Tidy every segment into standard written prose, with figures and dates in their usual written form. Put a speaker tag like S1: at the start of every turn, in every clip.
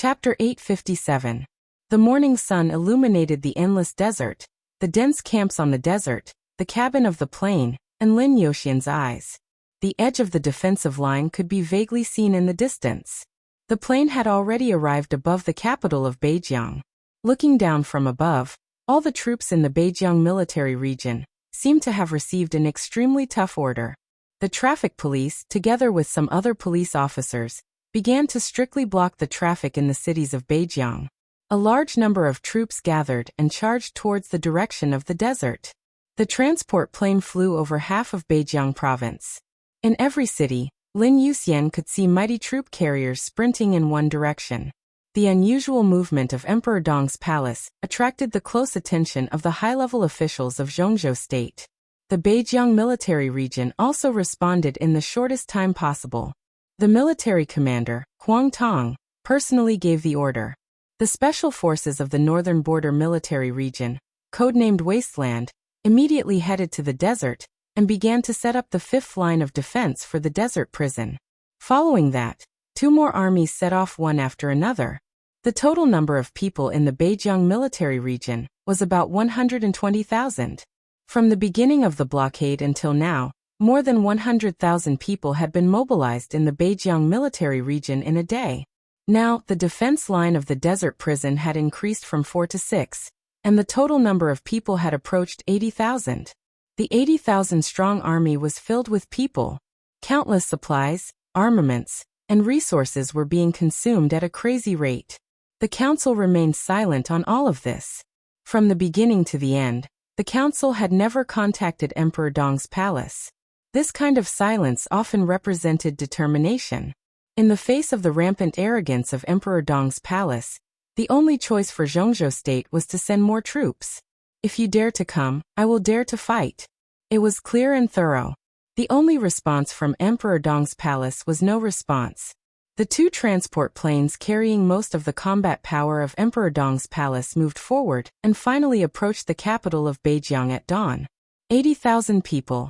S1: Chapter 857. The morning sun illuminated the endless desert, the dense camps on the desert, the cabin of the plane, and Lin Yoshian's eyes. The edge of the defensive line could be vaguely seen in the distance. The plane had already arrived above the capital of Beijiang. Looking down from above, all the troops in the Beijiang military region seemed to have received an extremely tough order. The traffic police, together with some other police officers, began to strictly block the traffic in the cities of Beijiang. A large number of troops gathered and charged towards the direction of the desert. The transport plane flew over half of Beijiang province. In every city, Lin Yuxian could see mighty troop carriers sprinting in one direction. The unusual movement of Emperor Dong's palace attracted the close attention of the high-level officials of Zhongzhou state. The Beijiang military region also responded in the shortest time possible. The military commander, Huang Tong, personally gave the order. The special forces of the northern border military region, codenamed Wasteland, immediately headed to the desert and began to set up the fifth line of defense for the desert prison. Following that, two more armies set off one after another. The total number of people in the Beijiang military region was about 120,000. From the beginning of the blockade until now, more than 100,000 people had been mobilized in the Beijiang military region in a day. Now, the defense line of the desert prison had increased from 4 to 6, and the total number of people had approached 80,000. The 80,000-strong army was filled with people. Countless supplies, armaments, and resources were being consumed at a crazy rate. The council remained silent on all of this. From the beginning to the end, the council had never contacted Emperor Dong's palace. This kind of silence often represented determination. In the face of the rampant arrogance of Emperor Dong's palace, the only choice for Zhongzhou state was to send more troops. If you dare to come, I will dare to fight. It was clear and thorough. The only response from Emperor Dong's palace was no response. The two transport planes carrying most of the combat power of Emperor Dong's palace moved forward and finally approached the capital of Beijiang at dawn. 80,000 people.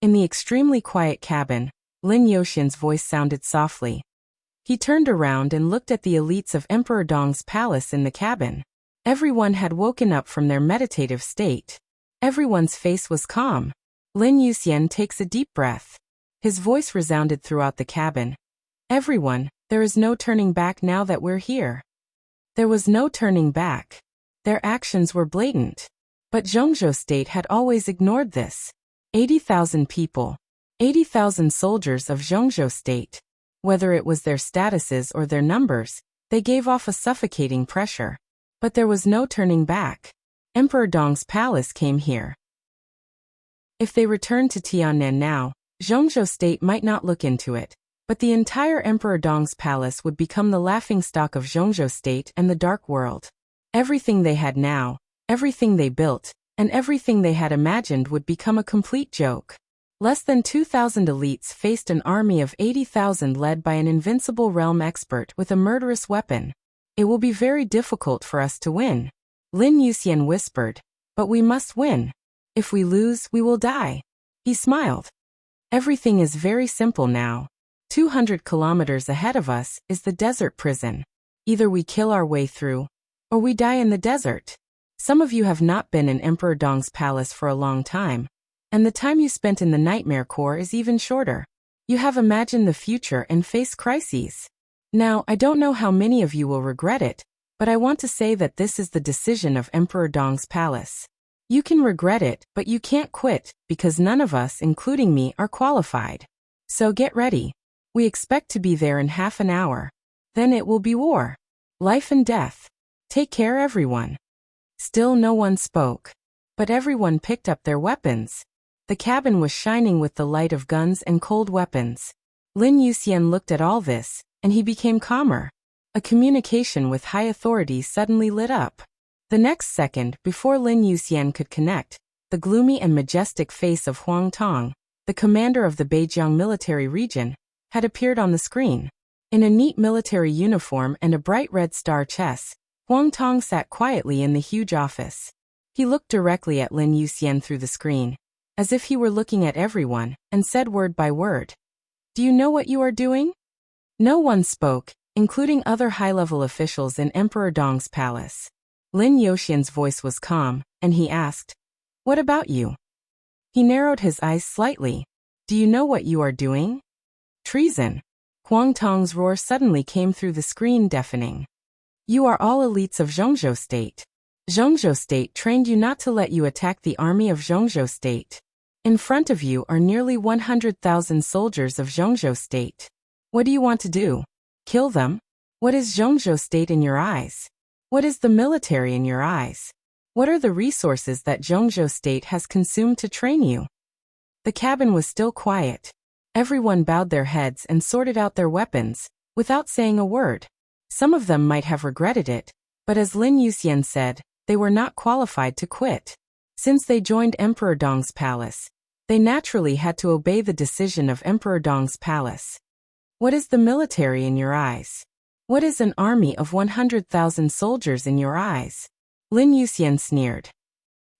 S1: In the extremely quiet cabin, Lin Yoshian's voice sounded softly. He turned around and looked at the elites of Emperor Dong's palace in the cabin. Everyone had woken up from their meditative state. Everyone's face was calm. Lin Yuxian takes a deep breath. His voice resounded throughout the cabin. Everyone, there is no turning back now that we're here. There was no turning back. Their actions were blatant. But Zhongzhou state had always ignored this. 80,000 people. 80,000 soldiers of Zhongzhou state. Whether it was their statuses or their numbers, they gave off a suffocating pressure. But there was no turning back. Emperor Dong's palace came here. If they returned to Tiannan now, Zhongzhou state might not look into it, but the entire Emperor Dong's palace would become the laughingstock of Zhongzhou state and the dark world. Everything they had now, everything they built, and everything they had imagined would become a complete joke. Less than 2,000 elites faced an army of 80,000 led by an invincible realm expert with a murderous weapon. It will be very difficult for us to win. Lin Yuxian whispered, but we must win. If we lose, we will die. He smiled. Everything is very simple now. 200 kilometers ahead of us is the desert prison. Either we kill our way through, or we die in the desert. Some of you have not been in Emperor Dong's palace for a long time, and the time you spent in the Nightmare Corps is even shorter. You have imagined the future and faced crises. Now, I don't know how many of you will regret it, but I want to say that this is the decision of Emperor Dong's palace. You can regret it, but you can't quit, because none of us, including me, are qualified. So get ready. We expect to be there in half an hour. Then it will be war. Life and death. Take care, everyone. Still no one spoke. But everyone picked up their weapons. The cabin was shining with the light of guns and cold weapons. Lin Yuxian looked at all this, and he became calmer. A communication with high authority suddenly lit up. The next second, before Lin Yuxian could connect, the gloomy and majestic face of Huang Tong, the commander of the Beijiang military region, had appeared on the screen. In a neat military uniform and a bright red star chest, Huang Tong sat quietly in the huge office. He looked directly at Lin Yuxian through the screen, as if he were looking at everyone, and said word by word, "Do you know what you are doing?" No one spoke. including other high-level officials in Emperor Dong's palace. Lin Yoxian's voice was calm, and he asked, "What about you?" He narrowed his eyes slightly. "Do you know what you are doing?" "Treason." Huang Tong's roar suddenly came through the screen, deafening. "You are all elites of Zhongzhou State. Zhongzhou State trained you not to let you attack the army of Zhongzhou State. In front of you are nearly 100,000 soldiers of Zhongzhou State. What do you want to do? Kill them? What is Zhongzhou State in your eyes? What is the military in your eyes? What are the resources that Zhongzhou State has consumed to train you?" The cabin was still quiet. Everyone bowed their heads and sorted out their weapons, without saying a word. Some of them might have regretted it, but as Lin Yuxian said, they were not qualified to quit. Since they joined Emperor Dong's palace, they naturally had to obey the decision of Emperor Dong's palace. What is the military in your eyes? What is an army of 100,000 soldiers in your eyes? Lin Yuxian sneered.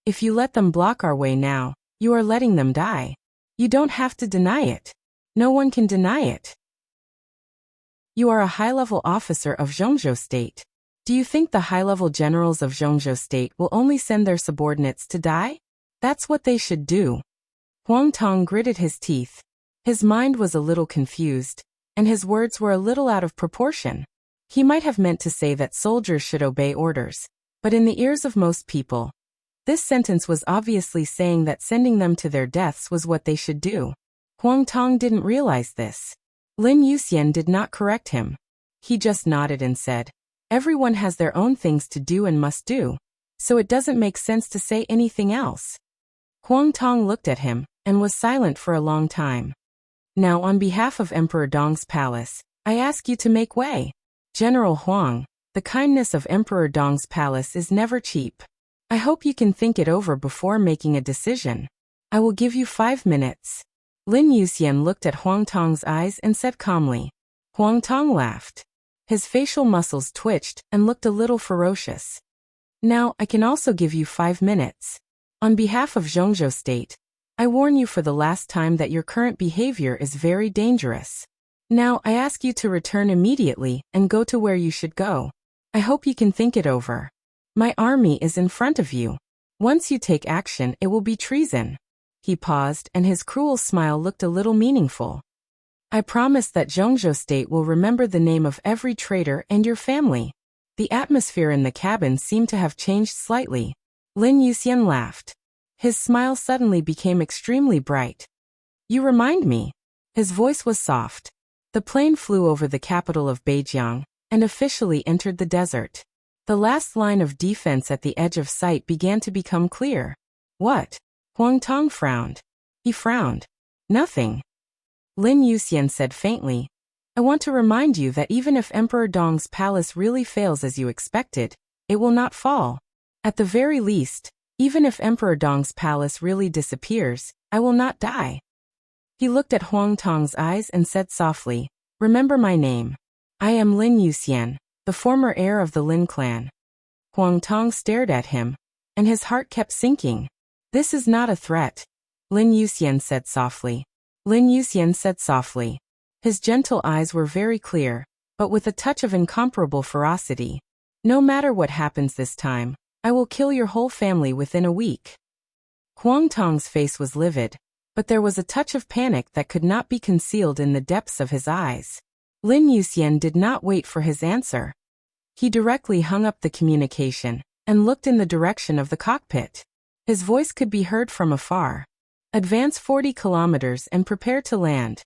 S1: If you let them block our way now, you are letting them die. You don't have to deny it. No one can deny it. You are a high-level officer of Zhongzhou State. Do you think the high-level generals of Zhongzhou State will only send their subordinates to die? That's what they should do. Huang Tong gritted his teeth. His mind was a little confused, and his words were a little out of proportion. He might have meant to say that soldiers should obey orders, but in the ears of most people, this sentence was obviously saying that sending them to their deaths was what they should do. Huang Tong didn't realize this. Lin Yuxian did not correct him. He just nodded and said, "Everyone has their own things to do and must do, so it doesn't make sense to say anything else." Huang Tong looked at him, and was silent for a long time. "Now on behalf of Emperor Dong's palace, I ask you to make way. General Huang, the kindness of Emperor Dong's palace is never cheap. I hope you can think it over before making a decision. I will give you 5 minutes. Lin Yuxian looked at Huang Tong's eyes and said calmly. Huang Tong laughed. His facial muscles twitched and looked a little ferocious. "Now I can also give you 5 minutes. On behalf of Zhongzhou State, I warn you for the last time that your current behavior is very dangerous. Now I ask you to return immediately and go to where you should go. I hope you can think it over. My army is in front of you. Once you take action, it will be treason." He paused, and his cruel smile looked a little meaningful. "I promise that Zhongzhou State will remember the name of every traitor and your family." The atmosphere in the cabin seemed to have changed slightly. Lin Yuxian laughed. His smile suddenly became extremely bright. "You remind me." His voice was soft. The plane flew over the capital of Beijiang and officially entered the desert. The last line of defense at the edge of sight began to become clear. "What?" Huang Tong frowned. He frowned. "Nothing." Lin Yuxian said faintly, "I want to remind you that even if Emperor Dong's palace really fails as you expected, it will not fall. At the very least, even if Emperor Dong's palace really disappears, I will not die." He looked at Huang Tong's eyes and said softly, "Remember my name. I am Lin Yuxian, the former heir of the Lin clan." Huang Tong stared at him, and his heart kept sinking. "This is not a threat," Lin Yuxian said softly. Lin Yuxian said softly. His gentle eyes were very clear, but with a touch of incomparable ferocity. "No matter what happens this time, I will kill your whole family within a week." Huang Tong's face was livid, but there was a touch of panic that could not be concealed in the depths of his eyes. Lin Yuxian did not wait for his answer. He directly hung up the communication and looked in the direction of the cockpit. His voice could be heard from afar. "Advance 40 kilometers and prepare to land."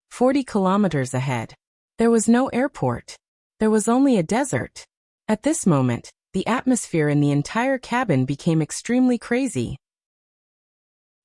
S1: 40 kilometers ahead. There was no airport. There was only a desert. At this moment, the atmosphere in the entire cabin became extremely crazy.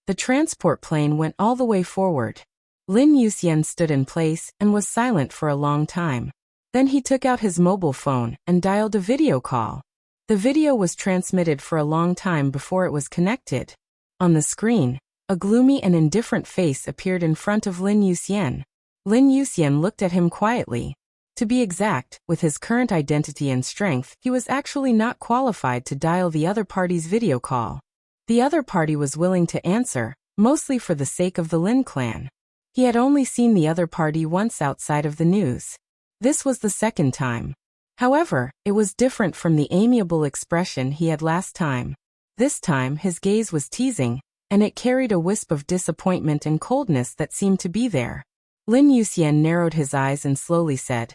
S1: The transport plane went all the way forward. Lin Yuxian stood in place and was silent for a long time. Then he took out his mobile phone and dialed a video call. The video was transmitted for a long time before it was connected. On the screen, a gloomy and indifferent face appeared in front of Lin Yuxian. Lin Yuxian looked at him quietly. To be exact, with his current identity and strength, he was actually not qualified to dial the other party's video call. The other party was willing to answer, mostly for the sake of the Lin clan. He had only seen the other party once outside of the news. This was the second time. However, it was different from the amiable expression he had last time. This time his gaze was teasing, and it carried a wisp of disappointment and coldness that seemed to be there. Lin Yuxian narrowed his eyes and slowly said,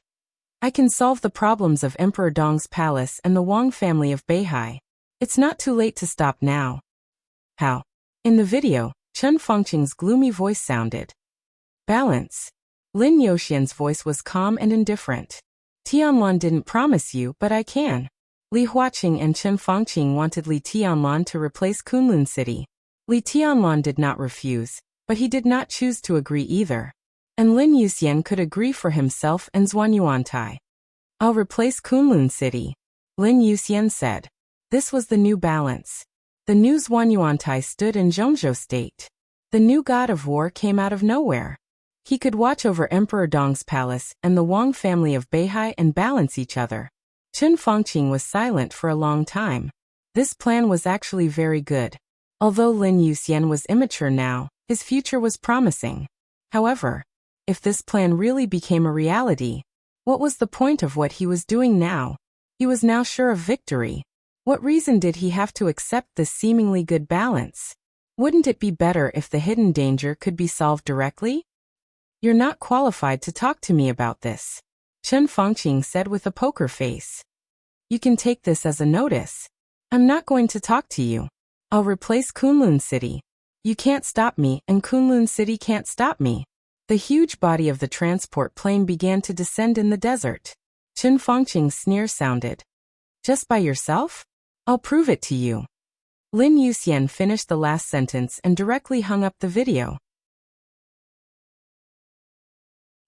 S1: I can solve the problems of Emperor Dong's palace and the Wang family of Beihai. It's not too late to stop now. How? In the video, Chen Fengqing's gloomy voice sounded. Balance. Lin Yuxian's voice was calm and indifferent. Tianlan didn't promise you, but I can. Li Huaqing and Chen Fengqing wanted Li Tianlan to replace Kunlun City. Li Tianlan did not refuse, but he did not choose to agree either. And Lin Yuxian could agree for himself and Zhuanyuantai. I'll replace Kunlun City, Lin Yuxian said. This was the new balance. The new Zhuanyuantai stood in Zhongzhou State. The new god of war came out of nowhere. He could watch over Emperor Dong's palace and the Wang family of Beihai and balance each other. Chen Fengqing was silent for a long time. This plan was actually very good. Although Lin Yuxian was immature now, his future was promising. However, if this plan really became a reality, what was the point of what he was doing now? He was now sure of victory. What reason did he have to accept this seemingly good balance? Wouldn't it be better if the hidden danger could be solved directly? You're not qualified to talk to me about this, Chen Fengqing said with a poker face. You can take this as a notice. I'm not going to talk to you. I'll replace Kunlun City. You can't stop me, and Kunlun City can't stop me. The huge body of the transport plane began to descend in the desert. Chen Fengqing's sneer sounded. Just by yourself? I'll prove it to you. Lin Yuxian finished the last sentence and directly hung up the video.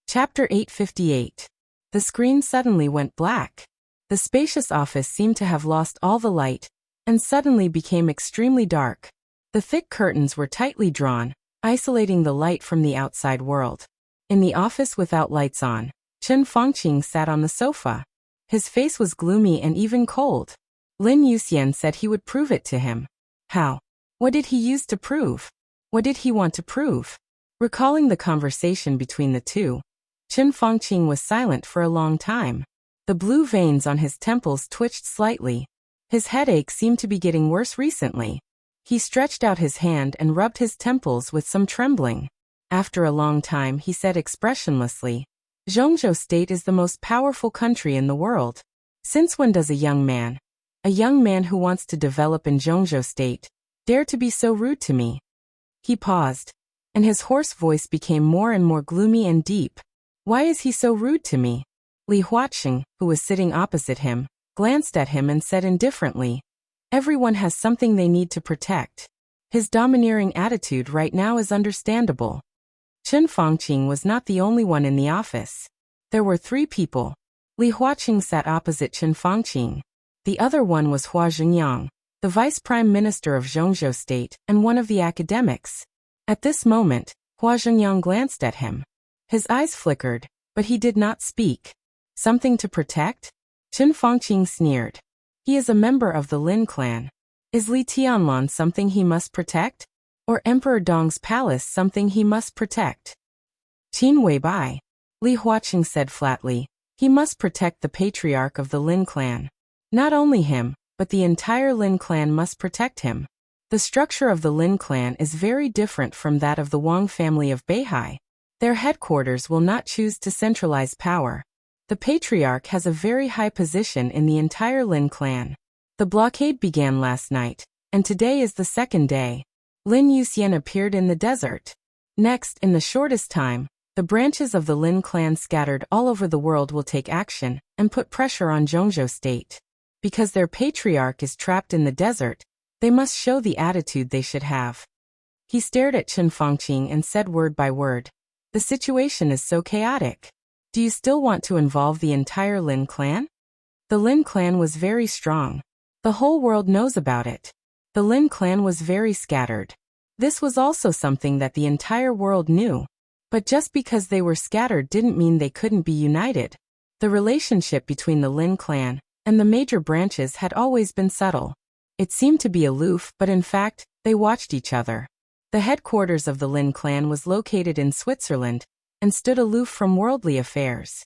S1: Chapter 858. The screen suddenly went black. The spacious office seemed to have lost all the light, and suddenly became extremely dark. The thick curtains were tightly drawn, isolating the light from the outside world. In the office without lights on, Chen Fengqing sat on the sofa. His face was gloomy and even cold. Lin Yuxian said he would prove it to him. How? What did he use to prove? What did he want to prove? Recalling the conversation between the two, Chen Fengqing was silent for a long time. The blue veins on his temples twitched slightly. His headache seemed to be getting worse recently. He stretched out his hand and rubbed his temples with some trembling. After a long time he said expressionlessly, Zhongzhou State is the most powerful country in the world. Since when does a young man who wants to develop in Zhongzhou State, dare to be so rude to me? He paused, and his hoarse voice became more and more gloomy and deep. Why is he so rude to me? Li Huaqing, who was sitting opposite him, glanced at him and said indifferently, everyone has something they need to protect. His domineering attitude right now is understandable. Chen Fengqing was not the only one in the office. There were 3 people. Li Huaqing sat opposite Chen Fengqing. The other one was Hua Zhengyang, the vice prime minister of Zhongzhou State and one of the academics. At this moment, Hua Zhengyang glanced at him. His eyes flickered, but he did not speak. Something to protect? Chen Fengqing sneered. He is a member of the Lin clan. Is Li Tianlan something he must protect? Or Emperor Dong's palace something he must protect? Qin Weibai, Li Huaqing said flatly. He must protect the patriarch of the Lin clan. Not only him, but the entire Lin clan must protect him. The structure of the Lin clan is very different from that of the Wang family of Beihai. Their headquarters will not choose to centralize power. The patriarch has a very high position in the entire Lin clan. The blockade began last night, and today is the second day. Lin Yuxian appeared in the desert. Next, in the shortest time, the branches of the Lin clan scattered all over the world will take action and put pressure on Zhongzhou State. Because their patriarch is trapped in the desert, they must show the attitude they should have. He stared at Chen Fengqing and said word by word, the situation is so chaotic. Do you still want to involve the entire Lin clan? The Lin clan was very strong. The whole world knows about it. The Lin clan was very scattered. This was also something that the entire world knew. But just because they were scattered didn't mean they couldn't be united. The relationship between the Lin clan and the major branches had always been subtle. It seemed to be aloof, but in fact, they watched each other. The headquarters of the Lin clan was located in Switzerland and stood aloof from worldly affairs.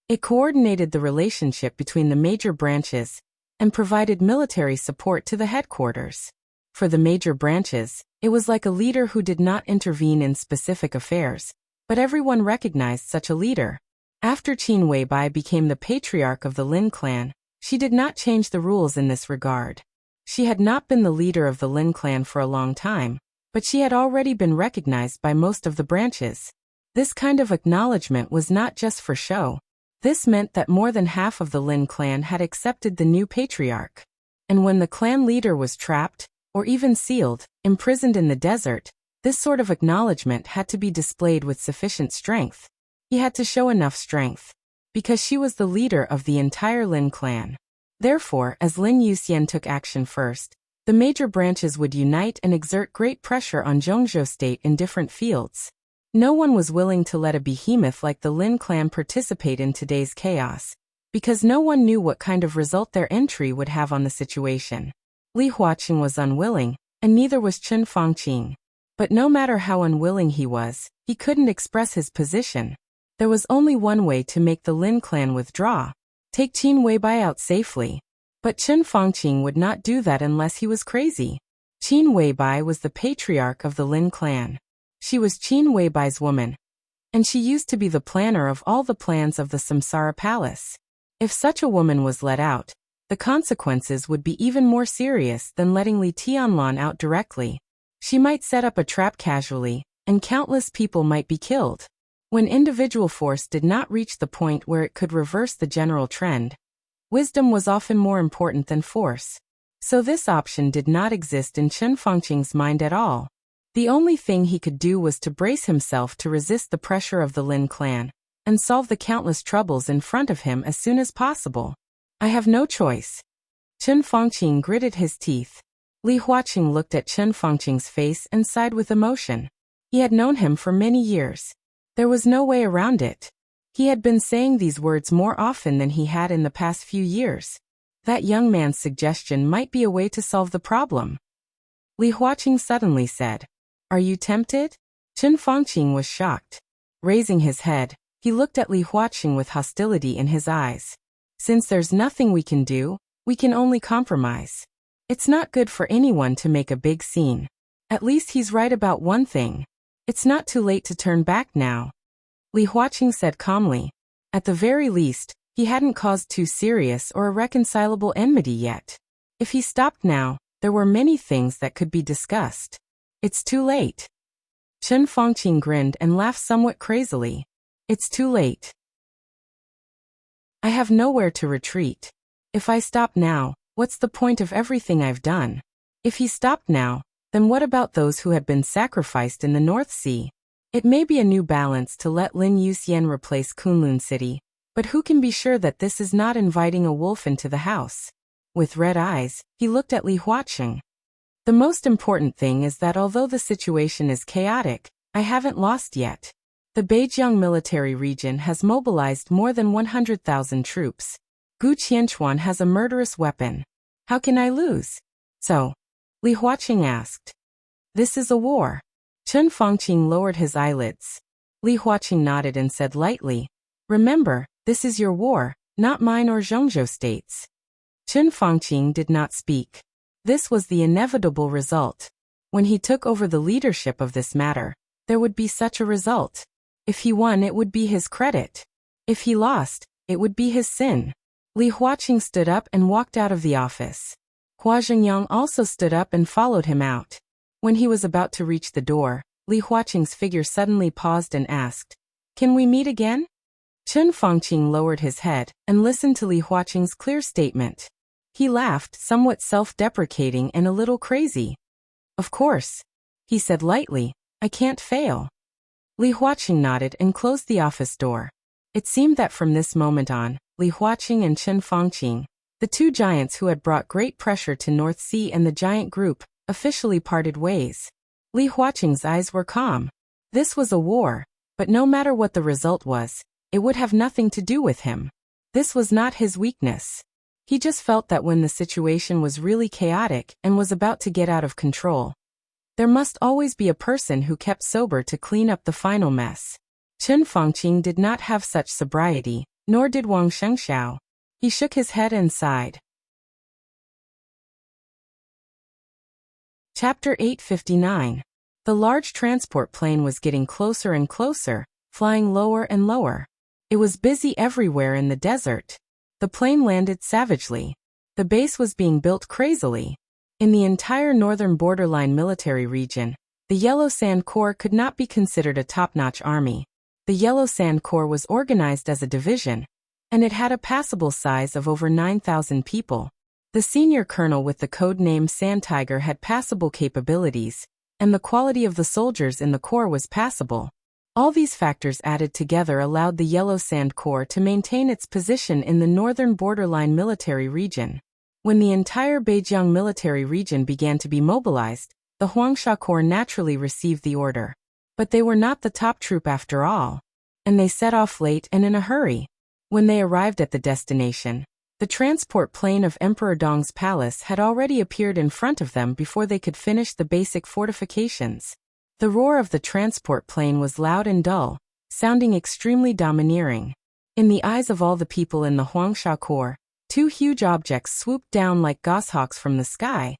S1: It coordinated the relationship between the major branches and provided military support to the headquarters. For the major branches, it was like a leader who did not intervene in specific affairs, but everyone recognized such a leader. After Qin Weibai became the patriarch of the Lin clan, she did not change the rules in this regard. She had not been the leader of the Lin clan for a long time, but she had already been recognized by most of the branches. This kind of acknowledgement was not just for show. This meant that more than half of the Lin clan had accepted the new patriarch. And when the clan leader was trapped, or even sealed, imprisoned in the desert, this sort of acknowledgement had to be displayed with sufficient strength. He had to show enough strength, because she was the leader of the entire Lin clan. Therefore, as Lin Yuxian took action first, the major branches would unite and exert great pressure on Zhongzhou state in different fields. No one was willing to let a behemoth like the Lin clan participate in today's chaos, because no one knew what kind of result their entry would have on the situation. Li Huaqing was unwilling, and neither was Chen Fangqing. But no matter how unwilling he was, he couldn't express his position. There was only one way to make the Lin clan withdraw: take Qin Weibai out safely. But Chen Fangqing would not do that unless he was crazy. Qin Weibai was the patriarch of the Lin clan. She was Qin Weibai's woman, and she used to be the planner of all the plans of the Samsara Palace. If such a woman was let out, the consequences would be even more serious than letting Li Tianlan out directly. She might set up a trap casually, and countless people might be killed. When individual force did not reach the point where it could reverse the general trend, wisdom was often more important than force. So this option did not exist in Chen Fangqing's mind at all. The only thing he could do was to brace himself to resist the pressure of the Lin clan, and solve the countless troubles in front of him as soon as possible. I have no choice. Chen Fangqing gritted his teeth. Li Huaqing looked at Chen Fangqing's face and sighed with emotion. He had known him for many years. There was no way around it. He had been saying these words more often than he had in the past few years. That young man's suggestion might be a way to solve the problem. Li Huaqing suddenly said, "Are you tempted?" Chen Fangqing was shocked. Raising his head, he looked at Li Huaqing with hostility in his eyes. "Since there's nothing we can do, we can only compromise. It's not good for anyone to make a big scene. At least he's right about one thing. It's not too late to turn back now." Li Huaqing said calmly. At the very least, he hadn't caused too serious or irreconcilable enmity yet. If he stopped now, there were many things that could be discussed. "It's too late." Chen Fangqing grinned and laughed somewhat crazily. "It's too late. I have nowhere to retreat. If I stop now, what's the point of everything I've done? If he stopped now, then what about those who had been sacrificed in the North Sea? It may be a new balance to let Lin Yuxian replace Kunlun City, but who can be sure that this is not inviting a wolf into the house?" With red eyes, he looked at Li Huaqing. "The most important thing is that although the situation is chaotic, I haven't lost yet. The Beijiang military region has mobilized more than 100,000 troops. Gu Qianchuan has a murderous weapon. How can I lose?" "So?" Li Huaqing asked. "This is a war." Chen Fangqing lowered his eyelids. Li Huaqing nodded and said lightly, "Remember, this is your war, not mine or Zhongzhou state's." Chen Fangqing did not speak. This was the inevitable result. When he took over the leadership of this matter, there would be such a result. If he won, it would be his credit. If he lost, it would be his sin. Li Huaqing stood up and walked out of the office. Hua Zhengyang also stood up and followed him out. When he was about to reach the door, Li Huaqing's figure suddenly paused and asked, "Can we meet again?" Chen Fangqing lowered his head and listened to Li Huaqing's clear statement. He laughed, somewhat self-deprecating and a little crazy. "Of course," he said lightly, "I can't fail." Li Huaqing nodded and closed the office door. It seemed that from this moment on, Li Huaqing and Chen Fangqing, the two giants who had brought great pressure to North Sea and the giant group, officially parted ways. Li Huaqing's eyes were calm. This was a war, but no matter what the result was, it would have nothing to do with him. This was not his weakness. He just felt that when the situation was really chaotic and was about to get out of control, there must always be a person who kept sober to clean up the final mess. Chen Fangqing did not have such sobriety, Nor did Wang Shengxiao. He shook his head and sighed. Chapter 859. The large transport plane was getting closer and closer, flying lower and lower. It was busy everywhere in the desert. The plane landed savagely. The base was being built crazily. In the entire northern borderline military region, the Yellow Sand Corps could not be considered a top-notch army. The Yellow Sand Corps was organized as a division, and it had a passable size of over 9,000 people. The senior colonel with the code name Sand Tiger had passable capabilities, and the quality of the soldiers in the corps was passable. All these factors added together allowed the Yellow Sand Corps to maintain its position in the northern borderline military region. When the entire Beijiang military region began to be mobilized, the Huangsha Corps naturally received the order. But they were not the top troop after all, and they set off late and in a hurry. When they arrived at the destination, the transport plane of Emperor Dong's palace had already appeared in front of them before they could finish the basic fortifications. The roar of the transport plane was loud and dull, sounding extremely domineering. In the eyes of all the people in the Huangsha Corps, two huge objects swooped down like goshawks from the sky,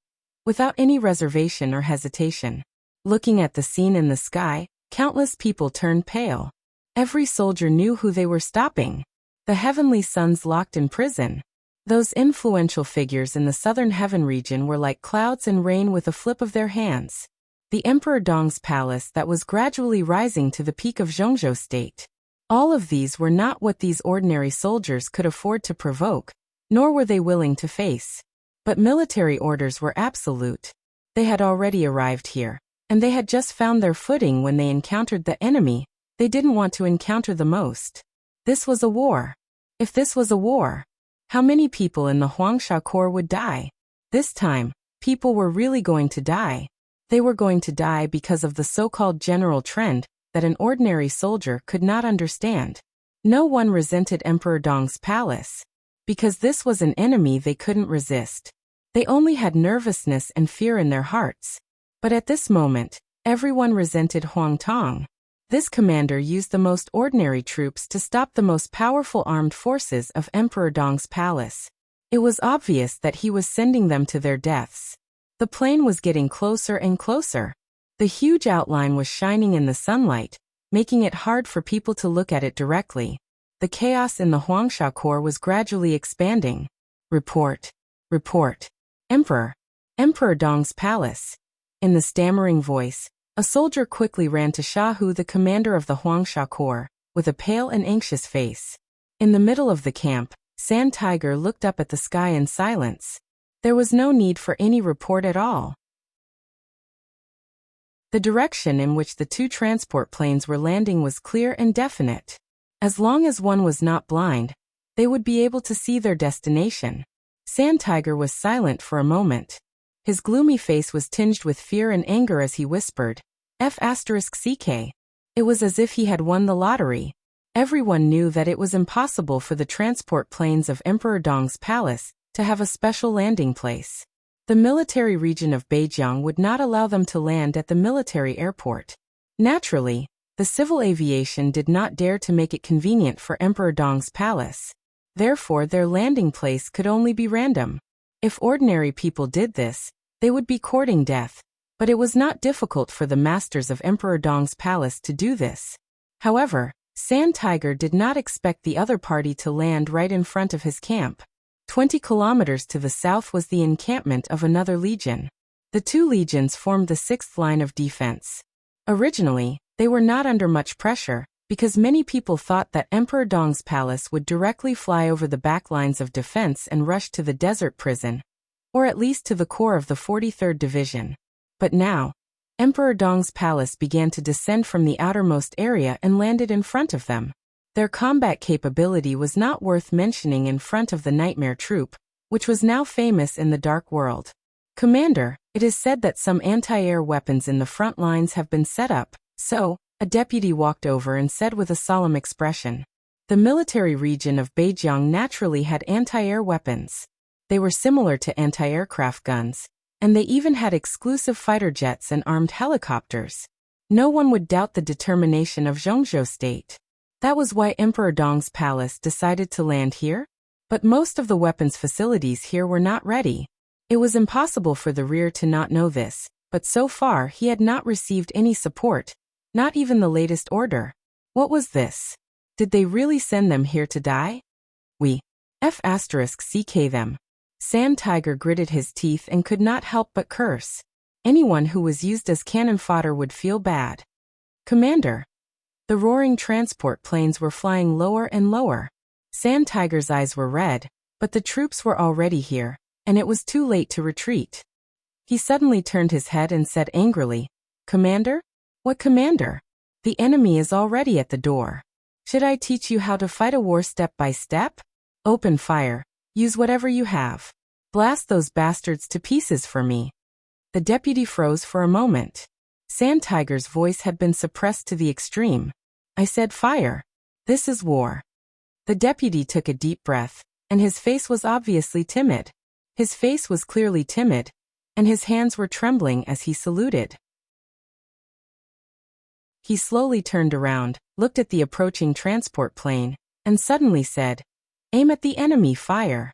S1: without any reservation or hesitation. Looking at the scene in the sky, countless people turned pale. Every soldier knew who they were stopping. The heavenly sons locked in prison. Those influential figures in the southern heaven region were like clouds and rain with a flip of their hands. The Emperor Dong's palace that was gradually rising to the peak of Zhongzhou state. All of these were not what these ordinary soldiers could afford to provoke, nor were they willing to face. But military orders were absolute. They had already arrived here, and they had just found their footing when they encountered the enemy they didn't want to encounter the most. This was a war. If this was a war, how many people in the Huangsha Corps would die? This time, people were really going to die. They were going to die because of the so-called general trend that an ordinary soldier could not understand. No one resented Emperor Dong's palace, because this was an enemy they couldn't resist. They only had nervousness and fear in their hearts. But at this moment, everyone resented Huang Tong. This commander used the most ordinary troops to stop the most powerful armed forces of Emperor Dong's palace. It was obvious that he was sending them to their deaths. The plane was getting closer and closer. The huge outline was shining in the sunlight, making it hard for people to look at it directly. The chaos in the Huangsha Corps was gradually expanding. Report. Report. Emperor. Emperor Dong's palace. In the stammering voice, a soldier quickly ran to Shahu, the commander of the Huangsha Corps, with a pale and anxious face. In the middle of the camp, Sand Tiger looked up at the sky in silence. There was no need for any report at all. The direction in which the two transport planes were landing was clear and definite. As long as one was not blind, they would be able to see their destination. Sand Tiger was silent for a moment. His gloomy face was tinged with fear and anger as he whispered, F***CK. It was as if he had won the lottery. Everyone knew that it was impossible for the transport planes of Emperor Dong's palace to have a special landing place. The military region of Beijiang would not allow them to land at the military airport. Naturally, the civil aviation did not dare to make it convenient for Emperor Dong's palace. Therefore, their landing place could only be random. If ordinary people did this, they would be courting death. But it was not difficult for the masters of Emperor Dong's palace to do this. However, Sand Tiger did not expect the other party to land right in front of his camp. 20 kilometers to the south was the encampment of another legion. The two legions formed the sixth line of defense. Originally, they were not under much pressure, because many people thought that Emperor Dong's palace would directly fly over the back lines of defense and rush to the desert prison, or at least to the core of the 43rd Division. But now, Emperor Dong's palace began to descend from the outermost area and landed in front of them. Their combat capability was not worth mentioning in front of the Nightmare Troop, which was now famous in the Dark World. Commander, it is said that some anti-air weapons in the front lines have been set up, so, a deputy walked over and said with a solemn expression. The military region of Beijiang naturally had anti-air weapons. They were similar to anti-aircraft guns, and they even had exclusive fighter jets and armed helicopters. No one would doubt the determination of Zhongzhou state. That was why Emperor Dong's palace decided to land here? But most of the weapons facilities here were not ready. It was impossible for the rear to not know this, but so far he had not received any support, not even the latest order. What was this? Did they really send them here to die? We *CK them. Sand Tiger gritted his teeth and could not help but curse. Anyone who was used as cannon fodder would feel bad. Commander. The roaring transport planes were flying lower and lower. Sand Tiger's eyes were red, but the troops were already here, and it was too late to retreat. He suddenly turned his head and said angrily, "Commander? What commander? The enemy is already at the door. Should I teach you how to fight a war step by step? Open fire. Use whatever you have. Blast those bastards to pieces for me." The deputy froze for a moment. Sand Tiger's voice had been suppressed to the extreme. "I said fire. This is war." The deputy took a deep breath, and his face was obviously timid. His face was clearly timid, and his hands were trembling as he saluted. He slowly turned around, looked at the approaching transport plane, and suddenly said, "Aim at the enemy, fire."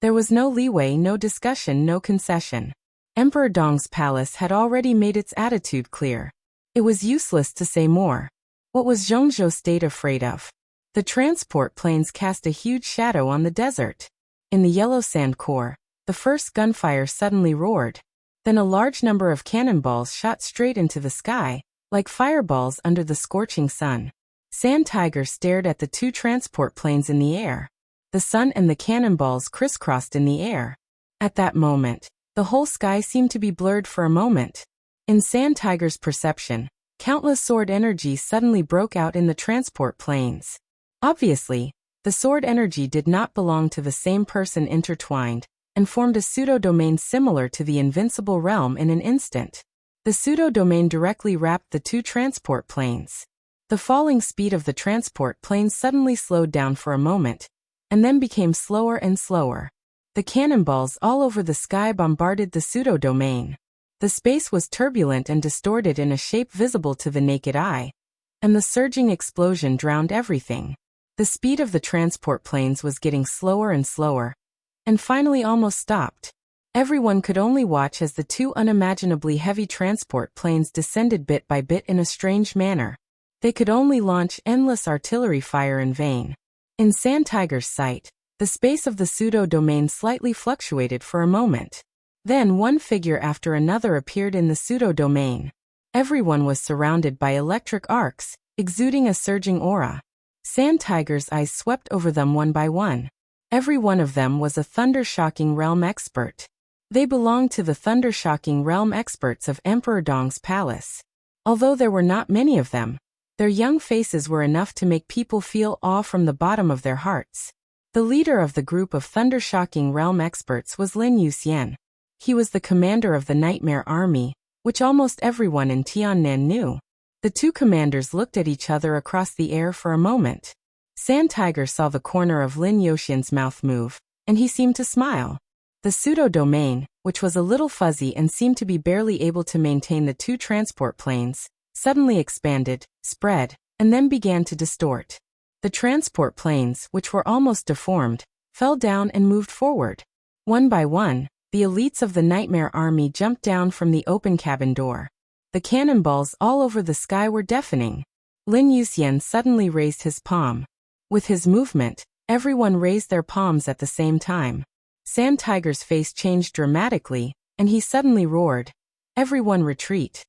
S1: There was no leeway, no discussion, no concession. Emperor Dong's palace had already made its attitude clear. It was useless to say more. What was Zhongzhou State afraid of? The transport planes cast a huge shadow on the desert. In the yellow sand core, the first gunfire suddenly roared. Then a large number of cannonballs shot straight into the sky, like fireballs under the scorching sun. Sand Tiger stared at the two transport planes in the air. The sun and the cannonballs crisscrossed in the air. At that moment, the whole sky seemed to be blurred for a moment. In Sand Tiger's perception, countless sword energy suddenly broke out in the transport planes. Obviously, the sword energy did not belong to the same person intertwined, and formed a pseudo-domain similar to the invincible realm in an instant. The pseudo-domain directly wrapped the two transport planes. The falling speed of the transport planes suddenly slowed down for a moment, and then became slower and slower. The cannonballs all over the sky bombarded the pseudo-domain. The space was turbulent and distorted in a shape visible to the naked eye, and the surging explosion drowned everything. The speed of the transport planes was getting slower and slower, and finally almost stopped. Everyone could only watch as the two unimaginably heavy transport planes descended bit by bit in a strange manner. They could only launch endless artillery fire in vain. In Sand Tiger's sight, the space of the pseudo-domain slightly fluctuated for a moment. Then one figure after another appeared in the pseudo-domain. Everyone was surrounded by electric arcs, exuding a surging aura. Sand Tiger's eyes swept over them one by one. Every one of them was a thunder-shocking realm expert. They belonged to the thunder-shocking realm experts of Emperor Dong's palace. Although there were not many of them, their young faces were enough to make people feel awe from the bottom of their hearts. The leader of the group of thunder-shocking realm experts was Lin Yuxian. He was the commander of the Nightmare Army, which almost everyone in Tiannan knew. The two commanders looked at each other across the air for a moment. Sand Tiger saw the corner of Lin Yuxian's mouth move, and he seemed to smile. The pseudo-domain, which was a little fuzzy and seemed to be barely able to maintain the two transport planes, suddenly expanded, spread, and then began to distort. The transport planes, which were almost deformed, fell down and moved forward. One by one, the elites of the Nightmare Army jumped down from the open cabin door. The cannonballs all over the sky were deafening. Lin Yuxian suddenly raised his palm. With his movement, everyone raised their palms at the same time. Sand Tiger's face changed dramatically, and he suddenly roared, "Everyone retreat."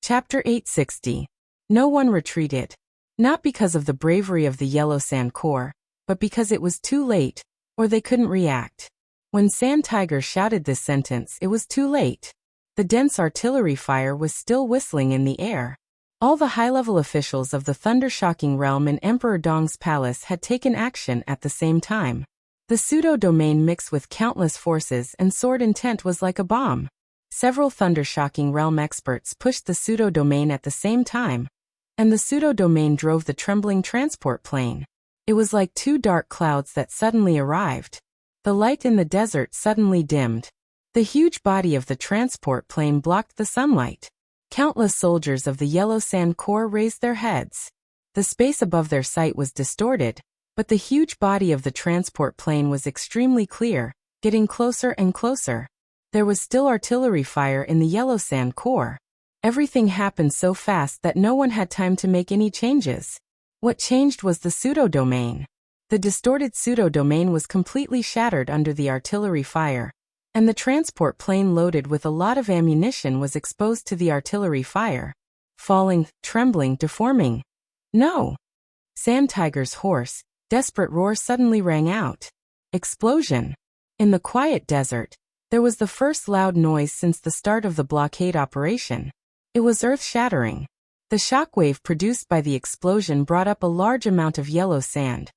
S1: Chapter 860. No one retreated. Not because of the bravery of the Yellow Sand Corps, but because it was too late, or they couldn't react. When Sand Tiger shouted this sentence, it was too late. The dense artillery fire was still whistling in the air. All the high-level officials of the thunder-shocking realm in Emperor Dong's palace had taken action at the same time. The pseudo-domain mixed with countless forces and sword intent was like a bomb. Several thunder-shocking realm experts pushed the pseudo-domain at the same time, and the pseudo-domain drove the trembling transport plane. It was like two dark clouds that suddenly arrived. The light in the desert suddenly dimmed. The huge body of the transport plane blocked the sunlight. Countless soldiers of the Yellow Sand Corps raised their heads. The space above their sight was distorted, but the huge body of the transport plane was extremely clear, getting closer and closer. There was still artillery fire in the Yellow Sand Corps. Everything happened so fast that no one had time to make any changes. What changed was the pseudo-domain. The distorted pseudo-domain was completely shattered under the artillery fire, and the transport plane loaded with a lot of ammunition was exposed to the artillery fire. Falling, trembling, deforming. No! Sand Tiger's hoarse, desperate roar suddenly rang out. Explosion! In the quiet desert, there was the first loud noise since the start of the blockade operation. It was earth-shattering. The shockwave produced by the explosion brought up a large amount of yellow sand,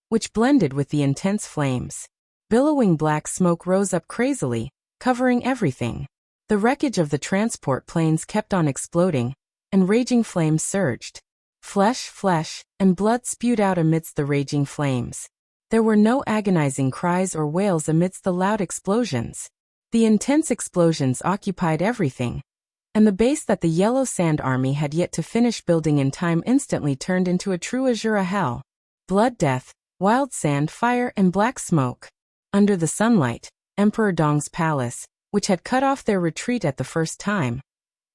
S1: which blended with the intense flames. Billowing black smoke rose up crazily, covering everything. The wreckage of the transport planes kept on exploding, and raging flames surged. Flesh, and blood spewed out amidst the raging flames. There were no agonizing cries or wails amidst the loud explosions. The intense explosions occupied everything, and the base that the Yellow Sand Army had yet to finish building in time instantly turned into a true Azura hell. Blood, death, wild sand, fire, and black smoke. Under the sunlight, Emperor Dong's palace, which had cut off their retreat at the first time,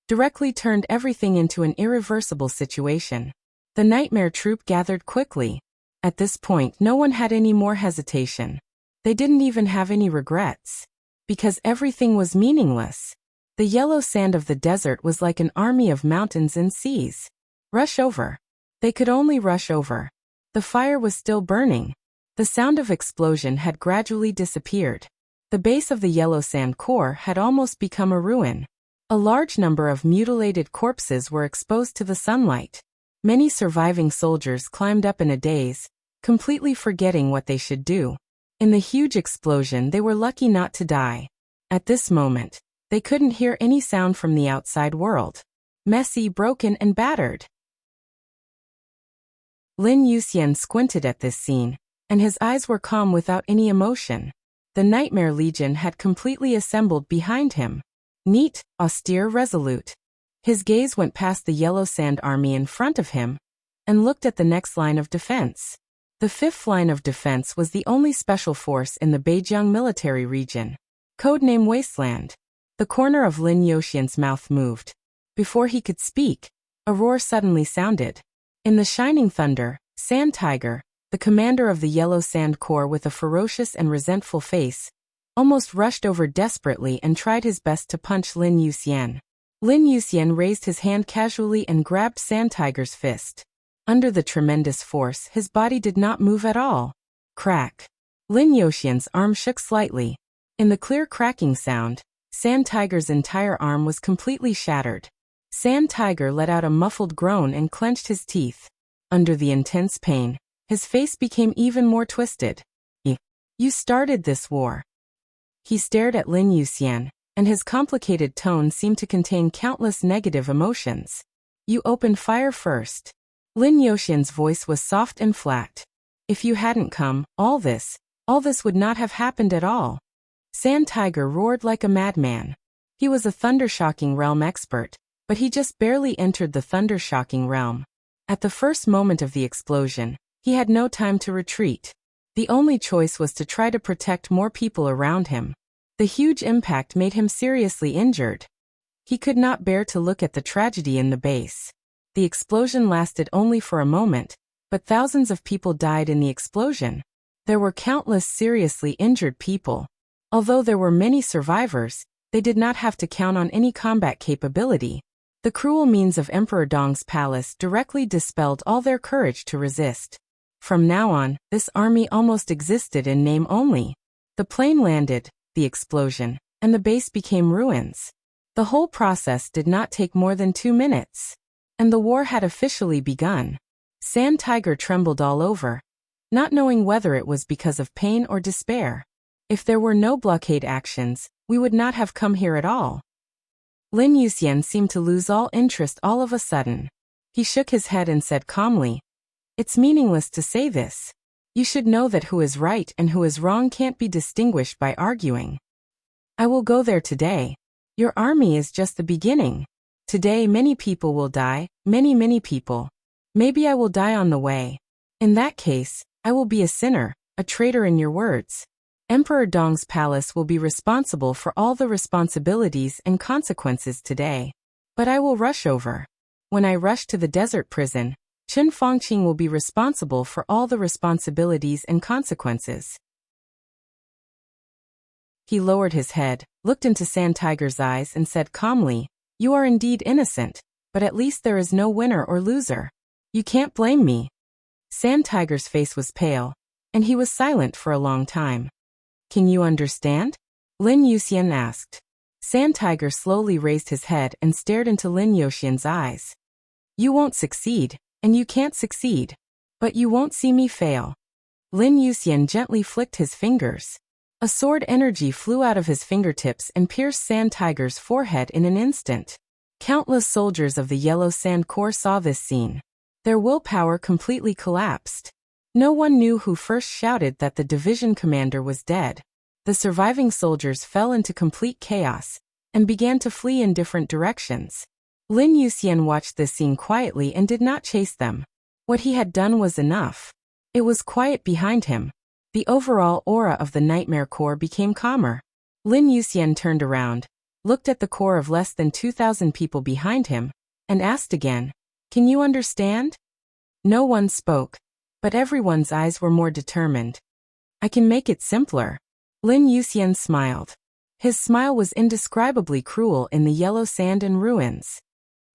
S1: directly turned everything into an irreversible situation. The nightmare troop gathered quickly. At this point, no one had any more hesitation. They didn't even have any regrets, because everything was meaningless. The yellow sand of the desert was like an army of mountains and seas. Rush over. They could only rush over. The fire was still burning. The sound of explosion had gradually disappeared. The base of the Yellow Sand Corps had almost become a ruin. A large number of mutilated corpses were exposed to the sunlight. Many surviving soldiers climbed up in a daze, completely forgetting what they should do. In the huge explosion, they were lucky not to die. At this moment, they couldn't hear any sound from the outside world. Messy, broken, and battered. Lin Yuxian squinted at this scene, and his eyes were calm without any emotion. The Nightmare Legion had completely assembled behind him. Neat, austere, resolute. His gaze went past the Yellow Sand Army in front of him, and looked at the next line of defense. The fifth line of defense was the only special force in the Beijiang military region. Codename Wasteland. The corner of Lin Yuxian's mouth moved. Before he could speak, a roar suddenly sounded. In the shining thunder, Sand Tiger, the commander of the Yellow Sand Corps with a ferocious and resentful face, almost rushed over desperately and tried his best to punch Lin Yuxian. Lin Yuxian raised his hand casually and grabbed Sand Tiger's fist. Under the tremendous force, his body did not move at all. Crack. Lin Yuxian's arm shook slightly. In the clear cracking sound, Sand Tiger's entire arm was completely shattered. Sand Tiger let out a muffled groan and clenched his teeth. Under the intense pain, his face became even more twisted. You started this war. He stared at Lin Yuxian, and his complicated tone seemed to contain countless negative emotions. You opened fire first. Lin Yuxian's voice was soft and flat. If you hadn't come, all this would not have happened at all. Sand Tiger roared like a madman. He was a thundershocking realm expert, but he just barely entered the thundershocking realm. At the first moment of the explosion, he had no time to retreat. The only choice was to try to protect more people around him. The huge impact made him seriously injured. He could not bear to look at the tragedy in the base. The explosion lasted only for a moment, but thousands of people died in the explosion. There were countless seriously injured people. Although there were many survivors, they did not have to count on any combat capability. The cruel means of Emperor Dong's palace directly dispelled all their courage to resist. From now on, this army almost existed in name only. The plane landed, the explosion, and the base became ruins. The whole process did not take more than 2 minutes. And the war had officially begun. Sand Tiger trembled all over, not knowing whether it was because of pain or despair. If there were no blockade actions, we would not have come here at all. Lin Yuxian seemed to lose all interest all of a sudden. He shook his head and said calmly, "It's meaningless to say this. You should know that who is right and who is wrong can't be distinguished by arguing. I will go there today. Your army is just the beginning." Today many people will die, many people. Maybe I will die on the way. In that case, I will be a sinner, a traitor in your words. Emperor Dong's palace will be responsible for all the responsibilities and consequences today. But I will rush over. When I rush to the desert prison, Chen Fongqing will be responsible for all the responsibilities and consequences. He lowered his head, looked into Sand Tiger's eyes and said calmly, "You are indeed innocent, but at least there is no winner or loser. You can't blame me." Sand Tiger's face was pale, and he was silent for a long time. "Can you understand?" Lin Yuxian asked. Sand Tiger slowly raised his head and stared into Lin Yuxian's eyes. "You won't succeed, and you can't succeed. But you won't see me fail." Lin Yuxian gently flicked his fingers. A sword energy flew out of his fingertips and pierced Sand Tiger's forehead in an instant. Countless soldiers of the Yellow Sand Corps saw this scene. Their willpower completely collapsed. No one knew who first shouted that the division commander was dead. The surviving soldiers fell into complete chaos and began to flee in different directions. Lin Yuxian watched this scene quietly and did not chase them. What he had done was enough. It was quiet behind him. The overall aura of the Nightmare Corps became calmer. Lin Yuxian turned around, looked at the corps of less than 2,000 people behind him, and asked again, "Can you understand?" No one spoke, but everyone's eyes were more determined. "I can make it simpler." Lin Yuxian smiled. His smile was indescribably cruel in the yellow sand and ruins.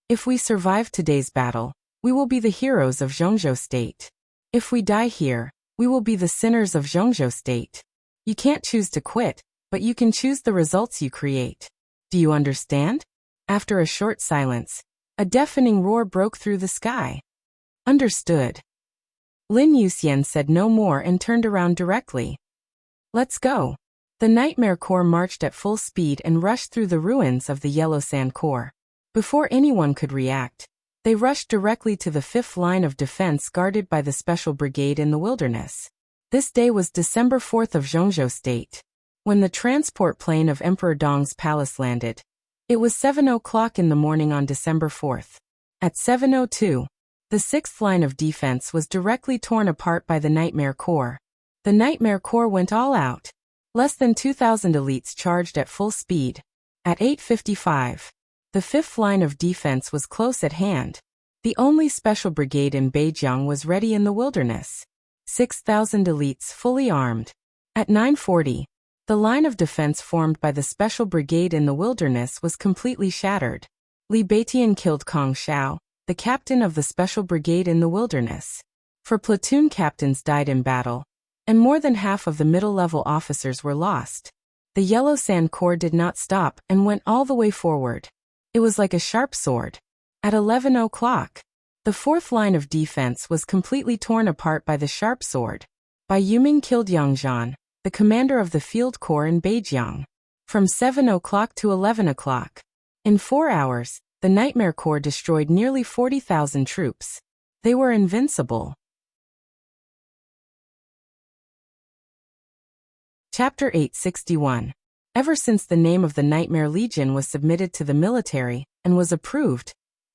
S1: "If we survive today's battle, we will be the heroes of Zhongzhou State. If we die here, we will be the sinners of Zhongzhou State. You can't choose to quit, but you can choose the results you create. Do you understand?" After a short silence, a deafening roar broke through the sky. "Understood." Lin Yuxian said no more and turned around directly. "Let's go." The Nightmare Corps marched at full speed and rushed through the ruins of the Yellow Sand Corps. Before anyone could react, they rushed directly to the 5th line of defense guarded by the Special Brigade in the wilderness. This day was December 4th of Zhongzhou State. When the transport plane of Emperor Dong's palace landed, it was 7 o'clock in the morning on December 4th. At 7:02, the 6th line of defense was directly torn apart by the Nightmare Corps. The Nightmare Corps went all out. Less than 2,000 elites charged at full speed. At 8:55, the 5th line of defense was close at hand. The only special brigade in Beijiang was ready in the wilderness. 6,000 elites fully armed. At 9:40, the line of defense formed by the special brigade in the wilderness was completely shattered. Li Beitian killed Kong Xiao, the captain of the special brigade in the wilderness. 4 platoon captains died in battle, and more than half of the middle-level officers were lost. The Yellow Sand Corps did not stop and went all the way forward. It was like a sharp sword. At 11 o'clock, the 4th line of defense was completely torn apart by the sharp sword. Bai Yuming killed Yang Zhan, the commander of the field corps in Beijiang. From 7 o'clock to 11 o'clock. In 4 hours, the Nightmare Corps destroyed nearly 40,000 troops. They were invincible. Chapter 861. Ever since the name of the Nightmare Legion was submitted to the military and was approved,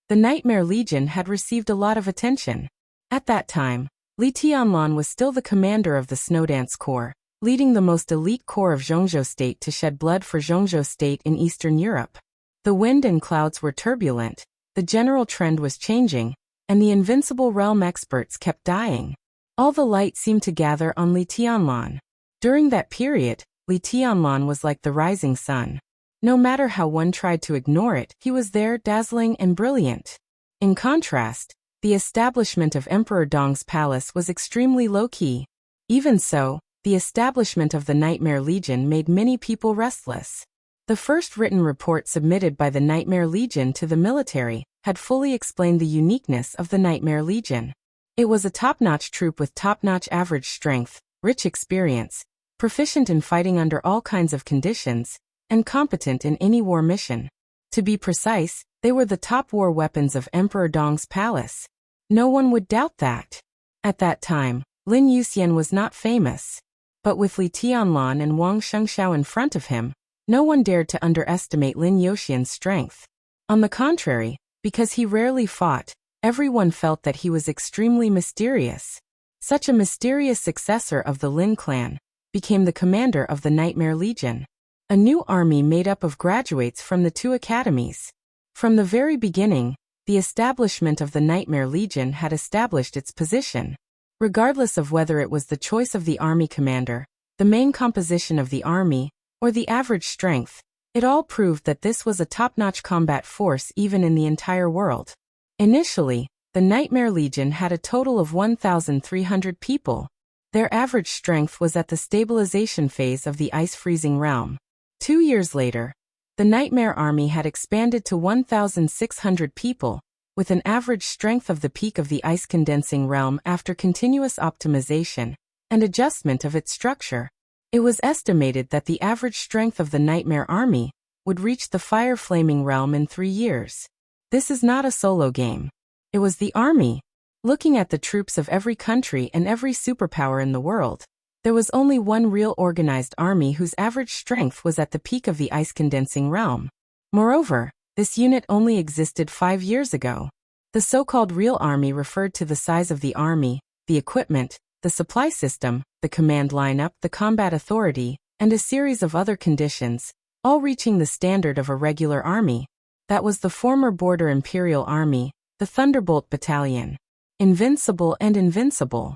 S1: the Nightmare Legion had received a lot of attention. At that time, Li Tianlan was still the commander of the Snowdance Corps, leading the most elite corps of Zhongzhou State to shed blood for Zhongzhou State in Eastern Europe. The wind and clouds were turbulent, the general trend was changing, and the invincible realm experts kept dying. All the light seemed to gather on Li Tianlan. During that period, Li Tianlan was like the rising sun. No matter how one tried to ignore it, he was there, dazzling and brilliant. In contrast, the establishment of Emperor Dong's palace was extremely low-key. Even so, the establishment of the Nightmare Legion made many people restless. The first written report submitted by the Nightmare Legion to the military had fully explained the uniqueness of the Nightmare Legion. It was a top-notch troop with top-notch average strength, rich experience, proficient in fighting under all kinds of conditions, and competent in any war mission. To be precise, they were the top war weapons of Emperor Dong's palace. No one would doubt that. At that time, Lin Yuxian was not famous. But with Li Tianlan and Wang Shengxiao in front of him, no one dared to underestimate Lin Yuxian's strength. On the contrary, because he rarely fought, everyone felt that he was extremely mysterious. Such a mysterious successor of the Lin clan became the commander of the Nightmare Legion, a new army made up of graduates from the two academies. From the very beginning, the establishment of the Nightmare Legion had established its position. Regardless of whether it was the choice of the army commander, the main composition of the army, or the average strength, it all proved that this was a top-notch combat force even in the entire world. Initially, the Nightmare Legion had a total of 1,300 people. Their average strength was at the stabilization phase of the ice-freezing realm. 2 years later, the Nightmare Army had expanded to 1,600 people, with an average strength of the peak of the ice-condensing realm after continuous optimization and adjustment of its structure. It was estimated that the average strength of the Nightmare Army would reach the fire-flaming realm in 3 years. This is not a solo game. It was the army. Looking at the troops of every country and every superpower in the world, there was only one real organized army whose average strength was at the peak of the ice-condensing realm. Moreover, this unit only existed 5 years ago. The so-called real army referred to the size of the army, the equipment, the supply system, the command lineup, the combat authority, and a series of other conditions, all reaching the standard of a regular army. That was the former Border Imperial Army, the Thunderbolt Battalion. Invincible and invincible.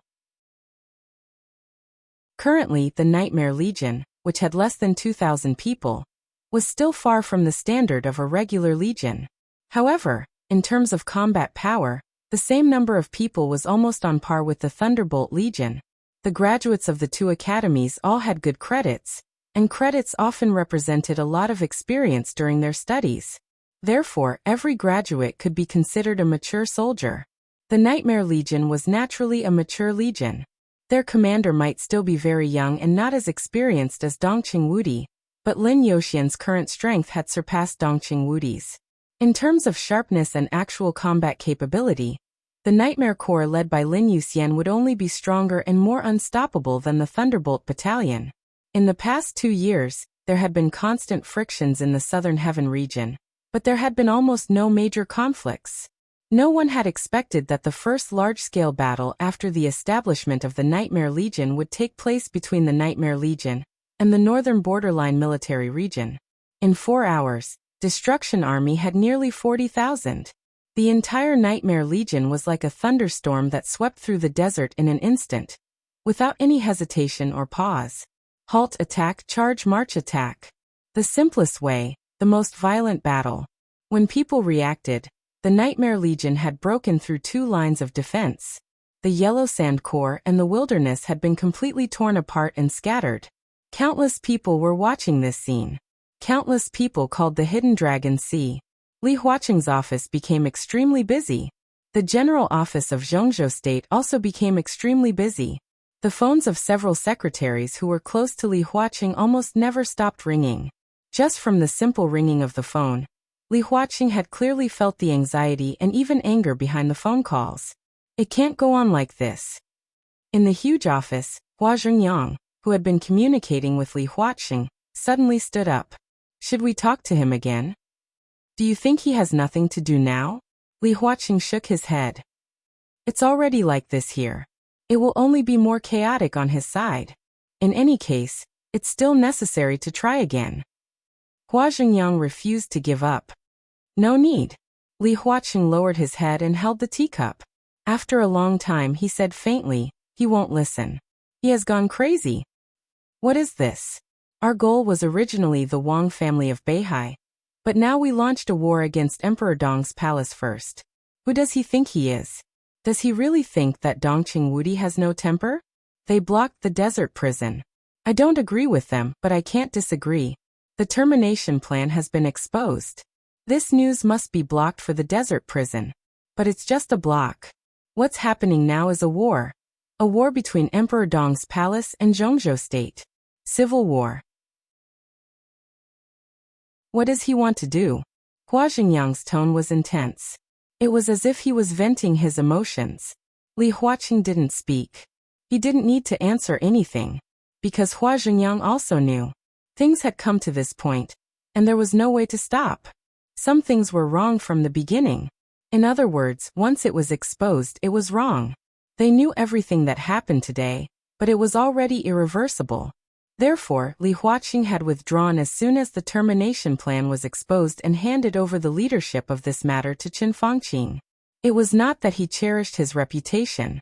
S1: Currently, the Nightmare Legion, which had less than 2,000 people, was still far from the standard of a regular legion. However, in terms of combat power, the same number of people was almost on par with the Thunderbolt Legion. The graduates of the two academies all had good credits, and credits often represented a lot of experience during their studies. Therefore, every graduate could be considered a mature soldier. The Nightmare Legion was naturally a mature legion. Their commander might still be very young and not as experienced as Dongqing Wudi, but Lin Yoxian's current strength had surpassed Dongqing Wudi's. In terms of sharpness and actual combat capability, the Nightmare Corps led by Lin Yuxian would only be stronger and more unstoppable than the Thunderbolt Battalion. In the past 2 years, there had been constant frictions in the Southern Heaven region, but there had been almost no major conflicts. No one had expected that the first large-scale battle after the establishment of the Nightmare Legion would take place between the Nightmare Legion and the Northern Borderline Military Region. In 4 hours, Destruction Army had nearly 40,000. The entire Nightmare Legion was like a thunderstorm that swept through the desert in an instant, without any hesitation or pause. Halt, attack, charge, march, attack. The simplest way, the most violent battle. When people reacted, the Nightmare Legion had broken through 2 lines of defense. The Yellow Sand Corps and the Wilderness had been completely torn apart and scattered. Countless people were watching this scene. Countless people called the Hidden Dragon Sea. Li Huaqing's office became extremely busy. The general office of Zhongzhou State also became extremely busy. The phones of several secretaries who were close to Li Huaqing almost never stopped ringing. Just from the simple ringing of the phone, Li Huaqing had clearly felt the anxiety and even anger behind the phone calls. It can't go on like this. In the huge office, Hua Zhengyang, who had been communicating with Li Huaqing, suddenly stood up. Should we talk to him again? Do you think he has nothing to do now? Li Huaqing shook his head. It's already like this here. It will only be more chaotic on his side. In any case, it's still necessary to try again. Hua Zhengyang refused to give up. No need. Li Huaqing lowered his head and held the teacup. After a long time he said faintly, he won't listen. He has gone crazy. What is this? Our goal was originally the Wang family of Beihai. But now we launched a war against Emperor Dong's palace first. Who does he think he is? Does he really think that Dongqing Wudi has no temper? They blocked the desert prison. I don't agree with them, but I can't disagree. The termination plan has been exposed. This news must be blocked for the desert prison. But it's just a block. What's happening now is a war. A war between Emperor Dong's palace and Zhongzhou State. Civil war. What does he want to do? Hua Zhengyang's tone was intense. It was as if he was venting his emotions. Li Huaqing didn't speak. He didn't need to answer anything, because Hua Zhengyang also knew. Things had come to this point, and there was no way to stop. Some things were wrong from the beginning. In other words, once it was exposed, it was wrong. They knew everything that happened today, but it was already irreversible. Therefore, Li Huaqing had withdrawn as soon as the termination plan was exposed and handed over the leadership of this matter to Qin Fangqing. It was not that he cherished his reputation.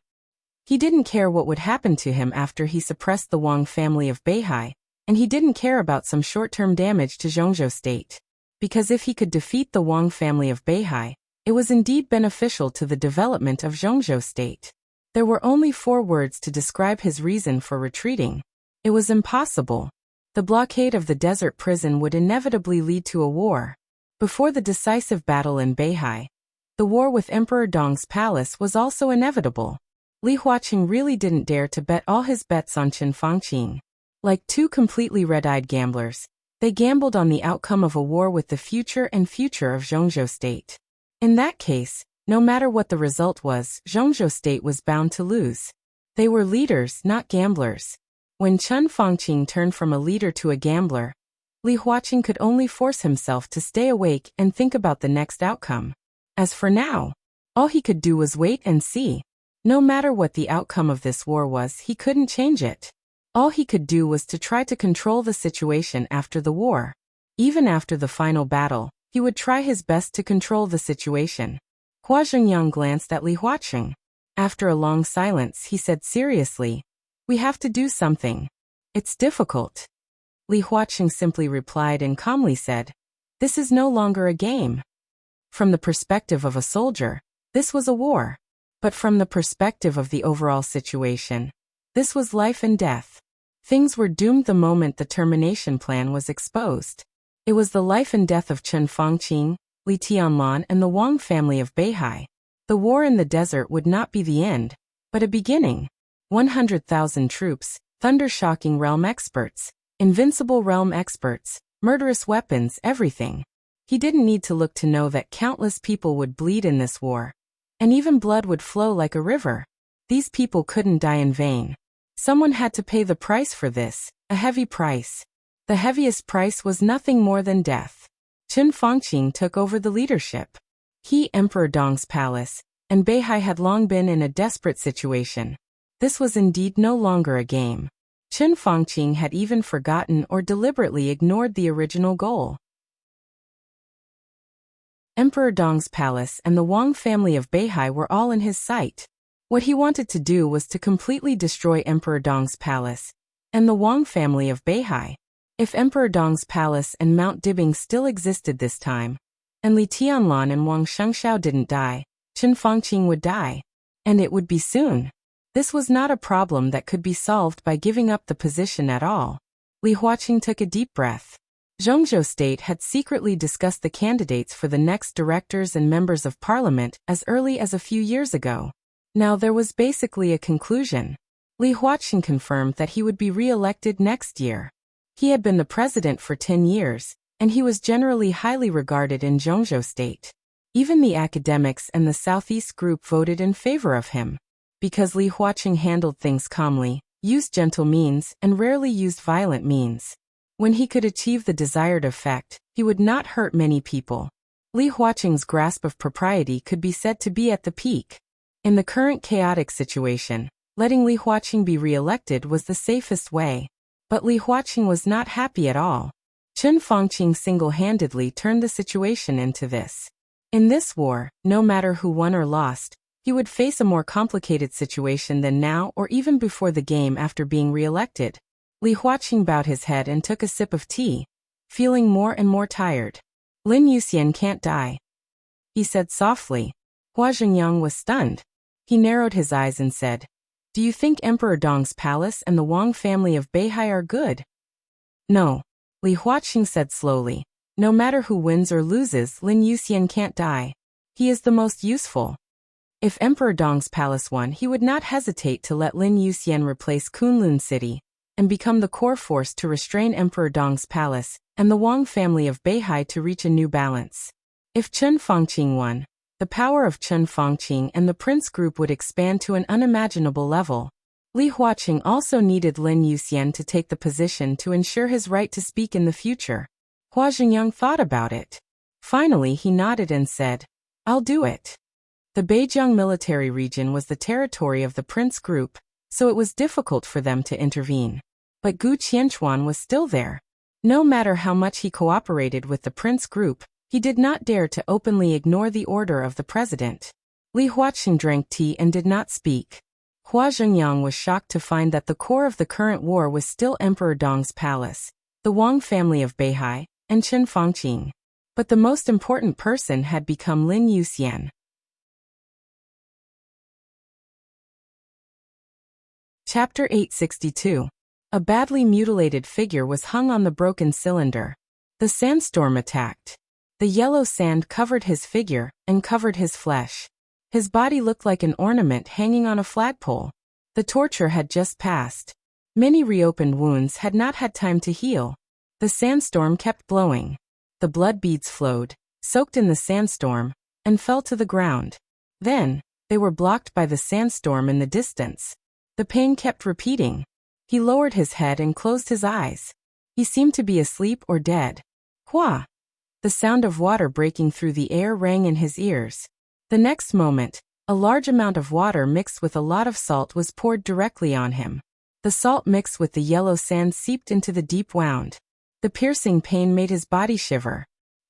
S1: He didn't care what would happen to him after he suppressed the Wang family of Beihai, and he didn't care about some short-term damage to Zhongzhou state. Because if he could defeat the Wang family of Beihai, it was indeed beneficial to the development of Zhongzhou state. There were only 4 words to describe his reason for retreating. It was impossible. The blockade of the desert prison would inevitably lead to a war. Before the decisive battle in Beihai, the war with Emperor Dong's palace was also inevitable. Li Huaqing really didn't dare to bet all his bets on Qin Fangqing. Like 2 completely red-eyed gamblers, they gambled on the outcome of a war with the future of Zhongzhou state. In that case, no matter what the result was, Zhongzhou state was bound to lose. They were leaders, not gamblers. When Qin Fangqing turned from a leader to a gambler, Li Huaqing could only force himself to stay awake and think about the next outcome. As for now, all he could do was wait and see. No matter what the outcome of this war was, he couldn't change it. All he could do was to try to control the situation after the war. Even after the final battle, he would try his best to control the situation. Hua Zhengyang glanced at Li Huaqing. After a long silence, he said seriously, "We have to do something. It's difficult." Li Huaqing simply replied and calmly said, "This is no longer a game." From the perspective of a soldier, this was a war. But from the perspective of the overall situation, this was life and death. Things were doomed the moment the termination plan was exposed. It was the life and death of Qin Fangqing, Li Tianlan, and the Wang family of Beihai. The war in the desert would not be the end, but a beginning. 100,000 troops, thunder-shocking realm experts, invincible realm experts, murderous weapons, everything. He didn't need to look to know that countless people would bleed in this war. And even blood would flow like a river. These people couldn't die in vain. Someone had to pay the price for this, a heavy price. The heaviest price was nothing more than death. Qin Fangqing took over the leadership. He, Emperor Dong's palace, and Beihai had long been in a desperate situation. This was indeed no longer a game. Qin Fangqing had even forgotten or deliberately ignored the original goal. Emperor Dong's palace and the Wang family of Beihai were all in his sight. What he wanted to do was to completely destroy Emperor Dong's palace and the Wang family of Beihai. If Emperor Dong's palace and Mount Dibing still existed this time, and Li Tianlan and Wang Shengxiao didn't die, Qin Fangqing would die. And it would be soon. This was not a problem that could be solved by giving up the position at all. Li Huaqing took a deep breath. Zhongzhou state had secretly discussed the candidates for the next directors and members of parliament as early as a few years ago. Now there was basically a conclusion. Li Huaqing confirmed that he would be re-elected next year. He had been the president for 10 years, and he was generally highly regarded in Zhongzhou state. Even the academics and the Southeast group voted in favor of him. Because Li Huaqing handled things calmly, used gentle means, and rarely used violent means. When he could achieve the desired effect, he would not hurt many people. Li Huaqing's grasp of propriety could be said to be at the peak. In the current chaotic situation, letting Li Huaqing be re-elected was the safest way. But Li Huaqing was not happy at all. Qin Fangqing single-handedly turned the situation into this. In this war, no matter who won or lost, he would face a more complicated situation than now or even before the game after being re-elected. Li Huaqing bowed his head and took a sip of tea, feeling more and more tired. Lin Yuxian can't die, he said softly. Hua Zhengyang was stunned. He narrowed his eyes and said, "Do you think Emperor Dong's palace and the Wang family of Beihai are good?" "No," Li Huaqing said slowly. "No matter who wins or loses, Lin Yuxian can't die. He is the most useful." If Emperor Dong's palace won, he would not hesitate to let Lin Yuxian replace Kunlun City and become the core force to restrain Emperor Dong's palace and the Wang family of Beihai to reach a new balance. If Qin Fangqing won, the power of Qin Fangqing and the Prince Group would expand to an unimaginable level. Li Huaqing also needed Lin Yuxian to take the position to ensure his right to speak in the future. Hua Zhengyang thought about it. Finally he nodded and said, "I'll do it." The Beijiang military region was the territory of the Prince Group, so it was difficult for them to intervene. But Gu Qianchuan was still there. No matter how much he cooperated with the Prince Group, he did not dare to openly ignore the order of the president. Li Huaqing drank tea and did not speak. Hua Zhengyang was shocked to find that the core of the current war was still Emperor Dong's palace, the Wang family of Beihai, and Chen Fangqing. But the most important person had become Lin Yuxian. Chapter 862. A badly mutilated figure was hung on the broken cylinder. The sandstorm attacked. The yellow sand covered his figure and covered his flesh. His body looked like an ornament hanging on a flagpole. The torture had just passed. Many reopened wounds had not had time to heal. The sandstorm kept blowing. The blood beads flowed, soaked in the sandstorm, and fell to the ground. Then, they were blocked by the sandstorm in the distance. The pain kept repeating. He lowered his head and closed his eyes. He seemed to be asleep or dead. Hua! The sound of water breaking through the air rang in his ears. The next moment, a large amount of water mixed with a lot of salt was poured directly on him. The salt mixed with the yellow sand seeped into the deep wound. The piercing pain made his body shiver.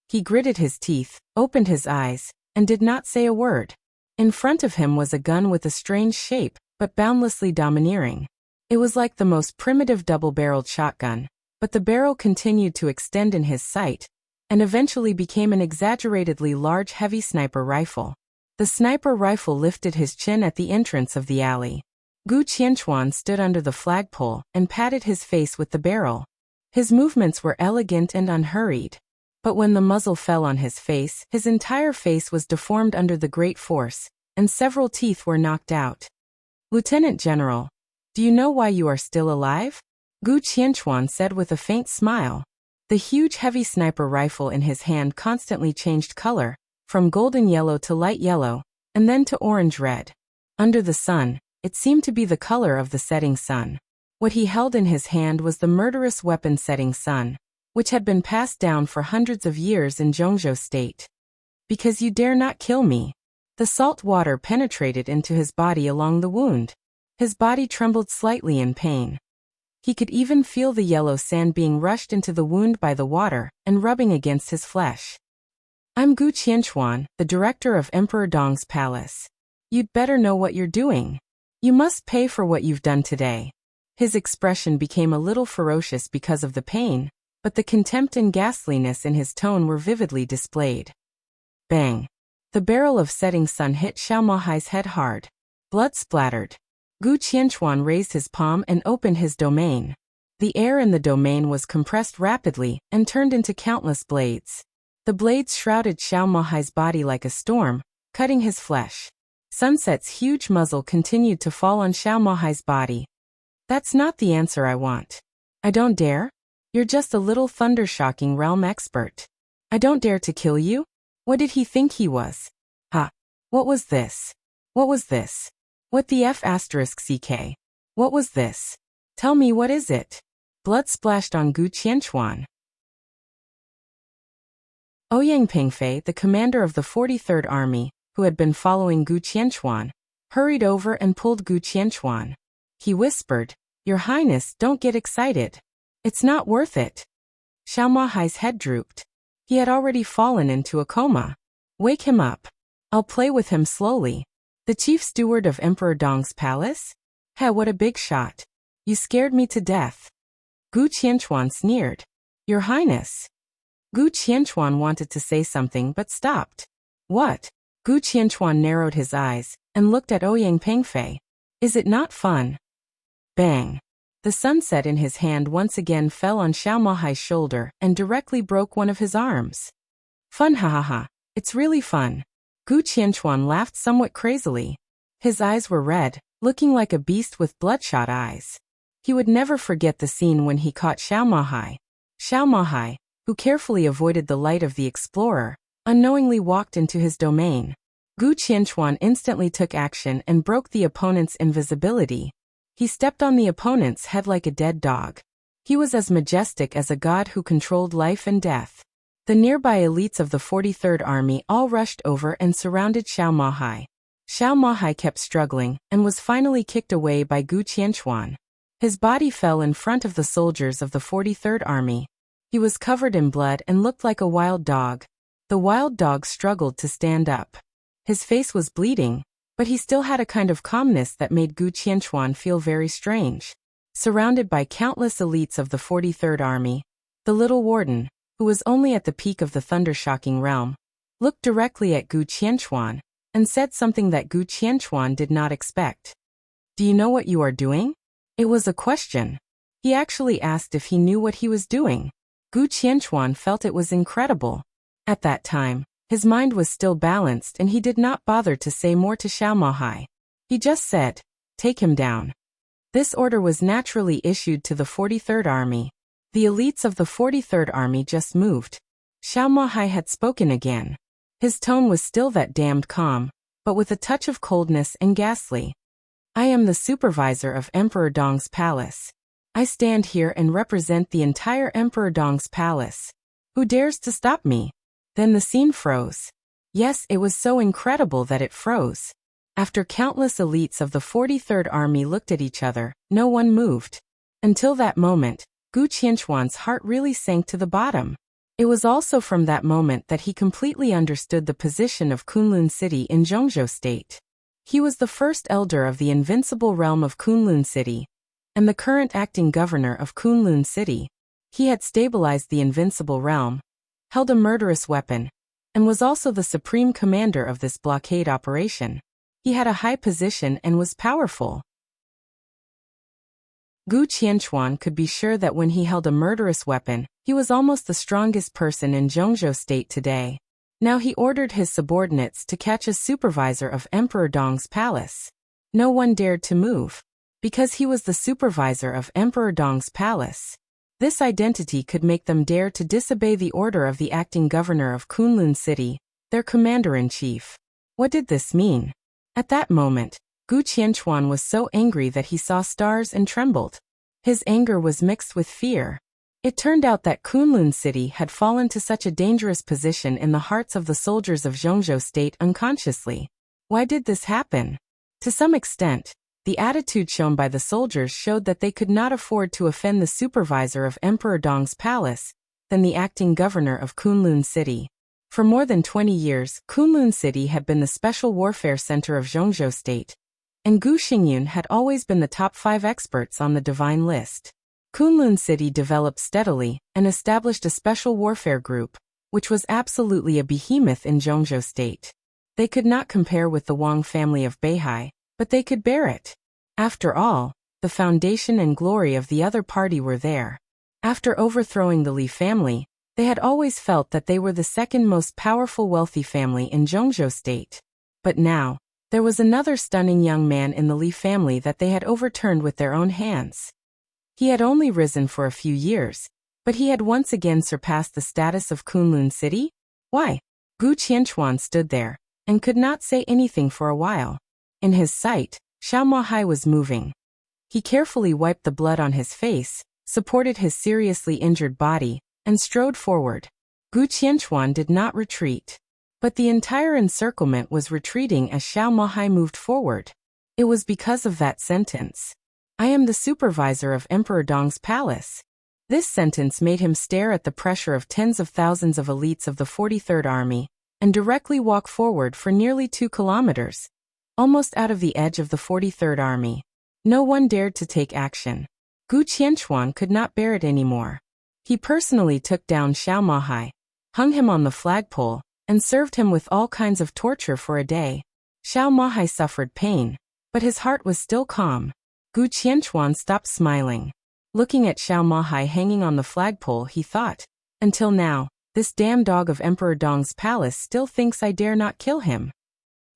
S1: He gritted his teeth, opened his eyes, and did not say a word. In front of him was a gun with a strange shape, but boundlessly domineering. It was like the most primitive double-barreled shotgun, but the barrel continued to extend in his sight, and eventually became an exaggeratedly large heavy sniper rifle. The sniper rifle lifted his chin at the entrance of the alley. Gu Qianchuan stood under the flagpole and patted his face with the barrel. His movements were elegant and unhurried. But when the muzzle fell on his face, his entire face was deformed under the great force, and several teeth were knocked out. "Lieutenant General, do you know why you are still alive?" Gu Qianchuan said with a faint smile. The huge heavy sniper rifle in his hand constantly changed color, from golden yellow to light yellow, and then to orange-red. Under the sun, it seemed to be the color of the setting sun. What he held in his hand was the murderous weapon setting sun, which had been passed down for hundreds of years in Zhongzhou state. "Because you dare not kill me." The salt water penetrated into his body along the wound. His body trembled slightly in pain. He could even feel the yellow sand being rushed into the wound by the water and rubbing against his flesh. "I'm Gu Qianchuan, the director of Emperor Dong's palace. You'd better know what you're doing. You must pay for what you've done today." His expression became a little ferocious because of the pain, but the contempt and ghastliness in his tone were vividly displayed. Bang! The barrel of setting sun hit Xiao Mahai's head hard. Blood splattered. Gu Qianchuan raised his palm and opened his domain. The air in the domain was compressed rapidly and turned into countless blades. The blades shrouded Xiao Mahai's body like a storm, cutting his flesh. Sunset's huge muzzle continued to fall on Xiao Mahai's body. "That's not the answer I want." "I don't dare? You're just a little thunder-shocking realm expert. I don't dare to kill you?" What did he think he was? Ha! What was this? What was this? What the F***ck? What was this? Tell me, what is it? Blood splashed on Gu Qianchuan. Ouyang Pingfei, the commander of the 43rd Army, who had been following Gu Qianchuan, hurried over and pulled Gu Qianchuan. He whispered, "Your Highness, don't get excited. It's not worth it." Xiao Mahai's head drooped. He had already fallen into a coma. "Wake him up. I'll play with him slowly." The chief steward of Emperor Dong's palace? Heh, what a big shot. You scared me to death. Gu Qianchuan sneered. "Your Highness." Gu Qianchuan wanted to say something but stopped. "What?" Gu Qianchuan narrowed his eyes and looked at Ouyang Pingfei. "Is it not fun?" Bang! The sunset in his hand once again fell on Xiao Mahai's shoulder and directly broke one of his arms. "Fun, ha ha ha. It's really fun." Gu Qianchuan laughed somewhat crazily. His eyes were red, looking like a beast with bloodshot eyes. He would never forget the scene when he caught Xiao Mahai. Xiao Mahai, who carefully avoided the light of the explorer, unknowingly walked into his domain. Gu Qianchuan instantly took action and broke the opponent's invisibility. He stepped on the opponent's head like a dead dog. He was as majestic as a god who controlled life and death. The nearby elites of the 43rd Army all rushed over and surrounded Xiao Mahai. Xiao Mahai kept struggling and was finally kicked away by Gu Qianchuan. His body fell in front of the soldiers of the 43rd Army. He was covered in blood and looked like a wild dog. The wild dog struggled to stand up. His face was bleeding, but he still had a kind of calmness that made Gu Qianchuan feel very strange. Surrounded by countless elites of the 43rd Army, the little warden, who was only at the peak of the thunder-shocking realm, looked directly at Gu Qianchuan and said something that Gu Qianchuan did not expect. "Do you know what you are doing?" It was a question. He actually asked if he knew what he was doing. Gu Qianchuan felt it was incredible. At that time, his mind was still balanced and he did not bother to say more to Xiao Mahai. He just said, "Take him down." This order was naturally issued to the 43rd Army. The elites of the 43rd Army just moved. Xiao Mahai had spoken again. His tone was still that damned calm, but with a touch of coldness and ghastly. "I am the supervisor of Emperor Dong's palace. I stand here and represent the entire Emperor Dong's palace. Who dares to stop me?" Then the scene froze. Yes, it was so incredible that it froze. After countless elites of the 43rd Army looked at each other, no one moved. Until that moment, Gu Qianchuan's heart really sank to the bottom. It was also from that moment that he completely understood the position of Kunlun City in Zhongzhou State. He was the first elder of the invincible realm of Kunlun City, and the current acting governor of Kunlun City. He had stabilized the invincible realm, held a murderous weapon, and was also the supreme commander of this blockade operation. He had a high position and was powerful. Gu Qianchuan could be sure that when he held a murderous weapon, he was almost the strongest person in Zhongzhou State today. Now he ordered his subordinates to catch a supervisor of Emperor Dong's palace. No one dared to move, because he was the supervisor of Emperor Dong's palace. This identity could make them dare to disobey the order of the acting governor of Kunlun City, their commander-in-chief. What did this mean? At that moment, Gu Qianchuan was so angry that he saw stars and trembled. His anger was mixed with fear. It turned out that Kunlun City had fallen to such a dangerous position in the hearts of the soldiers of Zhongzhou State unconsciously. Why did this happen? To some extent, the attitude shown by the soldiers showed that they could not afford to offend the supervisor of Emperor Dong's palace, than the acting governor of Kunlun City. For more than 20 years, Kunlun City had been the special warfare center of Zhongzhou State, and Gu Xingyun had always been the top 5 experts on the divine list. Kunlun City developed steadily and established a special warfare group, which was absolutely a behemoth in Zhongzhou State. They could not compare with the Wang family of Beihai, but they could bear it. After all, the foundation and glory of the other party were there. After overthrowing the Li family, they had always felt that they were the second most powerful wealthy family in Zhongzhou State. But now, there was another stunning young man in the Li family that they had overturned with their own hands. He had only risen for a few years, but he had once again surpassed the status of Kunlun City? Why? Gu Qianchuan stood there, and could not say anything for a while. In his sight, Xiao Mahai was moving. He carefully wiped the blood on his face, supported his seriously injured body, and strode forward. Gu Qianchuan did not retreat. But the entire encirclement was retreating as Xiao Mahai moved forward. It was because of that sentence. "I am the supervisor of Emperor Dong's palace." This sentence made him stare at the pressure of tens of thousands of elites of the 43rd Army, and directly walk forward for nearly 2 kilometers, almost out of the edge of the 43rd Army. No one dared to take action. Gu Qianchuan could not bear it anymore. He personally took down Xiao Mahai, hung him on the flagpole, and served him with all kinds of torture for a day. Xiao Mahai suffered pain, but his heart was still calm. Gu Qianchuan stopped smiling. Looking at Xiao Mahai hanging on the flagpole, he thought, "Until now, this damn dog of Emperor Dong's palace still thinks I dare not kill him."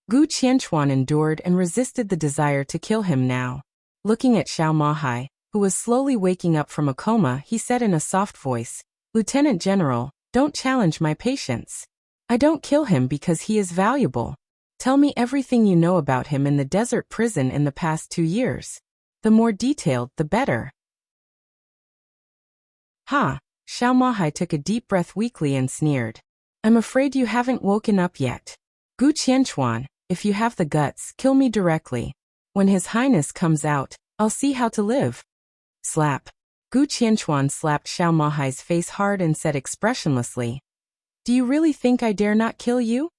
S1: Gu Qianchuan endured and resisted the desire to kill him now. Looking at Xiao Mahai, who was slowly waking up from a coma, he said in a soft voice, "Lieutenant General, don't challenge my patience. I don't kill him because he is valuable. Tell me everything you know about him in the desert prison in the past 2 years. The more detailed, the better." "Ha, Xiao Mahai took a deep breath weakly and sneered. I'm afraid you haven't woken up yet. Gu Qianchuan, if you have the guts, kill me directly. When His Highness comes out, I'll see how to live. Slap. Gu Qianchuan slapped Xiao Mahai's face hard and said expressionlessly, Do you really think I dare not kill you?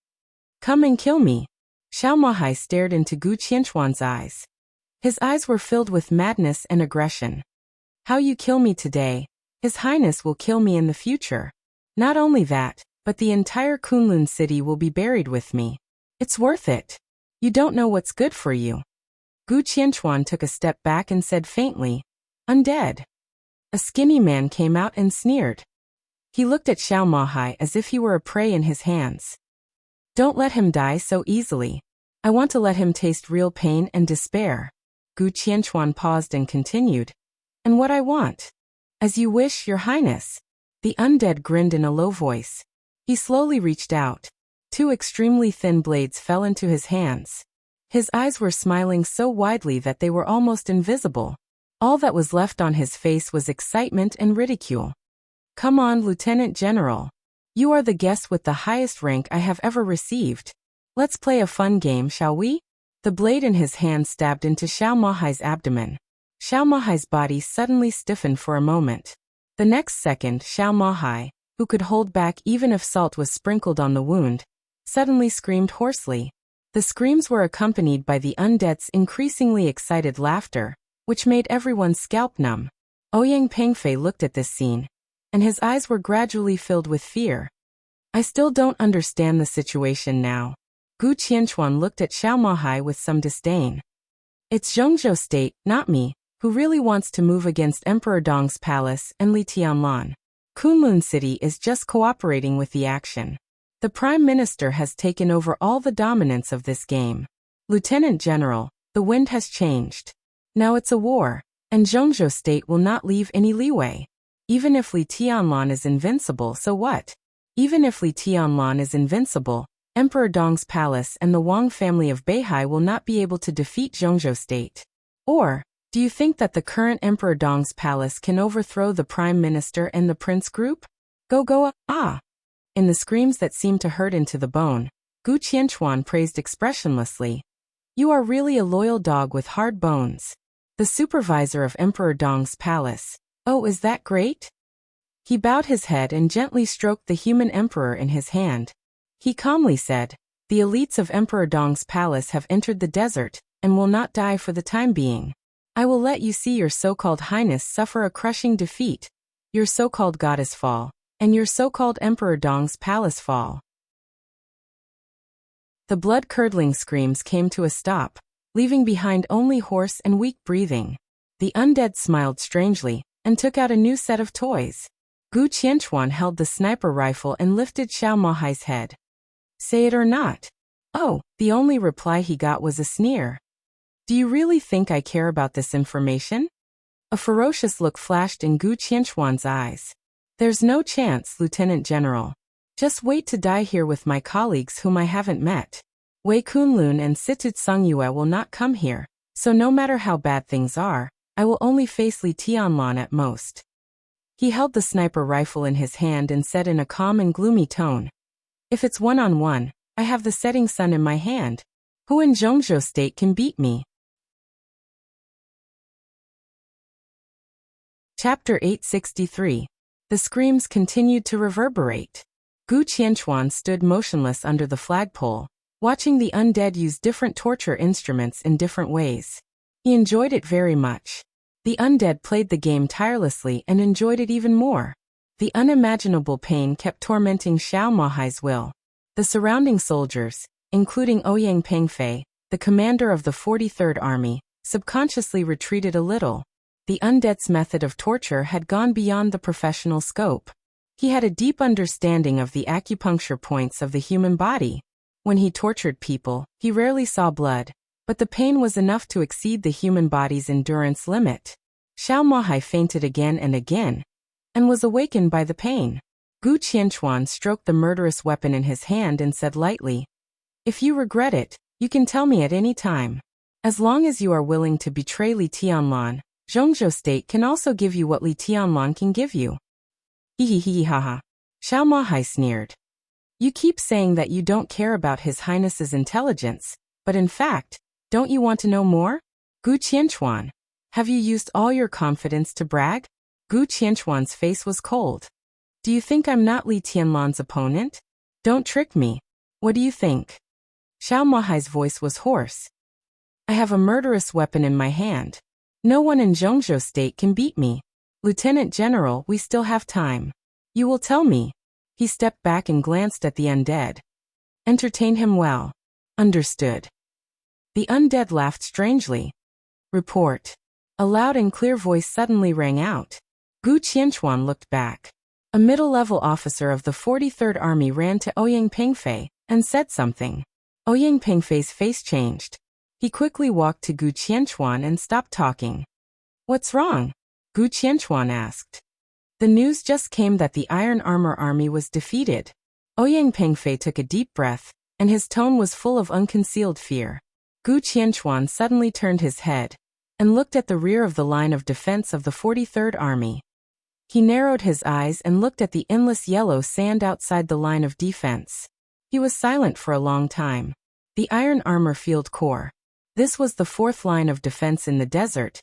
S1: Come and kill me. Xiao Mahai stared into Gu Qianchuan's eyes. His eyes were filled with madness and aggression. How you kill me today, His Highness will kill me in the future. Not only that, but the entire Kunlun city will be buried with me. It's worth it. You don't know what's good for you. Gu Qianchuan took a step back and said faintly, Undead. A skinny man came out and sneered. He looked at Xiao Mahai as if he were a prey in his hands. Don't let him die so easily. I want to let him taste real pain and despair. Gu Qianchuan paused and continued. And what I want? As you wish, Your Highness. The undead grinned in a low voice. He slowly reached out. 2 extremely thin blades fell into his hands. His eyes were smiling so widely that they were almost invisible. All that was left on his face was excitement and ridicule. Come on, Lieutenant General. You are the guest with the highest rank I have ever received. Let's play a fun game, shall we? The blade in his hand stabbed into Xiao Mahai's abdomen. Xiao Mahai's body suddenly stiffened for a moment. The next second, Xiao Mahai, who could hold back even if salt was sprinkled on the wound, suddenly screamed hoarsely. The screams were accompanied by the undead's increasingly excited laughter, which made everyone's scalp numb. Ouyang Pengfei looked at this scene, and his eyes were gradually filled with fear. I still don't understand the situation now. Gu Qianchuan looked at Xiao Mahai with some disdain. It's Zhongzhou State, not me, who really wants to move against Emperor Dong's palace and Li Tianlan. Kunlun City is just cooperating with the action. The Prime Minister has taken over all the dominance of this game. Lieutenant General, the wind has changed. Now it's a war, and Zhongzhou State will not leave any leeway. Even if Li Tianlan is invincible, so what? Even if Li Tianlan is invincible, Emperor Dong's palace and the Wang family of Beihai will not be able to defeat Zhongzhou State. Or, do you think that the current Emperor Dong's palace can overthrow the Prime Minister and the Prince group? Go, ah! In the screams that seemed to hurt into the bone, Gu Qianchuan praised expressionlessly. You are really a loyal dog with hard bones. The supervisor of Emperor Dong's palace. Oh, is that great? He bowed his head and gently stroked the human emperor in his hand. He calmly said, The elites of Emperor Dong's palace have entered the desert, and will not die for the time being. I will let you see your so-called highness suffer a crushing defeat, your so-called goddess fall, and your so-called Emperor Dong's palace fall. The blood-curdling screams came to a stop, leaving behind only hoarse and weak breathing. The undead smiled strangely, and took out a new set of toys. Gu Qianchuan held the sniper rifle and lifted Xiao Mahai's head. Say it or not. Oh, the only reply he got was a sneer. Do you really think I care about this information? A ferocious look flashed in Gu Qianchuan's eyes. There's no chance, Lieutenant General. Just wait to die here with my colleagues whom I haven't met. Wei Kunlun and Situd Songyue will not come here, so no matter how bad things are, I will only face Li Tianlan at most. He held the sniper rifle in his hand and said in a calm and gloomy tone, If it's one-on-one, I have the setting sun in my hand. Who in Zhongzhou State can beat me? Chapter 863. The screams continued to reverberate. Gu Qianchuan stood motionless under the flagpole, watching the undead use different torture instruments in different ways. He enjoyed it very much. The undead played the game tirelessly and enjoyed it even more. The unimaginable pain kept tormenting Xiao Mahai's will. The surrounding soldiers, including Ouyang Pengfei, the commander of the 43rd Army, subconsciously retreated a little. The undead's method of torture had gone beyond the professional scope. He had a deep understanding of the acupuncture points of the human body. When he tortured people, he rarely saw blood, but the pain was enough to exceed the human body's endurance limit. Xiao Mahai fainted again and was awakened by the pain. Gu Qianchuan stroked the murderous weapon in his hand and said lightly, If you regret it, you can tell me at any time. As long as you are willing to betray Li Tianlan, Zhongzhou State can also give you what Li Tianlan can give you. Hee. Xiao Mahai sneered. You keep saying that you don't care about His Highness's intelligence, but in fact, don't you want to know more? Gu Qianchuan, have you used all your confidence to brag? Gu Qianchuan's face was cold. Do you think I'm not Li Tianlan's opponent? Don't trick me. What do you think? Xiao Mahai's voice was hoarse. I have a murderous weapon in my hand. No one in Zhongzhou State can beat me. Lieutenant General, we still have time. You will tell me. He stepped back and glanced at the undead. Entertain him well. Understood. The undead laughed strangely. Report. A loud and clear voice suddenly rang out. Gu Qianchuan looked back. A middle-level officer of the 43rd Army ran to Ouyang Pengfei and said something. Ouyang Pengfei's face changed. He quickly walked to Gu Qianchuan and stopped talking. What's wrong? Gu Qianchuan asked. The news just came that the Iron Armor Army was defeated. Ouyang Pengfei took a deep breath, and his tone was full of unconcealed fear. Gu Qianchuan suddenly turned his head and looked at the rear of the line of defense of the 43rd Army. He narrowed his eyes and looked at the endless yellow sand outside the line of defense. He was silent for a long time. The Iron Armor Field Corps. This was the fourth line of defense in the desert,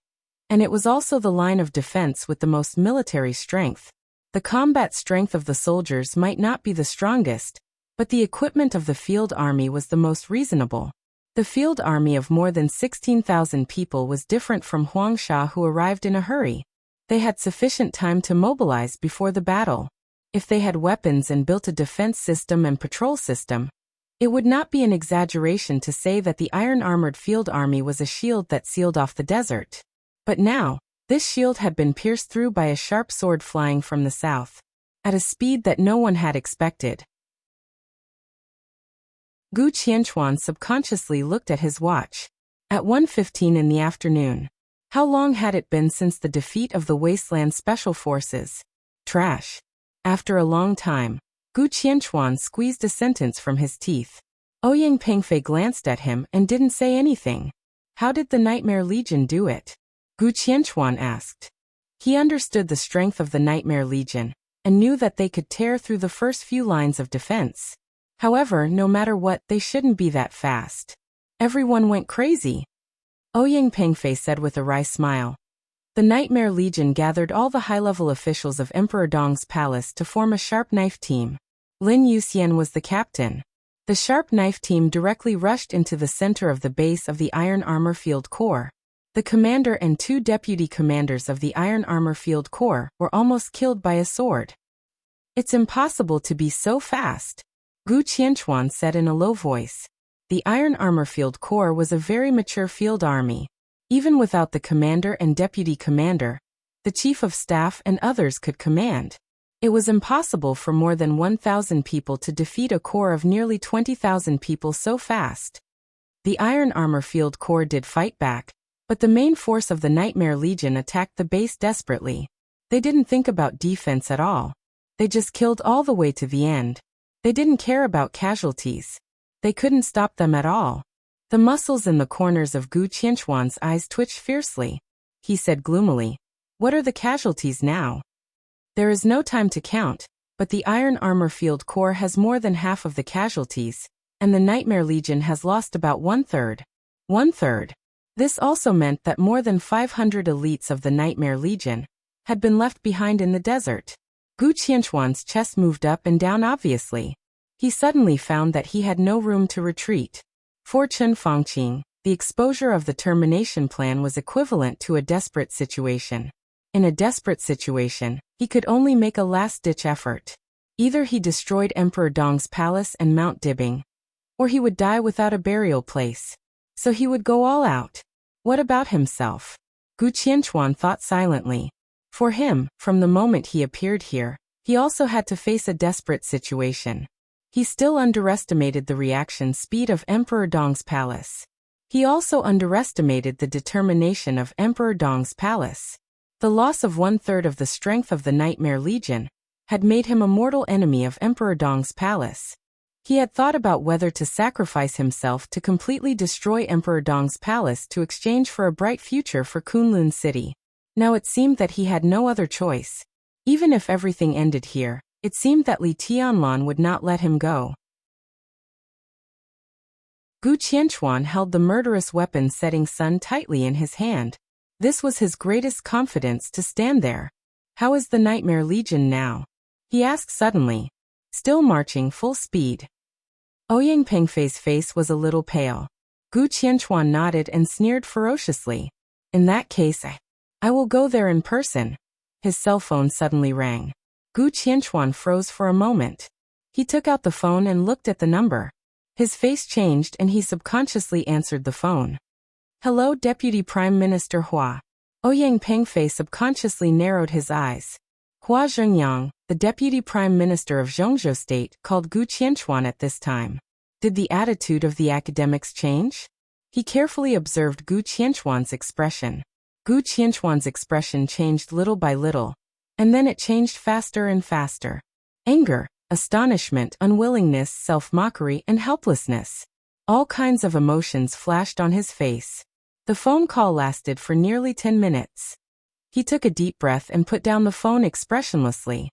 S1: and it was also the line of defense with the most military strength. The combat strength of the soldiers might not be the strongest, but the equipment of the field army was the most reasonable. The field army of more than 16,000 people was different from Huangsha, who arrived in a hurry. They had sufficient time to mobilize before the battle. If they had weapons and built a defense system and patrol system, it would not be an exaggeration to say that the iron-armored field army was a shield that sealed off the desert. But now, this shield had been pierced through by a sharp sword flying from the south, at a speed that no one had expected. Gu Qianchuan subconsciously looked at his watch. At 1:15 in the afternoon. How long had it been since the defeat of the Wasteland Special Forces? Trash. After a long time, Gu Qianchuan squeezed a sentence from his teeth. Ouyang Pengfei glanced at him and didn't say anything. How did the Nightmare Legion do it? Gu Qianchuan asked. He understood the strength of the Nightmare Legion, and knew that they could tear through the first few lines of defense. However, no matter what, they shouldn't be that fast. Everyone went crazy. Ouyang Pengfei said with a wry smile. The Nightmare Legion gathered all the high-level officials of Emperor Dong's palace to form a sharp knife team. Lin Yuxian was the captain. The sharp knife team directly rushed into the center of the base of the Iron Armor Field Corps. The commander and two deputy commanders of the Iron Armor Field Corps were almost killed by a sword. It's impossible to be so fast, Gu Qianchuan said in a low voice. The Iron Armor Field Corps was a very mature field army. Even without the commander and deputy commander, the chief of staff and others could command. It was impossible for more than 1,000 people to defeat a corps of nearly 20,000 people so fast. The Iron Armor Field Corps did fight back, but the main force of the Nightmare Legion attacked the base desperately. They didn't think about defense at all. They just killed all the way to the end. They didn't care about casualties. They couldn't stop them at all. The muscles in the corners of Gu Qianchuan's eyes twitched fiercely. He said gloomily, "What are the casualties now?" There is no time to count, but the Iron Armor Field Corps has more than half of the casualties, and the Nightmare Legion has lost about one-third. One-third. This also meant that more than 500 elites of the Nightmare Legion had been left behind in the desert. Gu Qianchuan's chest moved up and down obviously. He suddenly found that he had no room to retreat. For Chen Fangqing, the exposure of the termination plan was equivalent to a desperate situation. In a desperate situation, he could only make a last-ditch effort. Either he destroyed Emperor Dong's palace and Mount Dibing, or he would die without a burial place. So he would go all out. What about himself? Gu Qianchuan thought silently. For him, from the moment he appeared here, he also had to face a desperate situation. He still underestimated the reaction speed of Emperor Dong's palace. He also underestimated the determination of Emperor Dong's palace. The loss of one-third of the strength of the Nightmare Legion had made him a mortal enemy of Emperor Dong's palace. He had thought about whether to sacrifice himself to completely destroy Emperor Dong's palace to exchange for a bright future for Kunlun City. Now it seemed that he had no other choice. Even if everything ended here, it seemed that Li Tianlan would not let him go. Gu Qianchuan held the murderous weapon-setting sun tightly in his hand. This was his greatest confidence to stand there. How is the Nightmare Legion now? He asked suddenly. Still marching full speed. Ouyang Pengfei's face was a little pale. Gu Qianchuan nodded and sneered ferociously. In that case, I will go there in person. His cell phone suddenly rang. Gu Qianchuan froze for a moment. He took out the phone and looked at the number. His face changed and he subconsciously answered the phone. Hello, Deputy Prime Minister Hua. Ouyang Pengfei subconsciously narrowed his eyes. Hua Zhengyang, the Deputy Prime Minister of Zhongzhou State, called Gu Qianchuan at this time. Did the attitude of the academics change? He carefully observed Gu Qianchuan's expression. Gu Qianchuan's expression changed little by little, and then it changed faster and faster. Anger, astonishment, unwillingness, self-mockery, and helplessness. All kinds of emotions flashed on his face. The phone call lasted for nearly 10 minutes. He took a deep breath and put down the phone expressionlessly.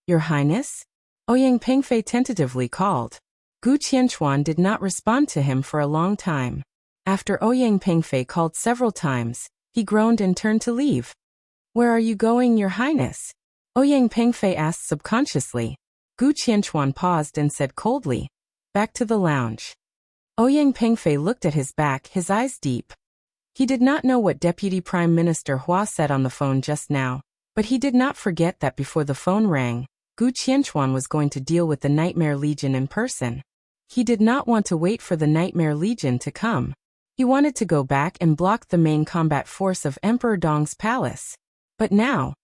S1: Your Highness? Ouyang Pengfei tentatively called. Gu Qianchuan did not respond to him for a long time. After Ouyang Pengfei called several times, he groaned and turned to leave. Where are you going, Your Highness? Ouyang Pengfei asked subconsciously. Gu Qianchuan paused and said coldly, back to the lounge. Ouyang Pengfei looked at his back, his eyes deep. He did not know what Deputy Prime Minister Hua said on the phone just now, but he did not forget that before the phone rang, Gu Qianchuan was going to deal with the Nightmare Legion in person. He did not want to wait for the Nightmare Legion to come. He wanted to go back and block the main combat force of Emperor Dong's palace. But now,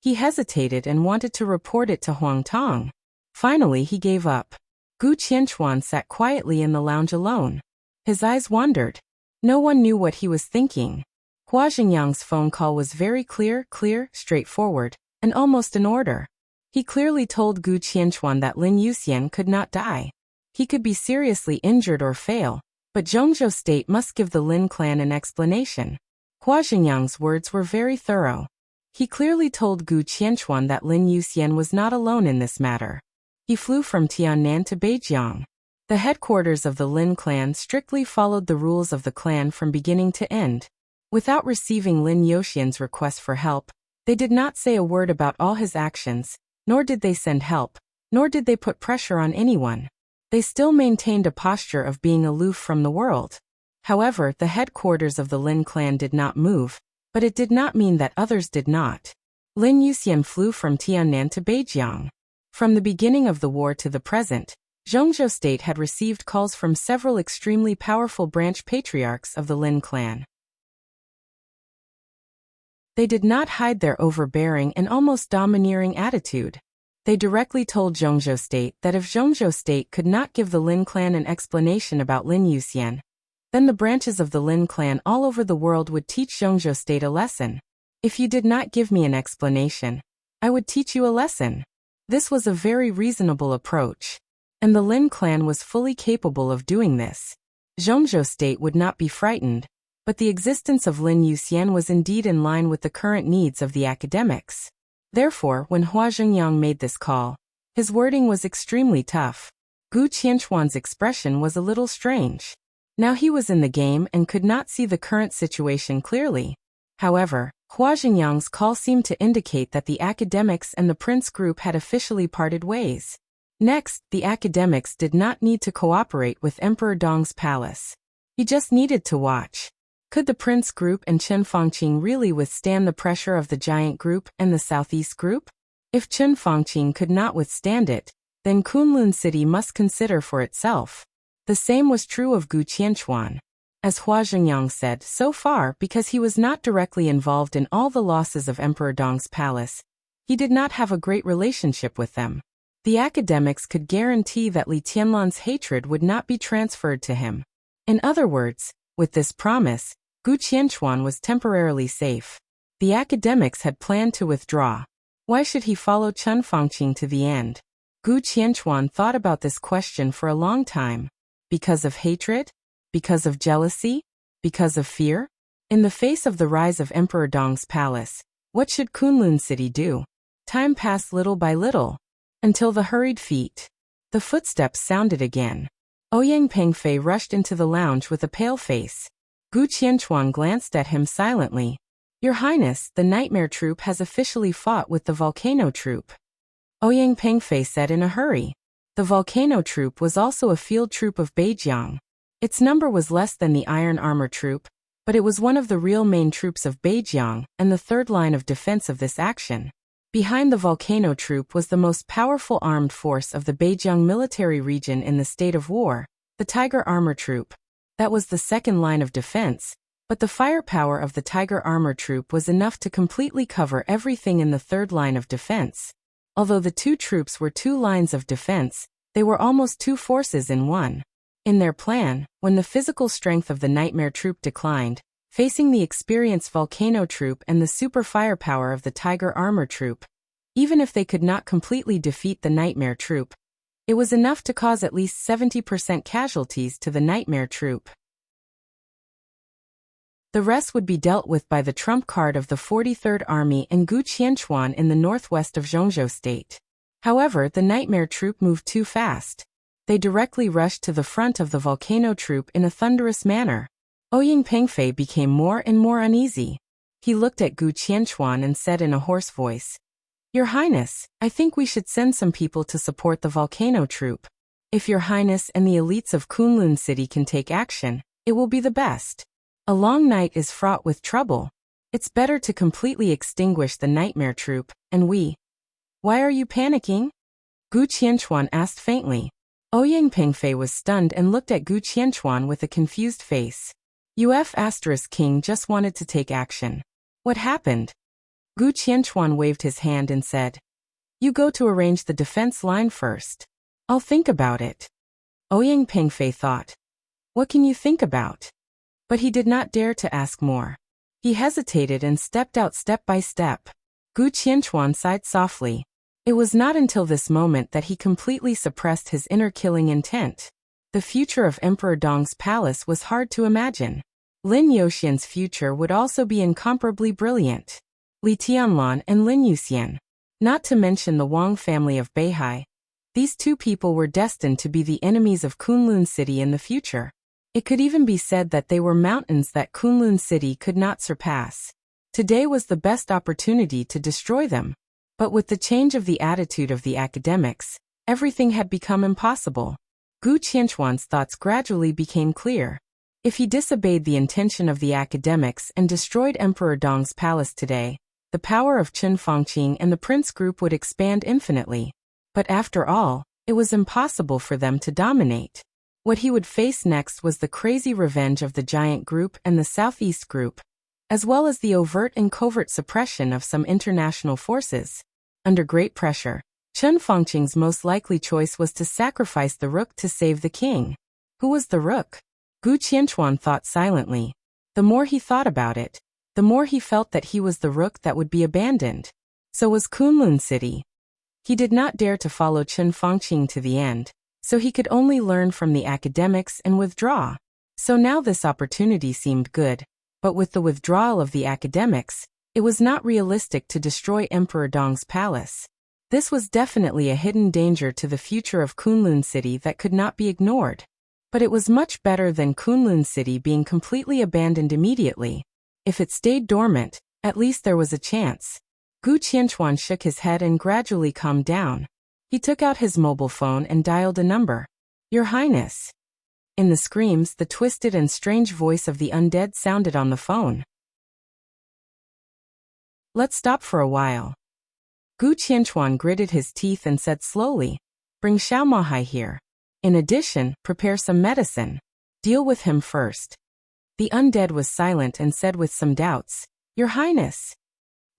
S1: he hesitated and wanted to report it to Huang Tong. Finally, he gave up. Gu Qianchuan sat quietly in the lounge alone. His eyes wandered. No one knew what he was thinking. Hua Xingyang's phone call was very clear, straightforward, and almost in order. He clearly told Gu Qianchuan that Lin Yuxian could not die. He could be seriously injured or fail, but Zhongzhou State must give the Lin clan an explanation. Hua Xingyang's words were very thorough. He clearly told Gu Qianchuan that Lin Yuxian was not alone in this matter. He flew from Tiannan to Beijiang. The headquarters of the Lin clan strictly followed the rules of the clan from beginning to end. Without receiving Lin Yuxian's request for help, they did not say a word about all his actions, nor did they send help, nor did they put pressure on anyone. They still maintained a posture of being aloof from the world. However, the headquarters of the Lin clan did not move, but it did not mean that others did not. Lin Yuxian flew from Tiannan to Beijiang. From the beginning of the war to the present, Zhongzhou State had received calls from several extremely powerful branch patriarchs of the Lin clan. They did not hide their overbearing and almost domineering attitude. They directly told Zhongzhou State that if Zhongzhou State could not give the Lin clan an explanation about Lin Yuxian, then the branches of the Lin clan all over the world would teach Zhongzhou State a lesson. If you did not give me an explanation, I would teach you a lesson. This was a very reasonable approach. And the Lin clan was fully capable of doing this. Zhongzhou State would not be frightened, but the existence of Lin Yuxian was indeed in line with the current needs of the academics. Therefore, when Hua Zhengyang made this call, his wording was extremely tough. Gu Qianchuan's expression was a little strange. Now he was in the game and could not see the current situation clearly. However, Hua Zhengyang's call seemed to indicate that the academics and the Prince group had officially parted ways. Next, the academics did not need to cooperate with Emperor Dong's palace. He just needed to watch. Could the Prince group and Chen Fangqing really withstand the pressure of the Giant group and the Southeast group? If Chen Fangqing could not withstand it, then Kunlun City must consider for itself. The same was true of Gu Qianchuan. As Hua Zhengyang said, so far, because he was not directly involved in all the losses of Emperor Dong's palace, he did not have a great relationship with them. The academics could guarantee that Li Tianlan's hatred would not be transferred to him. In other words, with this promise, Gu Qianchuan was temporarily safe. The academics had planned to withdraw. Why should he follow Chen Fangqing to the end? Gu Qianchuan thought about this question for a long time. Because of hatred? Because of jealousy? Because of fear? In the face of the rise of Emperor Dong's palace, what should Kunlun City do? time passed little by little, until the hurried feet. The footsteps sounded again. Ouyang Pengfei rushed into the lounge with a pale face. Gu Qianchuan glanced at him silently. Your Highness, the Nightmare Troop has officially fought with the Volcano Troop. Ouyang Pengfei said in a hurry. The Volcano Troop was also a field troop of Beijiang. Its number was less than the Iron Armor Troop, but it was one of the real main troops of Beijiang and the third line of defense of this action. Behind the Volcano Troop was the most powerful armed force of the Beijiang military region in the state of war, the Tiger Armor Troop. That was the second line of defense, but the firepower of the Tiger Armor Troop was enough to completely cover everything in the third line of defense. Although the two troops were two lines of defense, they were almost two forces in one. In their plan, when the physical strength of the Nightmare Troop declined, facing the experienced Volcano Troop and the super firepower of the Tiger Armor Troop, even if they could not completely defeat the Nightmare Troop, it was enough to cause at least 70% casualties to the Nightmare Troop. The rest would be dealt with by the trump card of the 43rd Army and Gu Qianchuan in the northwest of Zhongzhou State. However, the Nightmare Troop moved too fast. They directly rushed to the front of the Volcano Troop in a thunderous manner. Ouyang Pengfei became more and more uneasy. He looked at Gu Qianchuan and said in a hoarse voice, Your Highness, I think we should send some people to support the Volcano Troop. If Your Highness and the elites of Kunlun City can take action, it will be the best. A long night is fraught with trouble. It's better to completely extinguish the Nightmare Troop, and we. Why are you panicking? Gu Qianchuan asked faintly. Ouyang Pengfei was stunned and looked at Gu Qianchuan with a confused face. King just wanted to take action. What happened? Gu Qianchuan waved his hand and said, You go to arrange the defense line first. I'll think about it. Ouyang Pengfei thought. What can you think about? But he did not dare to ask more. He hesitated and stepped out step by step. Gu Qianchuan sighed softly. It was not until this moment that he completely suppressed his inner killing intent. The future of Emperor Dong's palace was hard to imagine. Lin Youxian's future would also be incomparably brilliant. Li Tianlan and Lin Yuxian. Not to mention the Wang family of Beihai. These two people were destined to be the enemies of Kunlun City in the future. It could even be said that they were mountains that Kunlun City could not surpass. Today was the best opportunity to destroy them. But with the change of the attitude of the academics, everything had become impossible. Gu Qianchuan's thoughts gradually became clear. If he disobeyed the intention of the academics and destroyed Emperor Dong's palace today, the power of Chen Fangqing and the Prince Group would expand infinitely. But after all, it was impossible for them to dominate. What he would face next was the crazy revenge of the Giant Group and the Southeast Group, as well as the overt and covert suppression of some international forces. Under great pressure, Chen Fangqing's most likely choice was to sacrifice the rook to save the king. Who was the rook? Gu Qianchuan thought silently. The more he thought about it, the more he felt that he was the rook that would be abandoned. So was Kunlun City. He did not dare to follow Chen Fangqing to the end, so he could only learn from the academics and withdraw. So now this opportunity seemed good. But with the withdrawal of the academics, it was not realistic to destroy Emperor Dong's palace. This was definitely a hidden danger to the future of Kunlun City that could not be ignored. But it was much better than Kunlun City being completely abandoned immediately. If it stayed dormant, at least there was a chance. Gu Qianchuan shook his head and gradually calmed down. He took out his mobile phone and dialed a number. Your Highness. In the screams, the twisted and strange voice of the undead sounded on the phone. Let's stop for a while. Gu Qianchuan gritted his teeth and said slowly, Bring Xiaomahai here. In addition, prepare some medicine. Deal with him first. The undead was silent and said with some doubts, Your Highness.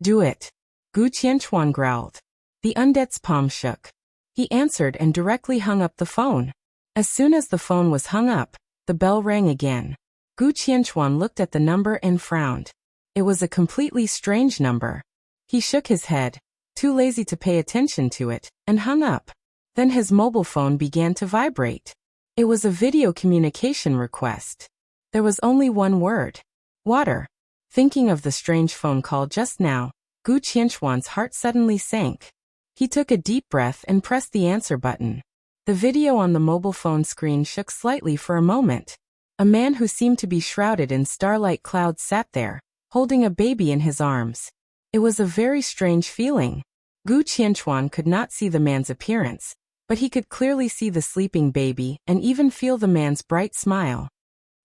S1: Do it. Gu Qianchuan growled. The undead's palm shook. He answered and directly hung up the phone. As soon as the phone was hung up, the bell rang again. Gu Qianchuan looked at the number and frowned. It was a completely strange number. He shook his head, too lazy to pay attention to it, and hung up. Then his mobile phone began to vibrate. It was a video communication request. There was only one word. Water. Thinking of the strange phone call just now, Gu Qianchuan's heart suddenly sank. He took a deep breath and pressed the answer button. The video on the mobile phone screen shook slightly for a moment. A man who seemed to be shrouded in starlight clouds sat there, holding a baby in his arms. It was a very strange feeling. Gu Qianchuan could not see the man's appearance, but he could clearly see the sleeping baby and even feel the man's bright smile.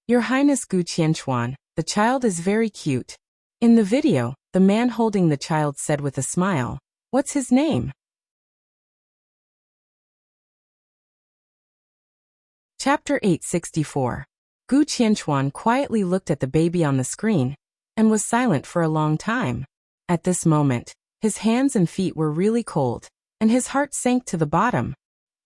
S1: Your Highness Gu Qianchuan, the child is very cute. In the video, the man holding the child said with a smile, "What's his name?" Chapter 864. Gu Qianchuan quietly looked at the baby on the screen and was silent for a long time. At this moment, his hands and feet were really cold, and his heart sank to the bottom.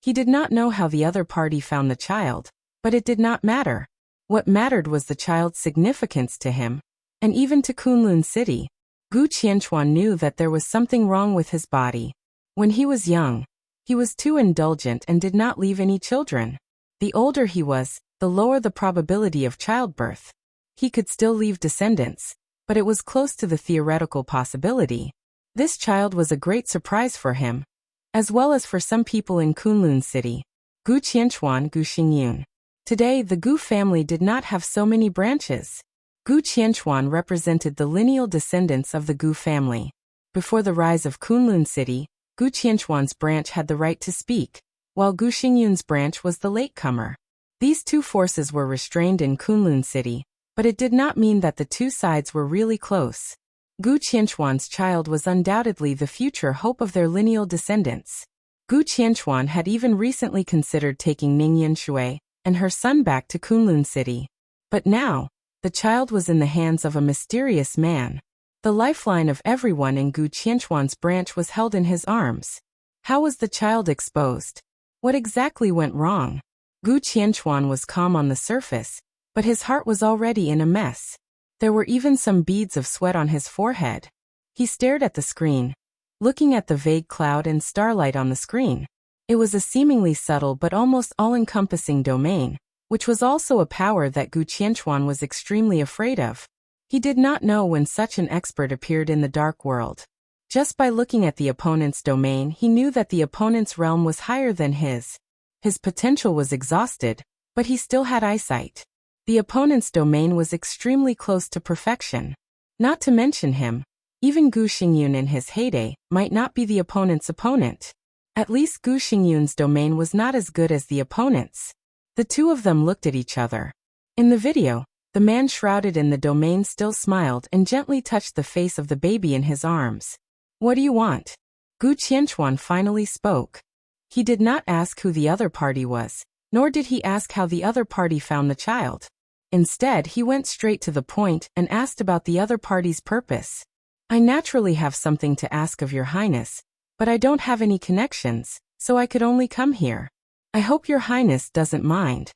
S1: He did not know how the other party found the child, but it did not matter. What mattered was the child's significance to him, and even to Kunlun City. Gu Qianchuan knew that there was something wrong with his body. When he was young, he was too indulgent and did not leave any children. The older he was, the lower the probability of childbirth. He could still leave descendants, but it was close to the theoretical possibility. This child was a great surprise for him, as well as for some people in Kunlun City. Gu Qianchuan, Gu Xingyun. Today, the Gu family did not have so many branches. Gu Qianchuan represented the lineal descendants of the Gu family. Before the rise of Kunlun City, Gu Qianchuan's branch had the right to speak, while Gu Xingyun's branch was the latecomer. These two forces were restrained in Kunlun City, but it did not mean that the two sides were really close. Gu Qianchuan's child was undoubtedly the future hope of their lineal descendants. Gu Qianchuan had even recently considered taking Ning Yanshui and her son back to Kunlun City. But now, the child was in the hands of a mysterious man. The lifeline of everyone in Gu Qianchuan's branch was held in his arms. How was the child exposed? What exactly went wrong? Gu Qianchuan was calm on the surface, but his heart was already in a mess. There were even some beads of sweat on his forehead. He stared at the screen, looking at the vague cloud and starlight on the screen. It was a seemingly subtle but almost all-encompassing domain, which was also a power that Gu Qianchuan was extremely afraid of. He did not know when such an expert appeared in the dark world. Just by looking at the opponent's domain, he knew that the opponent's realm was higher than his. His potential was exhausted, but he still had eyesight. The opponent's domain was extremely close to perfection. Not to mention him, even Gu Xingyun in his heyday might not be the opponent's opponent. At least Gu Xingyun's domain was not as good as the opponent's. The two of them looked at each other. In the video, the man shrouded in the domain still smiled and gently touched the face of the baby in his arms. "What do you want?" Gu Qianchuan finally spoke. He did not ask who the other party was, nor did he ask how the other party found the child. Instead, he went straight to the point and asked about the other party's purpose. "I naturally have something to ask of your Highness, but I don't have any connections, so I could only come here. I hope your Highness doesn't mind."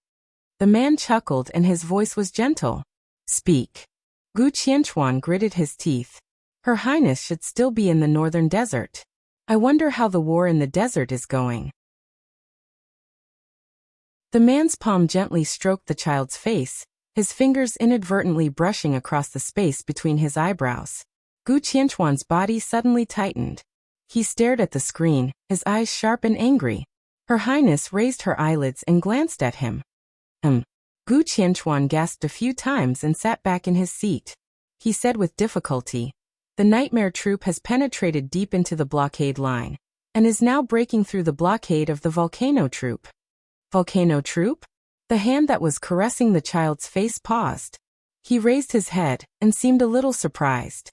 S1: The man chuckled and his voice was gentle. "Speak." Gu Qianchuan gritted his teeth. Her Highness should still be in the northern desert. I wonder how the war in the desert is going. The man's palm gently stroked the child's face, his fingers inadvertently brushing across the space between his eyebrows. Gu Qianchuan's body suddenly tightened. He stared at the screen, his eyes sharp and angry. Her Highness raised her eyelids and glanced at him. Gu Qianchuan gasped a few times and sat back in his seat. He said with difficulty, "The nightmare troop has penetrated deep into the blockade line, and is now breaking through the blockade of the volcano troop." Volcano troop? The hand that was caressing the child's face paused. He raised his head and seemed a little surprised.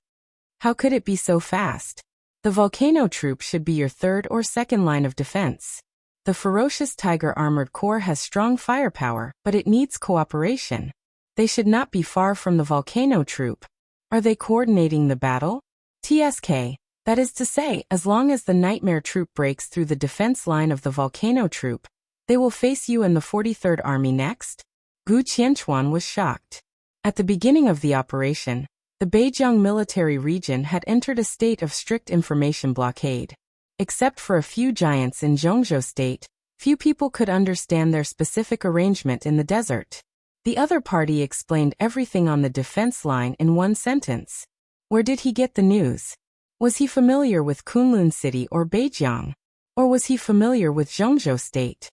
S1: "How could it be so fast? The volcano troop should be your third or second line of defense. The ferocious Tiger Armored Corps has strong firepower, but it needs cooperation. They should not be far from the volcano troop. Are they coordinating the battle?" "TSK, that is to say, as long as the nightmare troop breaks through the defense line of the volcano troop, they will face you and the 43rd Army next?" Gu Qianchuan was shocked. At the beginning of the operation, the Beijiang military region had entered a state of strict information blockade. Except for a few giants in Zhongzhou State, few people could understand their specific arrangement in the desert. The other party explained everything on the defense line in one sentence. Where did he get the news? Was he familiar with Kunlun City or Beijiang? Or was he familiar with Zhengzhou State?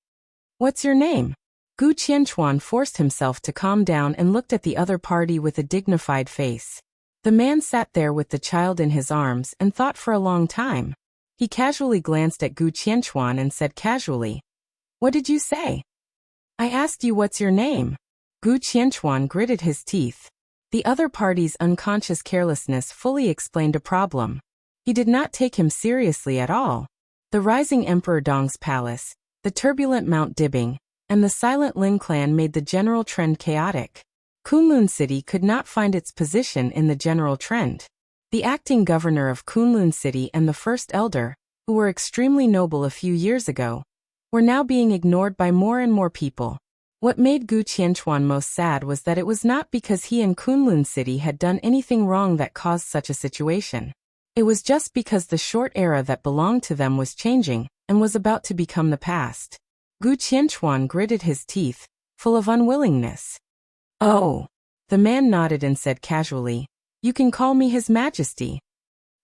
S1: What's your name? Gu Qianchuan forced himself to calm down and looked at the other party with a dignified face. The man sat there with the child in his arms and thought for a long time. He casually glanced at Gu Qianchuan and said casually, "What did you say?" "I asked you what's your name." Gu Qianchuan gritted his teeth. The other party's unconscious carelessness fully explained a problem. He did not take him seriously at all. The rising Emperor Dong's palace, the turbulent Mount Dibing, and the silent Lin clan made the general trend chaotic. Kunlun City could not find its position in the general trend. The acting governor of Kunlun City and the first elder, who were extremely noble a few years ago, were now being ignored by more and more people. What made Gu Qianchuan most sad was that it was not because he and Kunlun City had done anything wrong that caused such a situation. It was just because the short era that belonged to them was changing and was about to become the past. Gu Qianchuan gritted his teeth, full of unwillingness. "Oh." The man nodded and said casually, "You can call me His Majesty."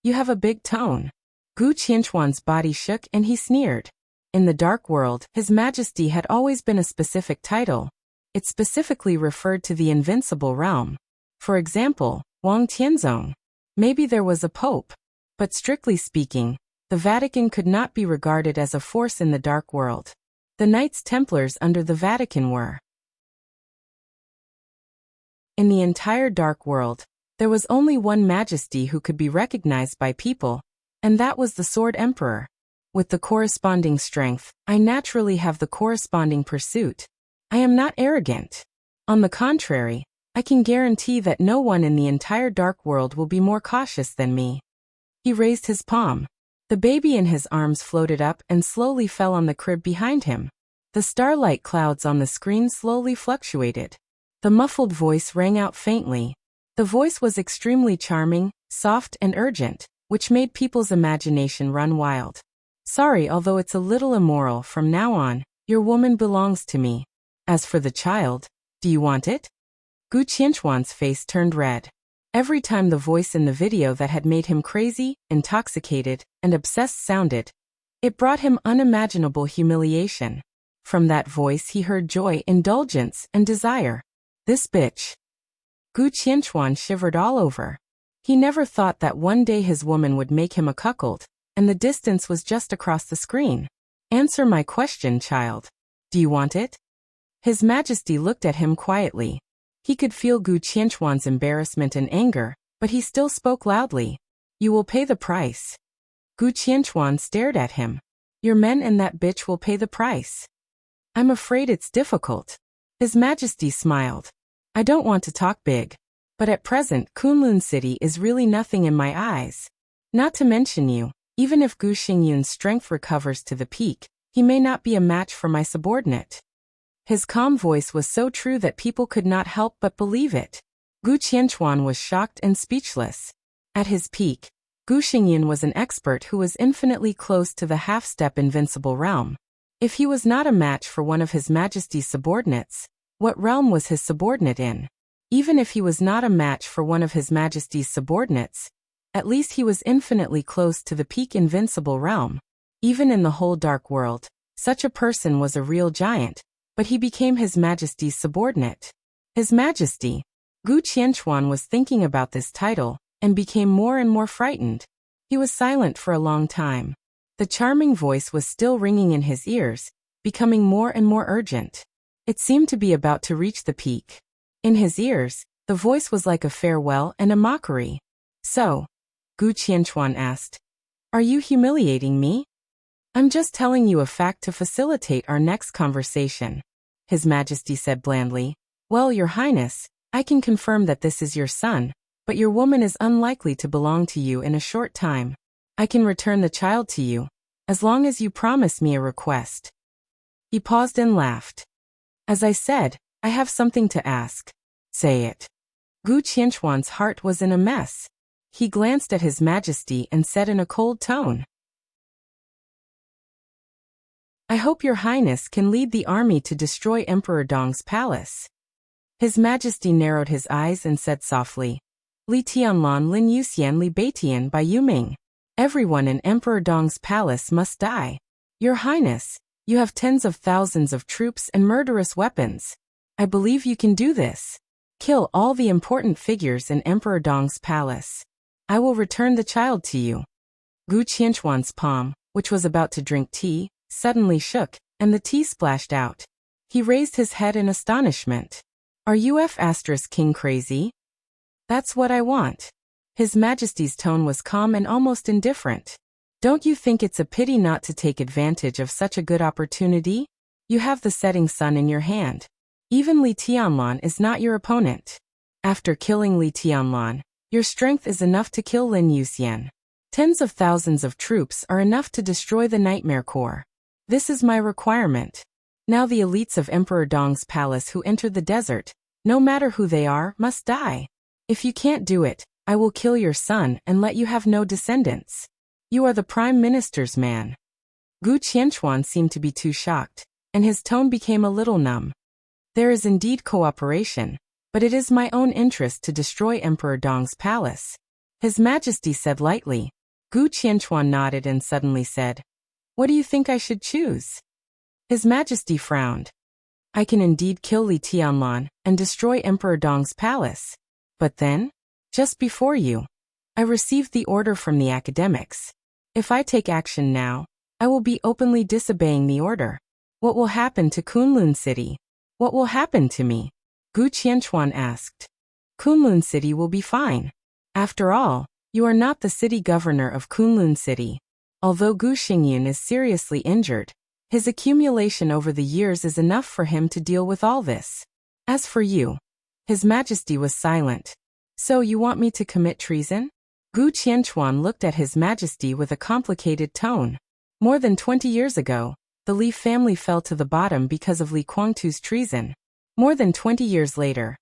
S1: "You have a big tone." Gu Qianchuan's body shook and he sneered. In the Dark World, His Majesty had always been a specific title. It specifically referred to the invincible realm. For example, Wang Tianzong. Maybe there was a pope. But strictly speaking, the Vatican could not be regarded as a force in the Dark World. The Knights Templars under the Vatican were. In the entire Dark World, there was only one majesty who could be recognized by people, and that was the Sword Emperor. With the corresponding strength, I naturally have the corresponding pursuit. I am not arrogant. On the contrary, I can guarantee that no one in the entire Dark World will be more cautious than me. He raised his palm. The baby in his arms floated up and slowly fell on the crib behind him. The starlight clouds on the screen slowly fluctuated. The muffled voice rang out faintly. The voice was extremely charming, soft and urgent, which made people's imagination run wild. "Sorry, although it's a little immoral, from now on, your woman belongs to me. As for the child, do you want it?" Gu Qianchuan's face turned red. Every time the voice in the video that had made him crazy, intoxicated, and obsessed sounded, it brought him unimaginable humiliation. From that voice he heard joy, indulgence, and desire. This bitch. Gu Qianchuan shivered all over. He never thought that one day his woman would make him a cuckold, and the distance was just across the screen. "Answer my question, child. Do you want it?" His Majesty looked at him quietly. He could feel Gu Qianchuan's embarrassment and anger, but he still spoke loudly. "You will pay the price." Gu Qianchuan stared at him. "Your men and that bitch will pay the price." "I'm afraid it's difficult." His Majesty smiled. "I don't want to talk big, but at present Kunlun City is really nothing in my eyes. Not to mention you, even if Gu Xingyun's strength recovers to the peak, he may not be a match for my subordinate." His calm voice was so true that people could not help but believe it. Gu Qianchuan was shocked and speechless. At his peak, Gu Xingyun was an expert who was infinitely close to the half-step invincible realm. If he was not a match for one of His Majesty's subordinates, what realm was his subordinate in? Even if he was not a match for one of His Majesty's subordinates, at least he was infinitely close to the peak invincible realm. Even in the whole Dark World, such a person was a real giant. But he became His Majesty's subordinate. His Majesty. Gu Qianchuan was thinking about this title, and became more and more frightened. He was silent for a long time. The charming voice was still ringing in his ears, becoming more and more urgent. It seemed to be about to reach the peak. In his ears, the voice was like a farewell and a mockery. "So," Gu Qianchuan asked, "are you humiliating me?" "I'm just telling you a fact to facilitate our next conversation," His Majesty said blandly. "Well, Your Highness, I can confirm that this is your son, but your woman is unlikely to belong to you in a short time. I can return the child to you, as long as you promise me a request." He paused and laughed. "As I said, I have something to ask." "Say it." Gu Qianchuan's heart was in a mess. He glanced at His Majesty and said in a cold tone, "I hope Your Highness can lead the army to destroy Emperor Dong's palace." His Majesty narrowed his eyes and said softly, "Li Tianlan Lin Yuxian Li Beitian by Yuming." Everyone in Emperor Dong's palace must die. Your Highness, you have tens of thousands of troops and murderous weapons. I believe you can do this. Kill all the important figures in Emperor Dong's palace. I will return the child to you. Gu Qianchuan's palm, which was about to drink tea, suddenly shook, and the tea splashed out. He raised his head in astonishment. Are you King crazy? That's what I want. His Majesty's tone was calm and almost indifferent. Don't you think it's a pity not to take advantage of such a good opportunity? You have the setting sun in your hand. Even Li Tianlan is not your opponent. After killing Li Tianlan, your strength is enough to kill Lin Yuxian. Tens of thousands of troops are enough to destroy the Nightmare Corps. This is my requirement. Now the elites of Emperor Dong's palace who enter the desert, no matter who they are, must die. If you can't do it, I will kill your son and let you have no descendants. You are the Prime Minister's man. Gu Qianchuan seemed to be too shocked, and his tone became a little numb. There is indeed cooperation, but it is my own interest to destroy Emperor Dong's palace. His Majesty said lightly. Gu Qianchuan nodded and suddenly said, What do you think I should choose? His Majesty frowned. I can indeed kill Li Tianlan and destroy Emperor Dong's palace. But then, just before you, I received the order from the academics. If I take action now, I will be openly disobeying the order. What will happen to Kunlun City? What will happen to me? Gu Qianchuan asked. Kunlun City will be fine. After all, you are not the city governor of Kunlun City. Although Gu Xingyun is seriously injured, his accumulation over the years is enough for him to deal with all this. As for you, His Majesty was silent. So you want me to commit treason? Gu Qianchuan looked at His Majesty with a complicated tone. More than 20 years ago, the Li family fell to the bottom because of Li Guangtu's treason. More than 20 years later,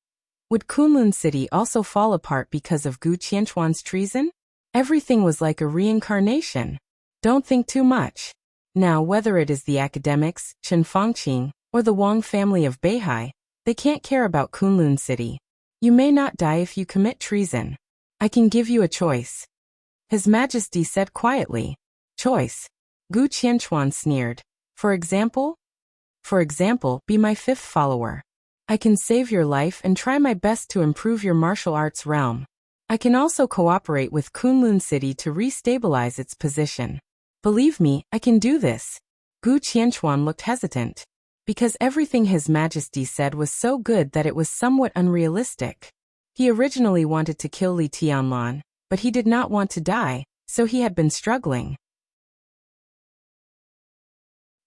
S1: would Kunlun City also fall apart because of Gu Qianchuan's treason? Everything was like a reincarnation. Don't think too much. Now whether it is the academics, Chen Fangqing, or the Wang family of Beihai, they can't care about Kunlun City. You may not die if you commit treason. I can give you a choice. His Majesty said quietly. Choice. Gu Qianchuan sneered. For example? For example, be my fifth follower. I can save your life and try my best to improve your martial arts realm. I can also cooperate with Kunlun City to re-stabilize its position. Believe me, I can do this. Gu Qianchuan looked hesitant. Because everything His Majesty said was so good that it was somewhat unrealistic. He originally wanted to kill Li Tianlan, but he did not want to die, so he had been struggling.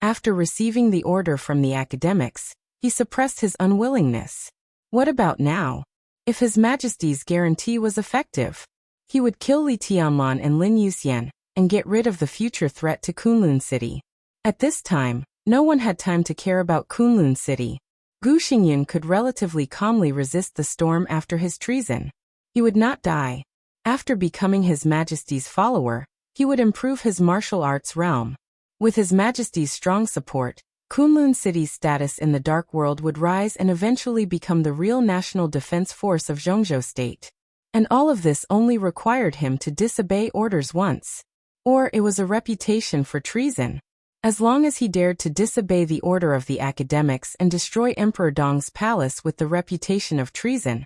S1: After receiving the order from the academics, he suppressed his unwillingness. What about now? If His Majesty's guarantee was effective, he would kill Li Tianlan and Lin Yuxian, and get rid of the future threat to Kunlun City. At this time, no one had time to care about Kunlun City. Gu Xingyun could relatively calmly resist the storm after his treason. He would not die. After becoming His Majesty's follower, he would improve his martial arts realm. With His Majesty's strong support, Kunlun City's status in the Dark World would rise and eventually become the real national defense force of Zhongzhou State. And all of this only required him to disobey orders once. Or it was a reputation for treason. As long as he dared to disobey the order of the academics and destroy Emperor Dong's palace with the reputation of treason,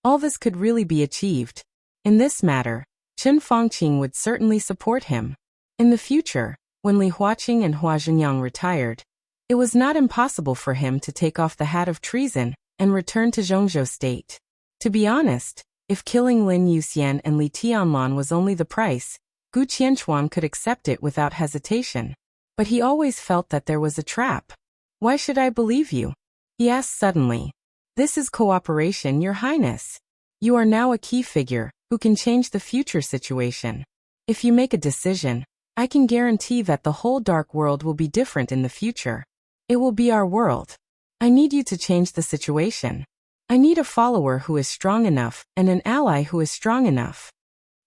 S1: all this could really be achieved. In this matter, Chen Fangqing would certainly support him. In the future, when Li Huaqing and Hua Zhenyang retired, it was not impossible for him to take off the hat of treason and return to Zhongzhou State. To be honest, if killing Lin Yuxian and Li Tianlan was only the price, Gu Qianchuan could accept it without hesitation. But he always felt that there was a trap. Why should I believe you? He asked suddenly. This is cooperation, Your Highness. You are now a key figure who can change the future situation. If you make a decision, I can guarantee that the whole Dark World will be different in the future. It will be our world. I need you to change the situation. I need a follower who is strong enough and an ally who is strong enough.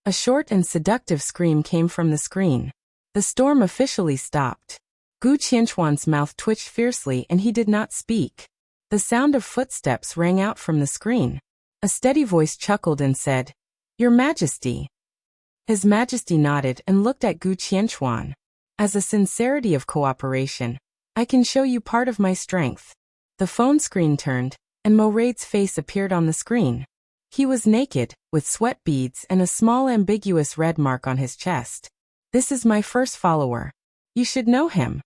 S1: A short and seductive scream came from the screen. The storm officially stopped. Gu Qianchuan's mouth twitched fiercely and he did not speak. The sound of footsteps rang out from the screen. A steady voice chuckled and said, Your Majesty. His Majesty nodded and looked at Gu Qianchuan. As a sincerity of cooperation, I can show you part of my strength. The phone screen turned, and Moraid's face appeared on the screen. He was naked, with sweat beads and a small ambiguous red mark on his chest. This is my first follower. You should know him.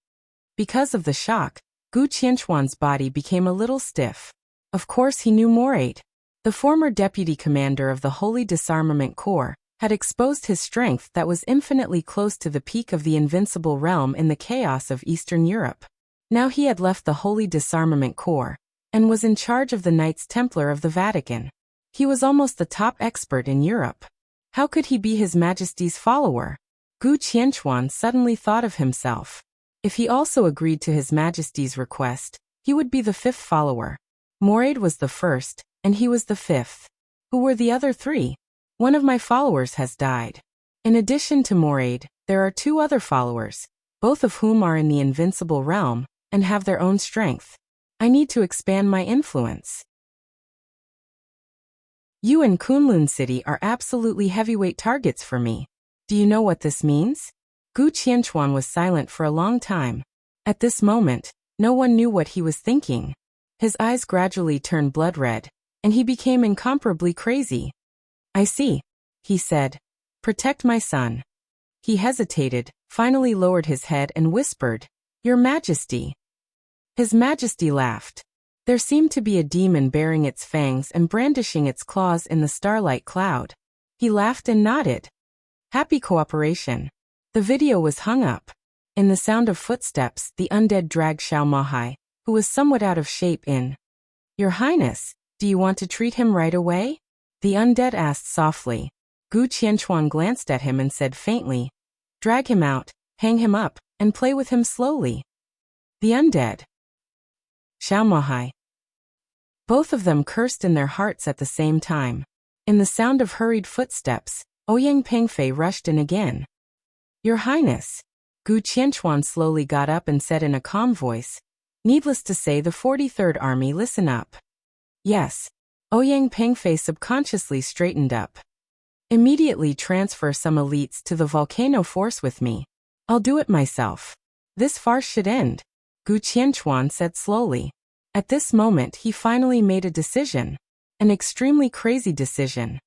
S1: Because of the shock, Gu Qianchuan's body became a little stiff. Of course he knew Moraid. The former deputy commander of the Holy Disarmament Corps had exposed his strength that was infinitely close to the peak of the invincible realm in the chaos of Eastern Europe. Now he had left the Holy Disarmament Corps and was in charge of the Knights Templar of the Vatican. He was almost the top expert in Europe. How could he be His Majesty's follower? Gu Qianchuan suddenly thought of himself. If he also agreed to His Majesty's request, he would be the fifth follower. Moraid was the first, and he was the fifth. Who were the other three? One of my followers has died. In addition to Moraid, there are two other followers, both of whom are in the invincible realm and have their own strength. I need to expand my influence. You and Kunlun City are absolutely heavyweight targets for me. Do you know what this means? Gu Qianchuan was silent for a long time. At this moment, no one knew what he was thinking. His eyes gradually turned blood red, and he became incomparably crazy. I see, he said. Protect my son. He hesitated, finally lowered his head and whispered, Your Majesty. His Majesty laughed. There seemed to be a demon baring its fangs and brandishing its claws in the starlight cloud. He laughed and nodded. Happy cooperation. The video was hung up. In the sound of footsteps, the undead dragged Xiao Mahai, who was somewhat out of shape, in. Your Highness, do you want to treat him right away? The undead asked softly. Gu Qianchuan glanced at him and said faintly, Drag him out, hang him up, and play with him slowly. The undead. Xiao Mahai. Both of them cursed in their hearts at the same time. In the sound of hurried footsteps, Ouyang Pengfei rushed in again. Your Highness. Gu Qianchuan slowly got up and said in a calm voice, Needless to say, the 43rd Army, listen up. Yes. Ouyang Pengfei subconsciously straightened up. Immediately transfer some elites to the volcano force with me. I'll do it myself. This farce should end, Gu Qianchuan said slowly. At this moment he finally made a decision. An extremely crazy decision.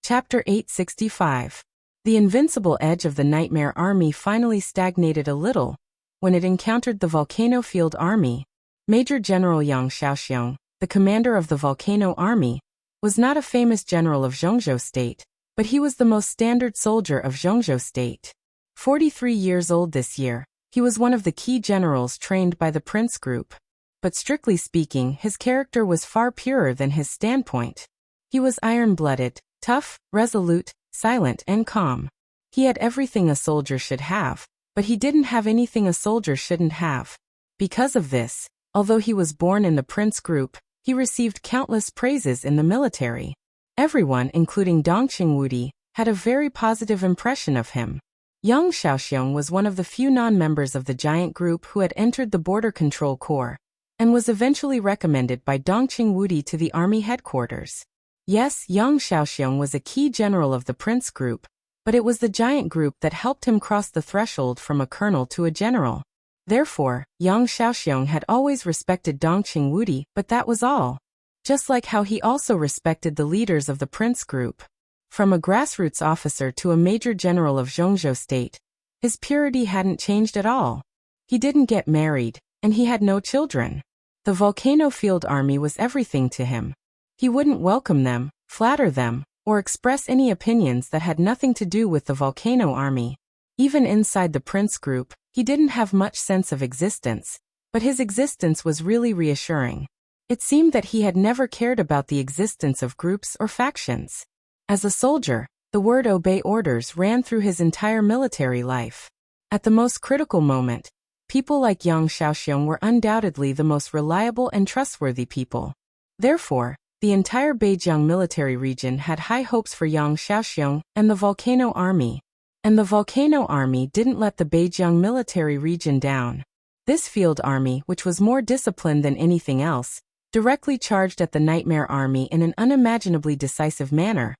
S1: Chapter 865. The invincible edge of the Nightmare Army finally stagnated a little when it encountered the Volcano Field Army. Major General Yang Xiaoxiong, the commander of the Volcano Army, was not a famous general of Zhongzhou State, but he was the most standard soldier of Zhongzhou State. 43 years old this year, he was one of the key generals trained by the Prince Group. But strictly speaking, his character was far purer than his standpoint. He was iron-blooded, tough, resolute, silent and calm. He had everything a soldier should have, but he didn't have anything a soldier shouldn't have. Because of this, although he was born in the Prince Group, he received countless praises in the military. Everyone, including Dongqing Wudi, had a very positive impression of him. Yang Xiaoxiong was one of the few non-members of the giant group who had entered the Border Control Corps, and was eventually recommended by Dongqing Wudi to the army headquarters. Yes, Yang Xiaoxiong was a key general of the Prince Group, but it was the giant group that helped him cross the threshold from a colonel to a general. Therefore, Yang Xiaoxiong had always respected Dongqing Wudi, but that was all. Just like how he also respected the leaders of the Prince Group. From a grassroots officer to a major general of Zhongzhou State, his purity hadn't changed at all. He didn't get married, and he had no children. The Volcano Field Army was everything to him. He wouldn't welcome them, flatter them, or express any opinions that had nothing to do with the Volcano Army. Even inside the Prince Group, he didn't have much sense of existence, but his existence was really reassuring. It seemed that he had never cared about the existence of groups or factions. As a soldier, the word obey orders ran through his entire military life. At the most critical moment, people like Yang Xiaoxiong were undoubtedly the most reliable and trustworthy people. Therefore, the entire Beijiang military region had high hopes for Yang Xiaoxiong and the Volcano Army. And the Volcano Army didn't let the Beijiang military region down. This field army, which was more disciplined than anything else, directly charged at the Nightmare Army in an unimaginably decisive manner.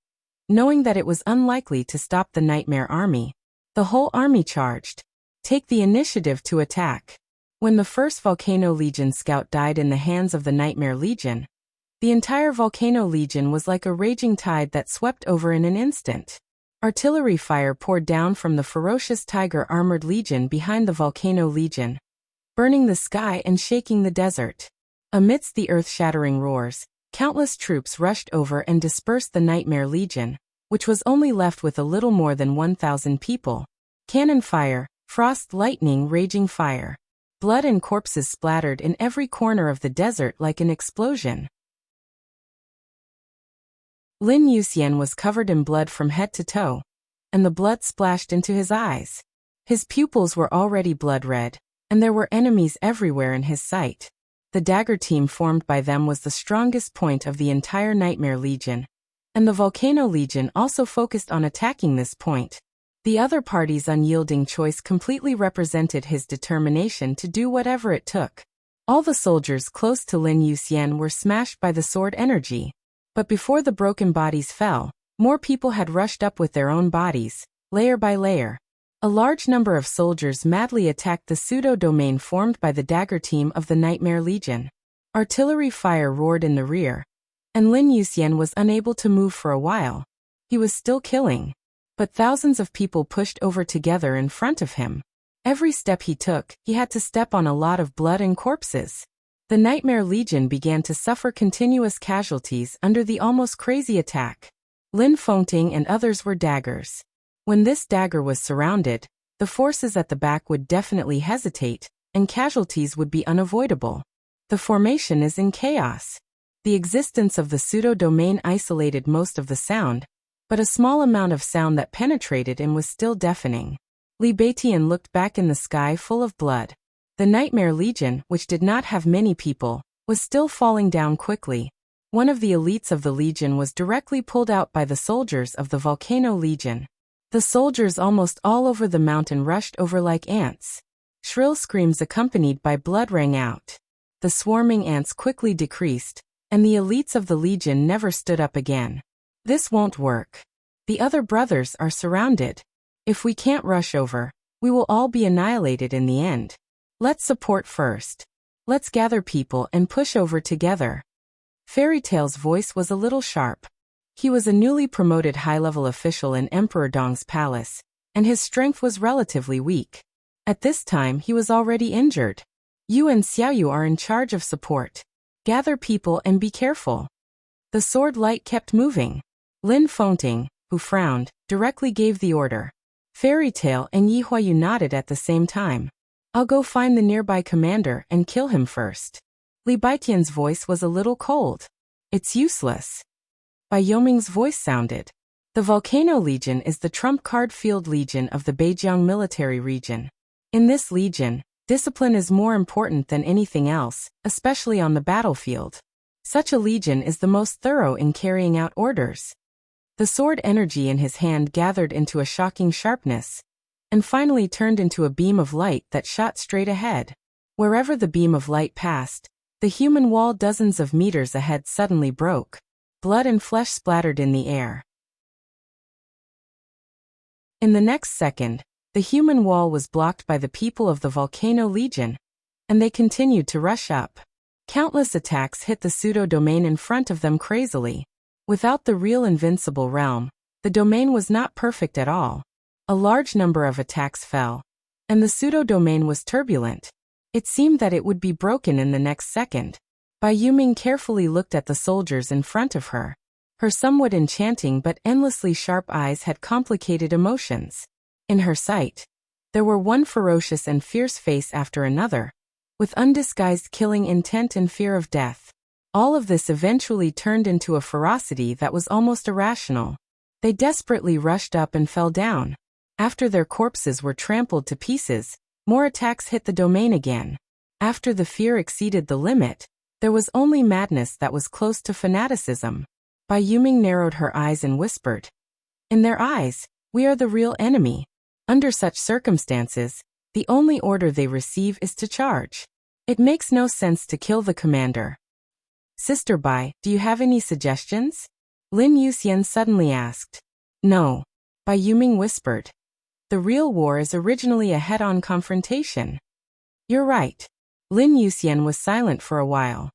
S1: Knowing that it was unlikely to stop the Nightmare Army, the whole army charged. Take the initiative to attack. When the first Volcano Legion scout died in the hands of the Nightmare Legion, the entire Volcano Legion was like a raging tide that swept over in an instant. Artillery fire poured down from the ferocious tiger-armored legion behind the Volcano Legion, burning the sky and shaking the desert. Amidst the earth-shattering roars, countless troops rushed over and dispersed the Nightmare Legion, which was only left with a little more than 1,000 people. Cannon fire, frost lightning, raging fire. Blood and corpses splattered in every corner of the desert like an explosion. Lin Yuxian was covered in blood from head to toe, and the blood splashed into his eyes. His pupils were already blood-red, and there were enemies everywhere in his sight. The dagger team formed by them was the strongest point of the entire Nightmare Legion, and the Volcano Legion also focused on attacking this point. The other party's unyielding choice completely represented his determination to do whatever it took. All the soldiers close to Lin Yuxian were smashed by the sword energy. But before the broken bodies fell, more people had rushed up with their own bodies, layer by layer. A large number of soldiers madly attacked the pseudo-domain formed by the dagger team of the Nightmare Legion. Artillery fire roared in the rear, and Lin Yuxian was unable to move for a while. He was still killing, but thousands of people pushed over together in front of him. Every step he took, he had to step on a lot of blood and corpses. The Nightmare Legion began to suffer continuous casualties under the almost crazy attack. Lin Fengting and others were daggers. When this dagger was surrounded, the forces at the back would definitely hesitate, and casualties would be unavoidable. The formation is in chaos. The existence of the pseudo-domain isolated most of the sound, but a small amount of sound that penetrated and was still deafening. Li Beitian looked back in the sky full of blood. The Nightmare Legion, which did not have many people, was still falling down quickly. One of the elites of the Legion was directly pulled out by the soldiers of the Volcano Legion. The soldiers almost all over the mountain rushed over like ants. Shrill screams accompanied by blood rang out. The swarming ants quickly decreased, and the elites of the Legion never stood up again. This won't work. The other brothers are surrounded. If we can't rush over, we will all be annihilated in the end. Let's support first. Let's gather people and push over together. Fairy Tail's voice was a little sharp. He was a newly promoted high-level official in Emperor Dong's palace, and his strength was relatively weak. At this time he was already injured. You and Xiaoyu are in charge of support. Gather people and be careful. The sword light kept moving. Lin Fengting, who frowned, directly gave the order. Fairy Tail and Yi Huayu nodded at the same time. I'll go find the nearby commander and kill him first. Li Baitian's voice was a little cold. It's useless. Bai Yoming's voice sounded. The Volcano Legion is the trump card field legion of the Beijiang military region. In this legion, discipline is more important than anything else, especially on the battlefield. Such a legion is the most thorough in carrying out orders. The sword energy in his hand gathered into a shocking sharpness, and finally turned into a beam of light that shot straight ahead. Wherever the beam of light passed, the human wall dozens of meters ahead suddenly broke. Blood and flesh splattered in the air. In the next second, the human wall was blocked by the people of the Volcano Legion, and they continued to rush up. Countless attacks hit the pseudo-domain in front of them crazily. Without the real invincible realm, the domain was not perfect at all. A large number of attacks fell, and the pseudo-domain was turbulent. It seemed that it would be broken in the next second. Bai Yuming carefully looked at the soldiers in front of her. Her somewhat enchanting but endlessly sharp eyes had complicated emotions. In her sight, there were one ferocious and fierce face after another, with undisguised killing intent and fear of death. All of this eventually turned into a ferocity that was almost irrational. They desperately rushed up and fell down. After their corpses were trampled to pieces, more attacks hit the domain again. After the fear exceeded the limit, there was only madness that was close to fanaticism. Bai Yuming narrowed her eyes and whispered, "In their eyes, we are the real enemy. Under such circumstances, the only order they receive is to charge. It makes no sense to kill the commander." Sister Bai, do you have any suggestions? Lin Yuxian suddenly asked. No. Bai Yuming whispered. The real war is originally a head-on confrontation. You're right. Lin Yuxian was silent for a while.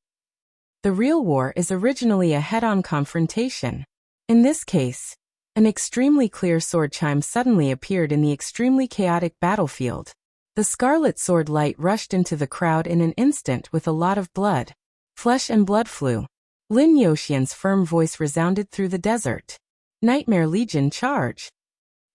S1: The real war is originally a head-on confrontation. In this case, an extremely clear sword chime suddenly appeared in the extremely chaotic battlefield. The scarlet sword light rushed into the crowd in an instant with a lot of blood. Flesh and blood flew. Lin Yuxian's firm voice resounded through the desert. Nightmare Legion, charge!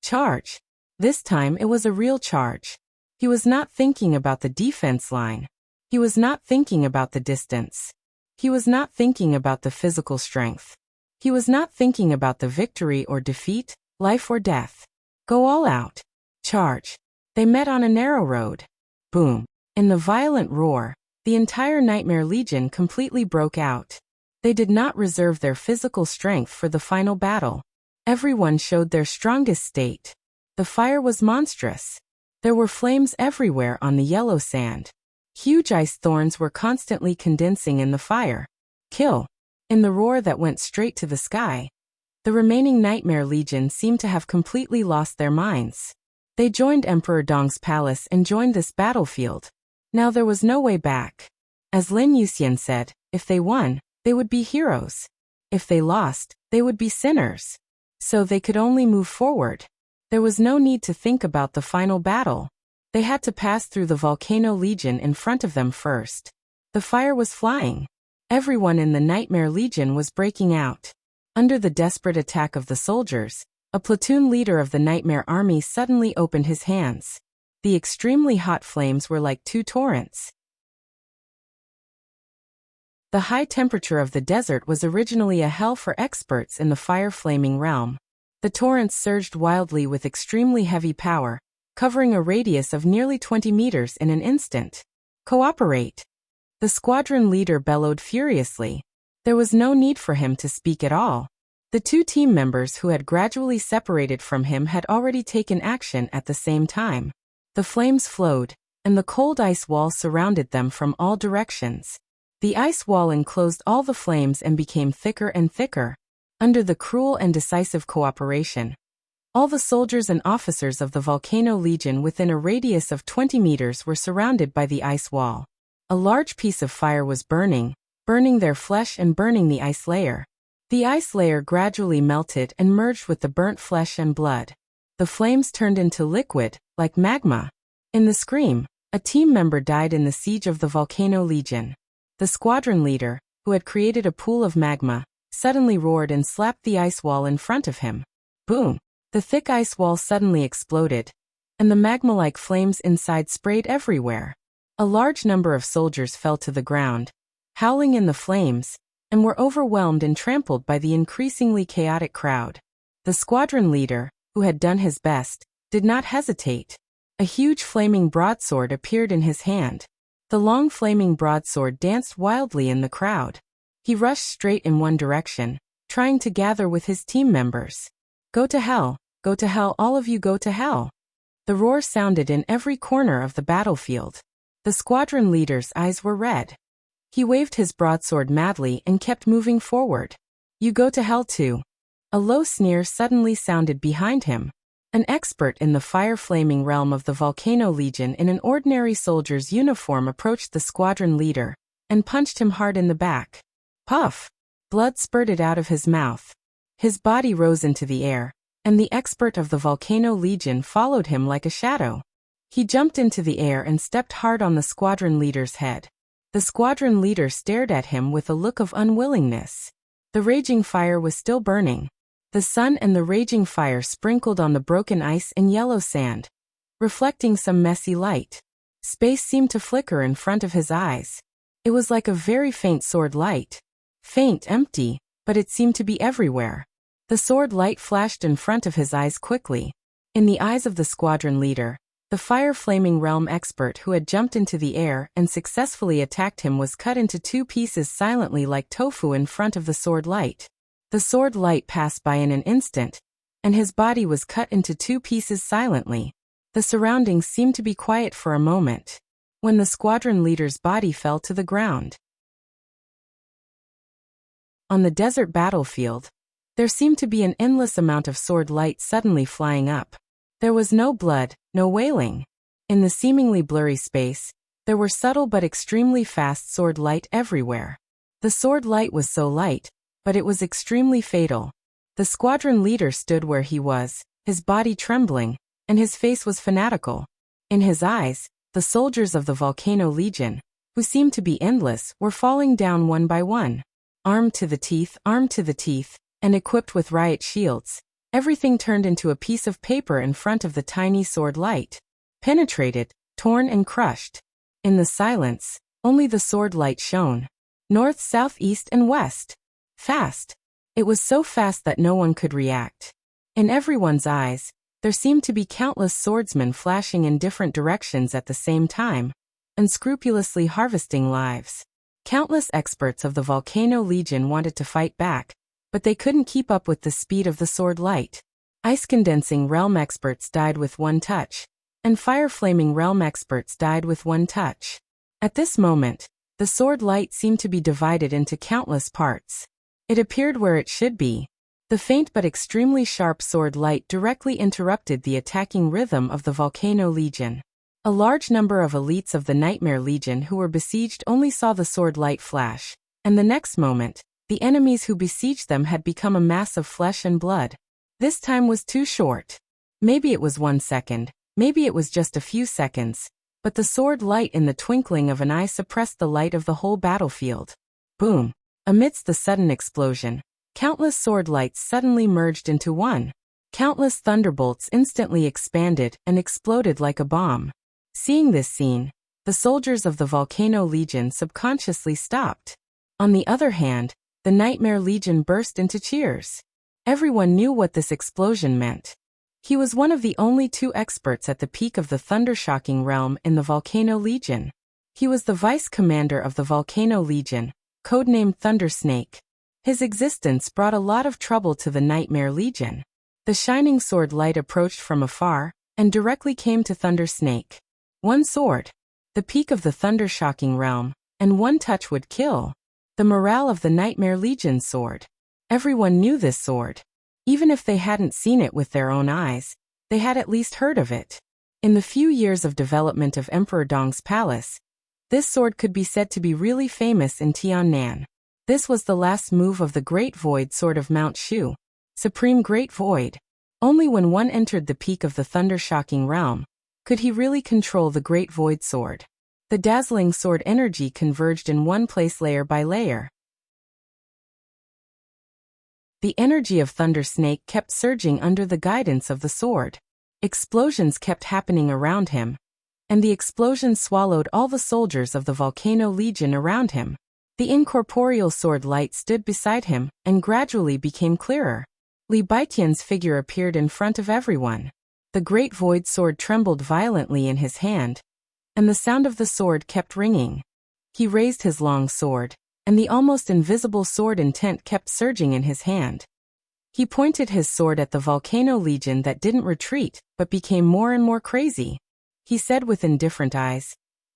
S1: Charge! This time it was a real charge. He was not thinking about the defense line. He was not thinking about the distance. He was not thinking about the physical strength. He was not thinking about the victory or defeat, life or death. Go all out. Charge. They met on a narrow road. Boom. In the violent roar, the entire Nightmare Legion completely broke out. They did not reserve their physical strength for the final battle. Everyone showed their strongest state. The fire was monstrous. There were flames everywhere on the yellow sand. Huge ice thorns were constantly condensing in the fire. Kill. In the roar that went straight to the sky, the remaining Nightmare Legion seemed to have completely lost their minds. They joined Emperor Dong's palace and joined this battlefield. Now there was no way back. As Lin Yuxian said, if they won, they would be heroes. If they lost, they would be sinners. So they could only move forward. There was no need to think about the final battle. They had to pass through the Volcano Legion in front of them first. The fire was flying. Everyone in the Nightmare Legion was breaking out. Under the desperate attack of the soldiers, a platoon leader of the Nightmare Army suddenly opened his hands. The extremely hot flames were like two torrents. The high temperature of the desert was originally a hell for experts in the fire-flaming realm. The torrents surged wildly with extremely heavy power, covering a radius of nearly 20 meters in an instant. Cooperate! The squadron leader bellowed furiously. There was no need for him to speak at all. The two team members who had gradually separated from him had already taken action at the same time. The flames flowed, and the cold ice wall surrounded them from all directions. The ice wall enclosed all the flames and became thicker and thicker. Under the cruel and decisive cooperation, all the soldiers and officers of the Volcano Legion within a radius of 20 meters were surrounded by the ice wall. A large piece of fire was burning their flesh and burning the ice layer. The ice layer gradually melted and merged with the burnt flesh and blood. The flames turned into liquid, like magma. In the scream, a team member died in the siege of the Volcano Legion. The squadron leader, who had created a pool of magma, suddenly roared and slapped the ice wall in front of him. Boom! The thick ice wall suddenly exploded, and the magma-like flames inside sprayed everywhere. A large number of soldiers fell to the ground, howling in the flames, and were overwhelmed and trampled by the increasingly chaotic crowd. The squadron leader, who had done his best, did not hesitate. A huge flaming broadsword appeared in his hand. The long flaming broadsword danced wildly in the crowd. He rushed straight in one direction, trying to gather with his team members. Go to hell, all of you go to hell. The roar sounded in every corner of the battlefield. The squadron leader's eyes were red. He waved his broadsword madly and kept moving forward. You go to hell too. A low sneer suddenly sounded behind him. An expert in the fire-flaming realm of the Volcano Legion in an ordinary soldier's uniform approached the squadron leader and punched him hard in the back. Puff! Blood spurted out of his mouth. His body rose into the air, and the expert of the Volcano Legion followed him like a shadow. He jumped into the air and stepped hard on the squadron leader's head. The squadron leader stared at him with a look of unwillingness. The raging fire was still burning. The sun and the raging fire sprinkled on the broken ice and yellow sand, reflecting some messy light. Space seemed to flicker in front of his eyes. It was like a very faint sword light. Faint, empty, but it seemed to be everywhere. The sword light flashed in front of his eyes quickly. In the eyes of the squadron leader, the fire-flaming realm expert who had jumped into the air and successfully attacked him was cut into two pieces silently like tofu in front of the sword light. The sword light passed by in an instant, and his body was cut into two pieces silently. The surroundings seemed to be quiet for a moment, when the squadron leader's body fell to the ground. On the desert battlefield, there seemed to be an endless amount of sword light suddenly flying up. There was no blood, no wailing. In the seemingly blurry space, there were subtle but extremely fast sword light everywhere. The sword light was so light, but it was extremely fatal. The squadron leader stood where he was, his body trembling, and his face was fanatical. In his eyes, the soldiers of the Volcano Legion, who seemed to be endless, were falling down one by one. Armed to the teeth, and equipped with riot shields, everything turned into a piece of paper in front of the tiny sword light. Penetrated, torn and crushed. In the silence, only the sword light shone. North, south, east, and west. Fast. It was so fast that no one could react. In everyone's eyes, there seemed to be countless swordsmen flashing in different directions at the same time, unscrupulously harvesting lives. Countless experts of the Volcano Legion wanted to fight back, but they couldn't keep up with the speed of the sword light. Ice-condensing realm experts died with one touch, and fire-flaming realm experts died with one touch. At this moment, the sword light seemed to be divided into countless parts. It appeared where it should be. The faint but extremely sharp sword light directly interrupted the attacking rhythm of the Volcano Legion. A large number of elites of the Nightmare Legion who were besieged only saw the sword light flash, and the next moment, the enemies who besieged them had become a mass of flesh and blood. This time was too short. Maybe it was 1 second, maybe it was just a few seconds, but the sword light in the twinkling of an eye suppressed the light of the whole battlefield. Boom! Amidst the sudden explosion, countless sword lights suddenly merged into one. Countless thunderbolts instantly expanded and exploded like a bomb. Seeing this scene, the soldiers of the Volcano Legion subconsciously stopped. On the other hand, the Nightmare Legion burst into cheers. Everyone knew what this explosion meant. He was one of the only 2 experts at the peak of the Thundershocking realm in the Volcano Legion. He was the vice commander of the Volcano Legion, codenamed Thundersnake. His existence brought a lot of trouble to the Nightmare Legion. The shining sword light approached from afar, and directly came to Thundersnake. One sword, the peak of the Thundershocking realm, and one touch would kill. The morale of the Nightmare Legion soared. Everyone knew this sword. Even if they hadn't seen it with their own eyes, they had at least heard of it. In the few years of development of Emperor Dong's palace, this sword could be said to be really famous in Tiannan. This was the last move of the Great Void Sword of Mount Shu, Supreme Great Void. Only when one entered the peak of the Thundershocking realm could he really control the Great Void Sword. The dazzling sword energy converged in one place layer by layer. The energy of Thundersnake kept surging under the guidance of the sword. Explosions kept happening around him, and the explosions swallowed all the soldiers of the Volcano Legion around him. The incorporeal sword light stood beside him, and gradually became clearer. Li Baitian's figure appeared in front of everyone. The Great Void Sword trembled violently in his hand, and the sound of the sword kept ringing. He raised his long sword, and the almost invisible sword intent kept surging in his hand. He pointed his sword at the Volcano Legion that didn't retreat, but became more and more crazy. He said with indifferent eyes,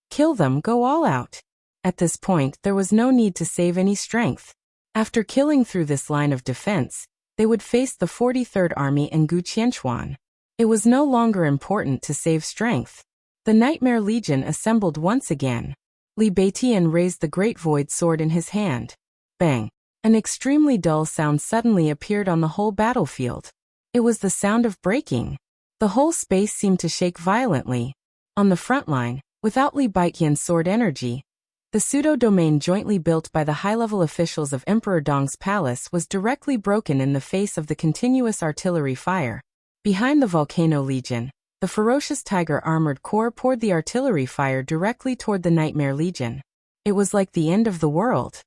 S1: "Kill them, go all out." At this point, there was no need to save any strength. After killing through this line of defense, they would face the 43rd Army and Gu Qianchuan. It was no longer important to save strength. The Nightmare Legion assembled once again. Li Baitian raised the Great Void Sword in his hand. Bang! An extremely dull sound suddenly appeared on the whole battlefield. It was the sound of breaking. The whole space seemed to shake violently. On the front line, without Li Baitian's sword energy, the pseudo-domain jointly built by the high-level officials of Emperor Dong's palace was directly broken in the face of the continuous artillery fire. Behind the Volcano Legion, the ferocious Tiger Armored Corps poured the artillery fire directly toward the Nightmare Legion. It was like the end of the world.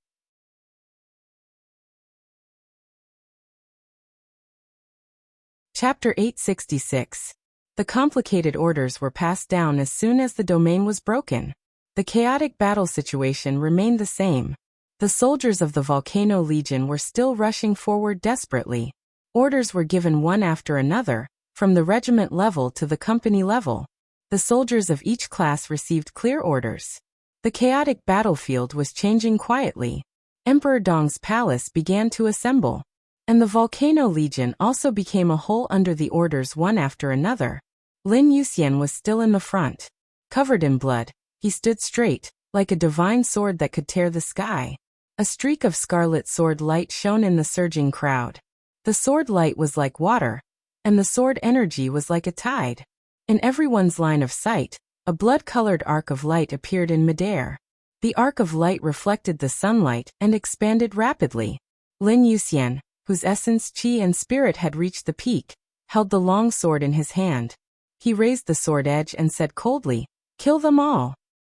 S1: Chapter 866. The complicated orders were passed down as soon as the domain was broken. The chaotic battle situation remained the same. The soldiers of the Volcano Legion were still rushing forward desperately. Orders were given one after another, from the regiment level to the company level. The soldiers of each class received clear orders. The chaotic battlefield was changing quietly. Emperor Dong's palace began to assemble. And the Volcano Legion also became a whole under the orders one after another. Lin Yuxian was still in the front. Covered in blood, he stood straight, like a divine sword that could tear the sky. A streak of scarlet sword light shone in the surging crowd. The sword light was like water, and the sword energy was like a tide. In everyone's line of sight, a blood-colored arc of light appeared in midair. The arc of light reflected the sunlight and expanded rapidly. Lin Yuxian, whose essence, qi and spirit had reached the peak, held the long sword in his hand. He raised the sword edge and said coldly, "Kill them all."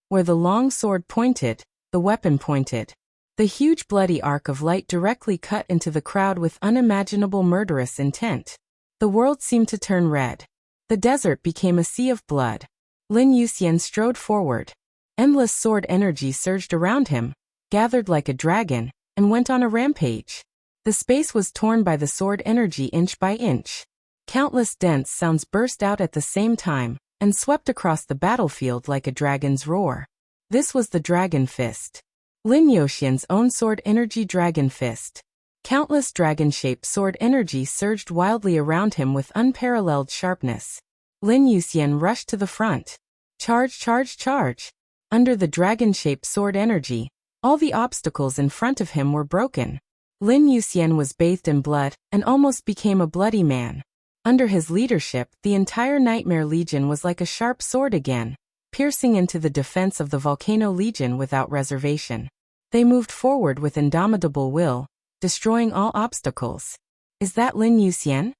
S1: Where the long sword pointed, the weapon pointed. The huge bloody arc of light directly cut into the crowd with unimaginable murderous intent. The world seemed to turn red. The desert became a sea of blood. Lin Yuxian strode forward. Endless sword energy surged around him, gathered like a dragon, and went on a rampage. The space was torn by the sword energy inch by inch. Countless dense sounds burst out at the same time, and swept across the battlefield like a dragon's roar. This was the Dragon Fist. Lin Yuxian's own sword energy Dragon Fist. Countless dragon-shaped sword energy surged wildly around him with unparalleled sharpness. Lin Yuxian rushed to the front. Charge, charge, charge! Under the dragon-shaped sword energy, all the obstacles in front of him were broken. Lin Yuxian was bathed in blood and almost became a bloody man. Under his leadership, the entire Nightmare Legion was like a sharp sword again, piercing into the defense of the Volcano Legion without reservation. They moved forward with indomitable will, destroying all obstacles. Is that Lin Yuxian?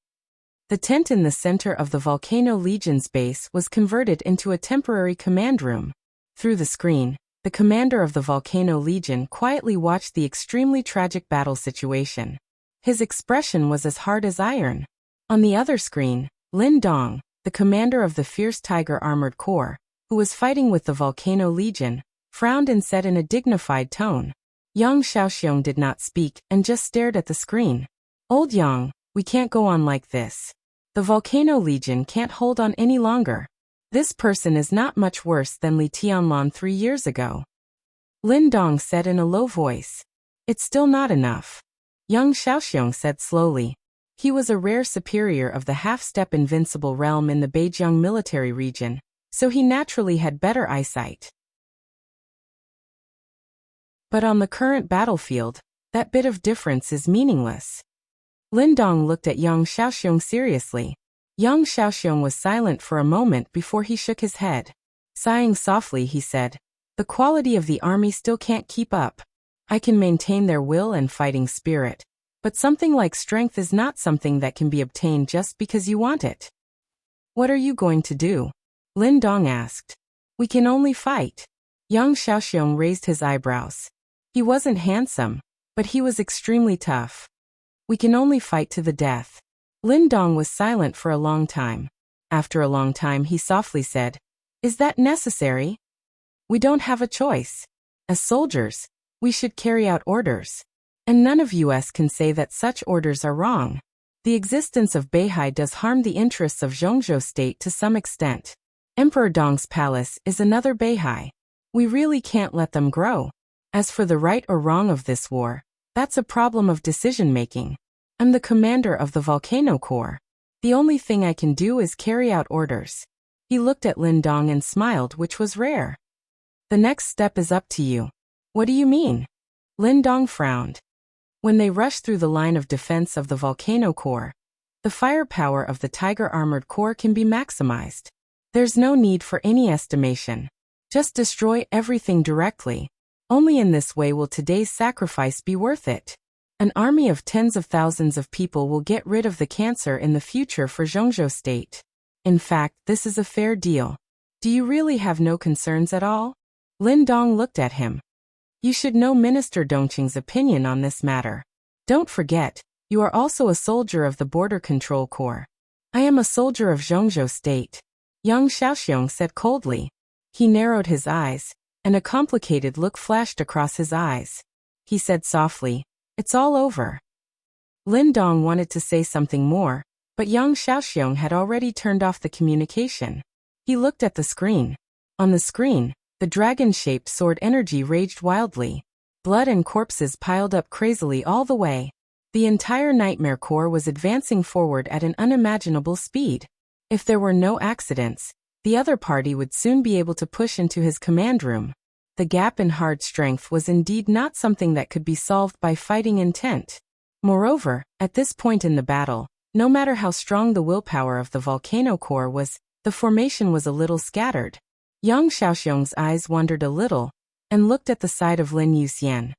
S1: The tent in the center of the Volcano Legion's base was converted into a temporary command room. Through the screen, the commander of the Volcano Legion quietly watched the extremely tragic battle situation. His expression was as hard as iron. On the other screen, Lin Dong, the commander of the fierce Tiger Armored Corps, who was fighting with the Volcano Legion, frowned and said in a dignified tone. Yang Xiaoxiong did not speak and just stared at the screen. "Old Yang, we can't go on like this. The Volcano Legion can't hold on any longer. This person is not much worse than Li Tianlan 3 years ago." Lin Dong said in a low voice. "It's still not enough." Yang Xiaoxiong said slowly. He was a rare superior of the half-step invincible realm in the Beijiang military region, so he naturally had better eyesight. But on the current battlefield, that bit of difference is meaningless. Lin Dong looked at Yang Xiaoxiong seriously. Yang Xiaoxiong was silent for a moment before he shook his head. Sighing softly, he said, "The quality of the army still can't keep up. I can maintain their will and fighting spirit, but something like strength is not something that can be obtained just because you want it." "What are you going to do?" Lin Dong asked. "We can only fight." Yang Xiaoxiong raised his eyebrows. He wasn't handsome, but he was extremely tough. "We can only fight to the death." Lin Dong was silent for a long time. After a long time he softly said, "Is that necessary? We don't have a choice. As soldiers, we should carry out orders. And none of us can say that such orders are wrong. The existence of Beihai does harm the interests of Zhongzhou state to some extent. Emperor Dong's palace is another Beihai. We really can't let them grow. As for the right or wrong of this war, that's a problem of decision-making. I'm the commander of the Volcano Corps. The only thing I can do is carry out orders." He looked at Lin Dong and smiled, which was rare. "The next step is up to you." "What do you mean?" Lin Dong frowned. When they rushed through the line of defense of the Volcano Corps, the firepower of the Tiger Armored Corps can be maximized. There's no need for any estimation. Just destroy everything directly. Only in this way will today's sacrifice be worth it. An army of tens of thousands of people will get rid of the cancer in the future for Zhongzhou state. In fact, this is a fair deal. Do you really have no concerns at all? Lin Dong looked at him. You should know Minister Dongqing's opinion on this matter. Don't forget, you are also a soldier of the Border Control Corps. I am a soldier of Zhongzhou state. Yang Xiaoxiong said coldly. He narrowed his eyes, and a complicated look flashed across his eyes. He said softly, "It's all over." Lin Dong wanted to say something more, but Yang Xiaoxiong had already turned off the communication. He looked at the screen. On the screen, the dragon-shaped sword energy raged wildly. Blood and corpses piled up crazily all the way. The entire Nightmare Corps was advancing forward at an unimaginable speed. If there were no accidents, the other party would soon be able to push into his command room. The gap in hard strength was indeed not something that could be solved by fighting intent. Moreover, at this point in the battle, no matter how strong the willpower of the Volcano Corps was, the formation was a little scattered. Yang Xiaoxiong's eyes wandered a little, and looked at the side of Lin Yuxian.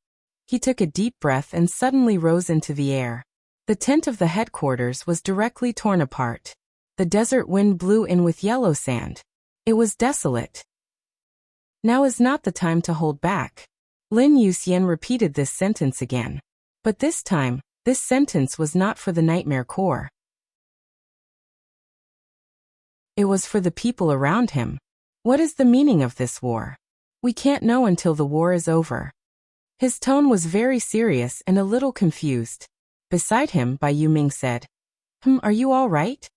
S1: He took a deep breath and suddenly rose into the air. The tent of the headquarters was directly torn apart. The desert wind blew in with yellow sand. It was desolate. Now is not the time to hold back. Lin Yuxian repeated this sentence again. But this time, this sentence was not for the Nightmare Corps. It was for the people around him. What is the meaning of this war? We can't know until the war is over. His tone was very serious and a little confused. Beside him, Bai Yuming said, Are you all right?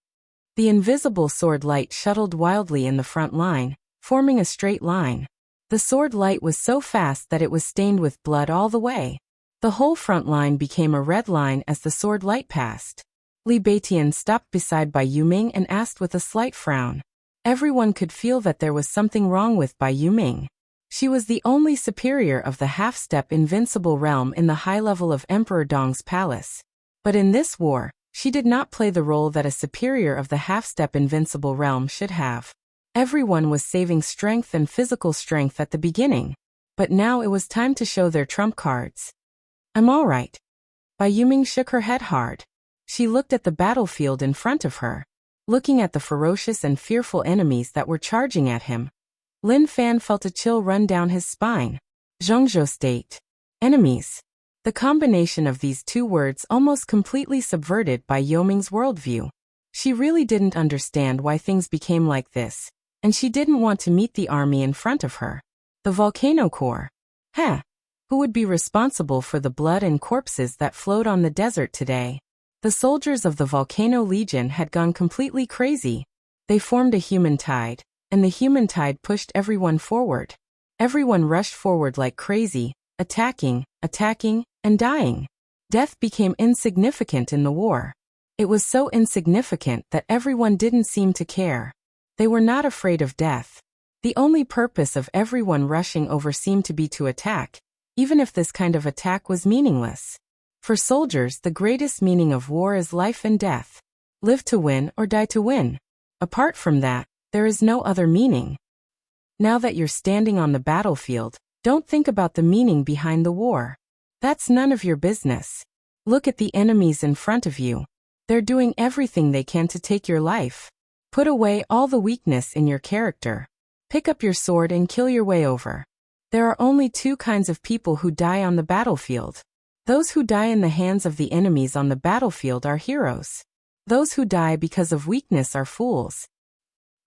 S1: The invisible sword light shuttled wildly in the front line, forming a straight line. The sword light was so fast that it was stained with blood all the way. The whole front line became a red line as the sword light passed. Li Beitian stopped beside Bai Yuming and asked with a slight frown. Everyone could feel that there was something wrong with Bai Yuming. She was the only superior of the half-step invincible realm in the high level of Emperor Dong's palace. But in this war, she did not play the role that a superior of the half-step invincible realm should have. Everyone was saving strength and physical strength at the beginning, but now it was time to show their trump cards. I'm all right. Bai Yuming shook her head hard. She looked at the battlefield in front of her. Looking at the ferocious and fearful enemies that were charging at him, Lin Fan felt a chill run down his spine. Zhongzhou State. Enemies. The combination of these two words almost completely subverted Bai Yuming's worldview. She really didn't understand why things became like this, and she didn't want to meet the army in front of her. The Volcano Corps. Who would be responsible for the blood and corpses that flowed on the desert today? The soldiers of the Volcano Legion had gone completely crazy. They formed a human tide, and the human tide pushed everyone forward. Everyone rushed forward like crazy, attacking, and dying. Death became insignificant in the war. It was so insignificant that everyone didn't seem to care. They were not afraid of death. The only purpose of everyone rushing over seemed to be to attack, even if this kind of attack was meaningless. For soldiers, the greatest meaning of war is life and death. Live to win or die to win. Apart from that, there is no other meaning. Now that you're standing on the battlefield, don't think about the meaning behind the war. That's none of your business. Look at the enemies in front of you. They're doing everything they can to take your life. Put away all the weakness in your character. Pick up your sword and kill your way over. There are only two kinds of people who die on the battlefield. Those who die in the hands of the enemies on the battlefield are heroes. Those who die because of weakness are fools.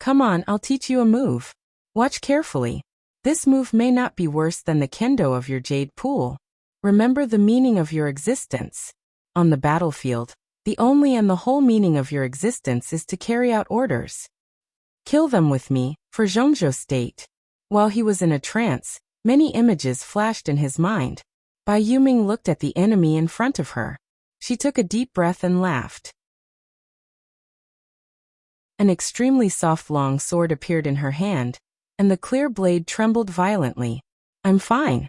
S1: Come on, I'll teach you a move. Watch carefully. This move may not be worse than the kendo of your jade pool. Remember the meaning of your existence. On the battlefield, the only and the whole meaning of your existence is to carry out orders. Kill them with me, for Zhongzhou State. While he was in a trance, many images flashed in his mind. Bai Yuming looked at the enemy in front of her. She took a deep breath and laughed. An extremely soft long sword appeared in her hand, and the clear blade trembled violently. I'm fine.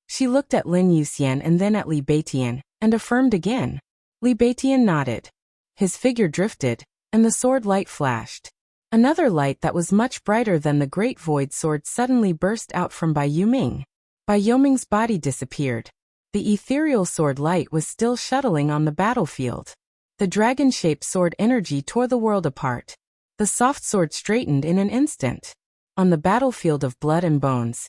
S1: She looked at Lin Yuxian and then at Li Beitian, and affirmed again. Li Beitian nodded. His figure drifted, and the sword light flashed. Another light that was much brighter than the great void sword suddenly burst out from Bai Yuming. Bai Yuming's body disappeared. The ethereal sword light was still shuttling on the battlefield. The dragon-shaped sword energy tore the world apart. The soft sword straightened in an instant. On the battlefield of blood and bones,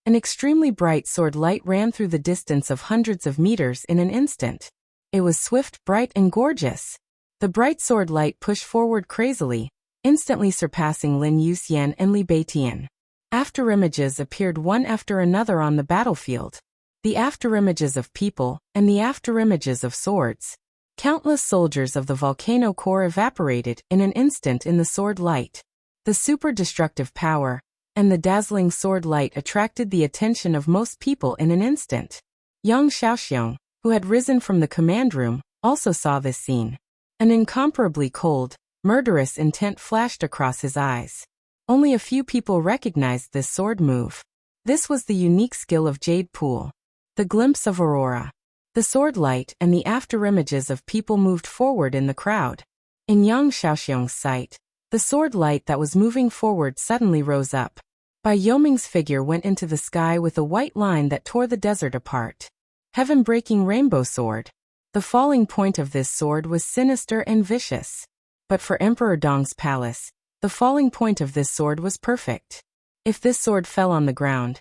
S1: an extremely bright sword light ran through the distance of hundreds of meters in an instant. It was swift, bright, and gorgeous. The bright sword light pushed forward crazily, instantly surpassing Lin Yuxian and Li Beitian. Afterimages appeared one after another on the battlefield. The afterimages of people, and the afterimages of swords. Countless soldiers of the Volcano Corps evaporated in an instant in the sword light. The super destructive power, and the dazzling sword light attracted the attention of most people in an instant. Yang Xiaoxiong, who had risen from the command room, also saw this scene. An incomparably cold, murderous intent flashed across his eyes. Only a few people recognized this sword move. This was the unique skill of Jade Pool. The glimpse of aurora. The sword light and the afterimages of people moved forward in the crowd. In Yang Xiaoxiong's sight, the sword light that was moving forward suddenly rose up. Bai Yoming's figure went into the sky with a white line that tore the desert apart. Heaven-breaking rainbow sword. The falling point of this sword was sinister and vicious. But for Emperor Dong's palace, the falling point of this sword was perfect. If this sword fell on the ground,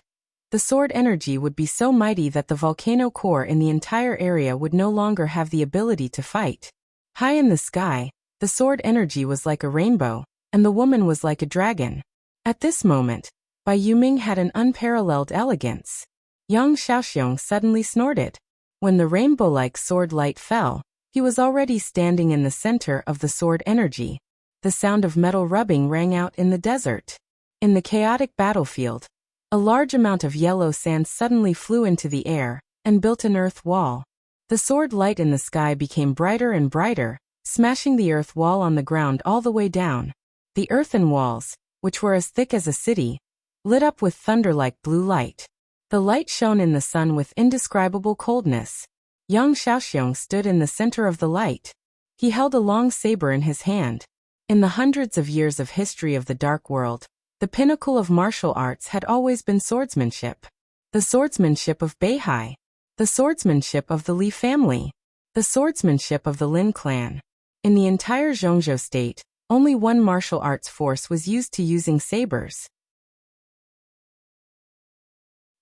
S1: the sword energy would be so mighty that the volcano core in the entire area would no longer have the ability to fight. High in the sky, the sword energy was like a rainbow, and the woman was like a dragon. At this moment, Bai Yuming had an unparalleled elegance. Yang Xiaoxiong suddenly snorted. When the rainbow-like sword light fell, he was already standing in the center of the sword energy. The sound of metal rubbing rang out in the desert. In the chaotic battlefield, a large amount of yellow sand suddenly flew into the air and built an earth wall. The sword light in the sky became brighter and brighter, smashing the earth wall on the ground all the way down. The earthen walls, which were as thick as a city, lit up with thunder-like blue light. The light shone in the sun with indescribable coldness. Yang Xiaoxiong stood in the center of the light. He held a long saber in his hand. In the hundreds of years of history of the Dark World, the pinnacle of martial arts had always been swordsmanship. The swordsmanship of Beihai. The swordsmanship of the Li family. The swordsmanship of the Lin clan. In the entire Zhongzhou state, only one martial arts force was used to using sabers.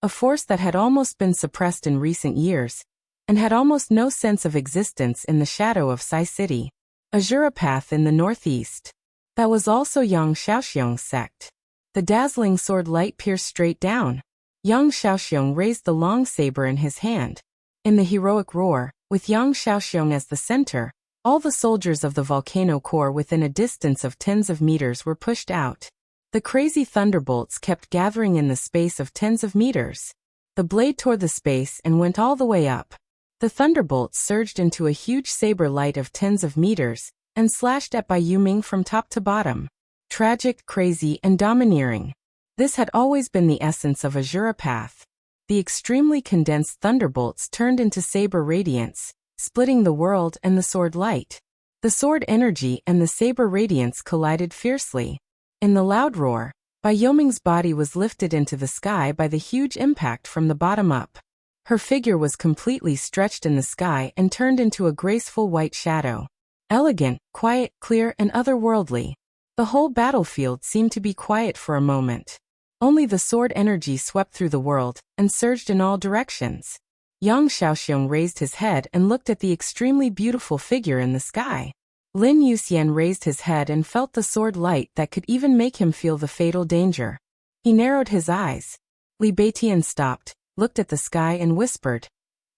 S1: A force that had almost been suppressed in recent years, and had almost no sense of existence in the shadow of Sai City. Azura Path in the northeast. That was also Yang Xiaoxiong's sect. The dazzling sword light pierced straight down. Yang Xiaoxiong raised the long saber in his hand. In the heroic roar, with Yang Xiaoxiong as the center, all the soldiers of the volcano core within a distance of tens of meters were pushed out. The crazy thunderbolts kept gathering in the space of tens of meters. The blade tore the space and went all the way up. The thunderbolts surged into a huge saber light of tens of meters, and slashed at Bai Yuming from top to bottom. Tragic, crazy, and domineering. This had always been the essence of Azura Path. The extremely condensed thunderbolts turned into saber radiance, splitting the world and the sword light. The sword energy and the saber radiance collided fiercely. In the loud roar, Bai Yoming's body was lifted into the sky by the huge impact from the bottom up. Her figure was completely stretched in the sky and turned into a graceful white shadow. Elegant, quiet, clear, and otherworldly. The whole battlefield seemed to be quiet for a moment. Only the sword energy swept through the world and surged in all directions. Yang Xiaoxiong raised his head and looked at the extremely beautiful figure in the sky. Lin Yuxian raised his head and felt the sword light that could even make him feel the fatal danger. He narrowed his eyes. Li Beitian stopped, looked at the sky and whispered,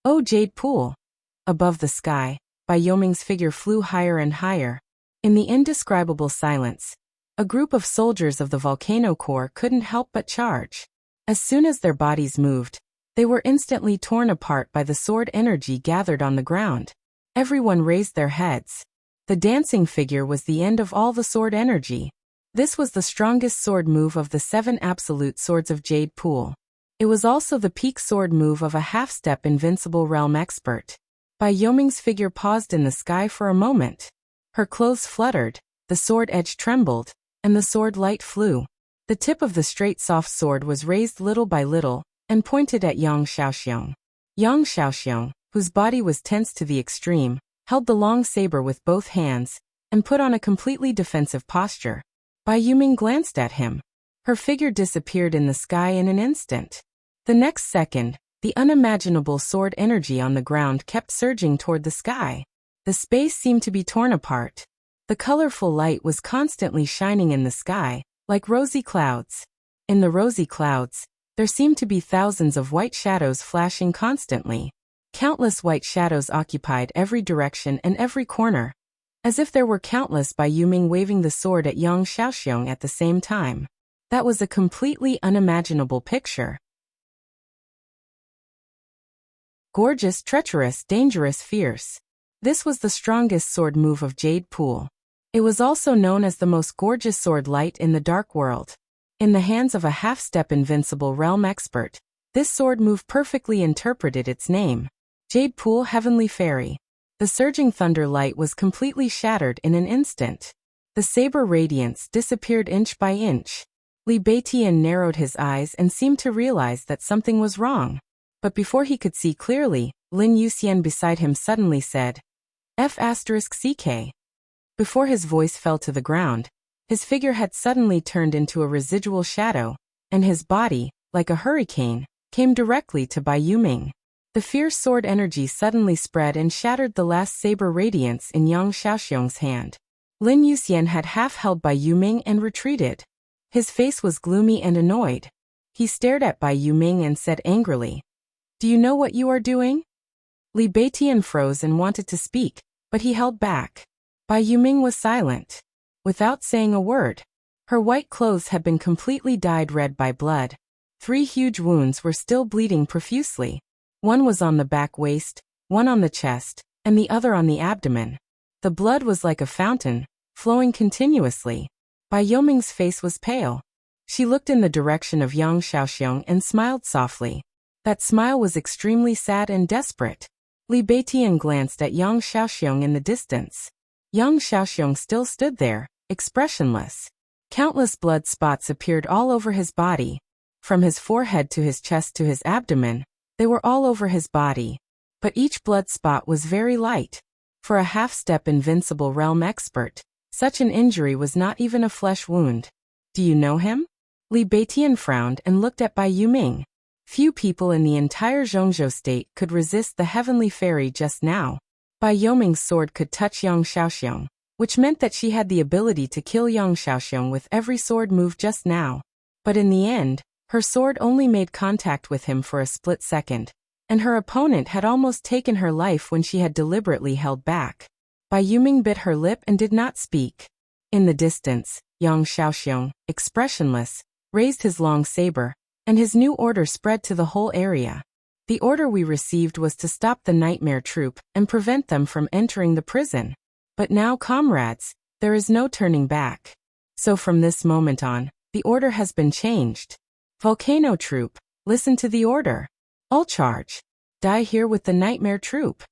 S1: "Oh, Jade Pool." Above the sky, Bai Yoming's figure flew higher and higher. In the indescribable silence, a group of soldiers of the volcano core couldn't help but charge. As soon as their bodies moved, they were instantly torn apart by the sword energy gathered on the ground. Everyone raised their heads. The dancing figure was the end of all the sword energy. This was the strongest sword move of the 7 absolute swords of Jade Pool. It was also the peak sword move of a half-step invincible realm expert. Bai Yoming's figure paused in the sky for a moment. Her clothes fluttered, the sword edge trembled, and the sword light flew. The tip of the straight soft sword was raised little by little, and pointed at Yang Xiaoxiong. Yang Xiaoxiong, whose body was tense to the extreme, held the long saber with both hands, and put on a completely defensive posture. Bai Yuming glanced at him. Her figure disappeared in the sky in an instant. The next second, the unimaginable sword energy on the ground kept surging toward the sky. The space seemed to be torn apart. The colorful light was constantly shining in the sky, like rosy clouds. In the rosy clouds, there seemed to be thousands of white shadows flashing constantly. Countless white shadows occupied every direction and every corner, as if there were countless Bai Yuming waving the sword at Yang Xiaoxiong at the same time. That was a completely unimaginable picture. Gorgeous, treacherous, dangerous, fierce. This was the strongest sword move of Jade Pool. It was also known as the most gorgeous sword light in the dark world. In the hands of a half-step invincible realm expert, this sword move perfectly interpreted its name. Jade Pool Heavenly Fairy. The surging thunder light was completely shattered in an instant. The saber radiance disappeared inch by inch. Li Beitian narrowed his eyes and seemed to realize that something was wrong. But before he could see clearly, Lin Yuxian beside him suddenly said, F***CK. Before his voice fell to the ground, his figure had suddenly turned into a residual shadow, and his body, like a hurricane, came directly to Bai Yuming. The fierce sword energy suddenly spread and shattered the last saber radiance in Yang Xiaoxiong's hand. Lin Yuxian had half held Bai Yuming and retreated. His face was gloomy and annoyed. He stared at Bai Yuming and said angrily, Do you know what you are doing? Li Beitian froze and wanted to speak, but he held back. Bai Yuming was silent. Without saying a word. Her white clothes had been completely dyed red by blood. 3 huge wounds were still bleeding profusely. One was on the back waist, one on the chest, and the other on the abdomen. The blood was like a fountain, flowing continuously. Bai Yuming's face was pale. She looked in the direction of Yang Xiaoxiong and smiled softly. That smile was extremely sad and desperate. Li Beitian glanced at Yang Xiaoxiong in the distance. Yang Xiaoxiong still stood there, expressionless. Countless blood spots appeared all over his body. From his forehead to his chest to his abdomen, they were all over his body. But each blood spot was very light. For a half-step invincible realm expert, such an injury was not even a flesh wound. Do you know him? Li Beitian frowned and looked at Bai Yuming. Few people in the entire Zhongzhou state could resist the Heavenly Fairy just now. Bai Yuming's sword could touch Yang Xiaoxiong, which meant that she had the ability to kill Yang Xiaoxiong with every sword move just now. But in the end, her sword only made contact with him for a split second, and her opponent had almost taken her life when she had deliberately held back. Bai Yuming bit her lip and did not speak. In the distance, Yang Xiaoxiong, expressionless, raised his long saber, and his new order spread to the whole area. The order we received was to stop the nightmare troop and prevent them from entering the prison. But now, comrades, there is no turning back. So from this moment on, the order has been changed. Volcano troop, listen to the order. All charge. Die here with the nightmare troop.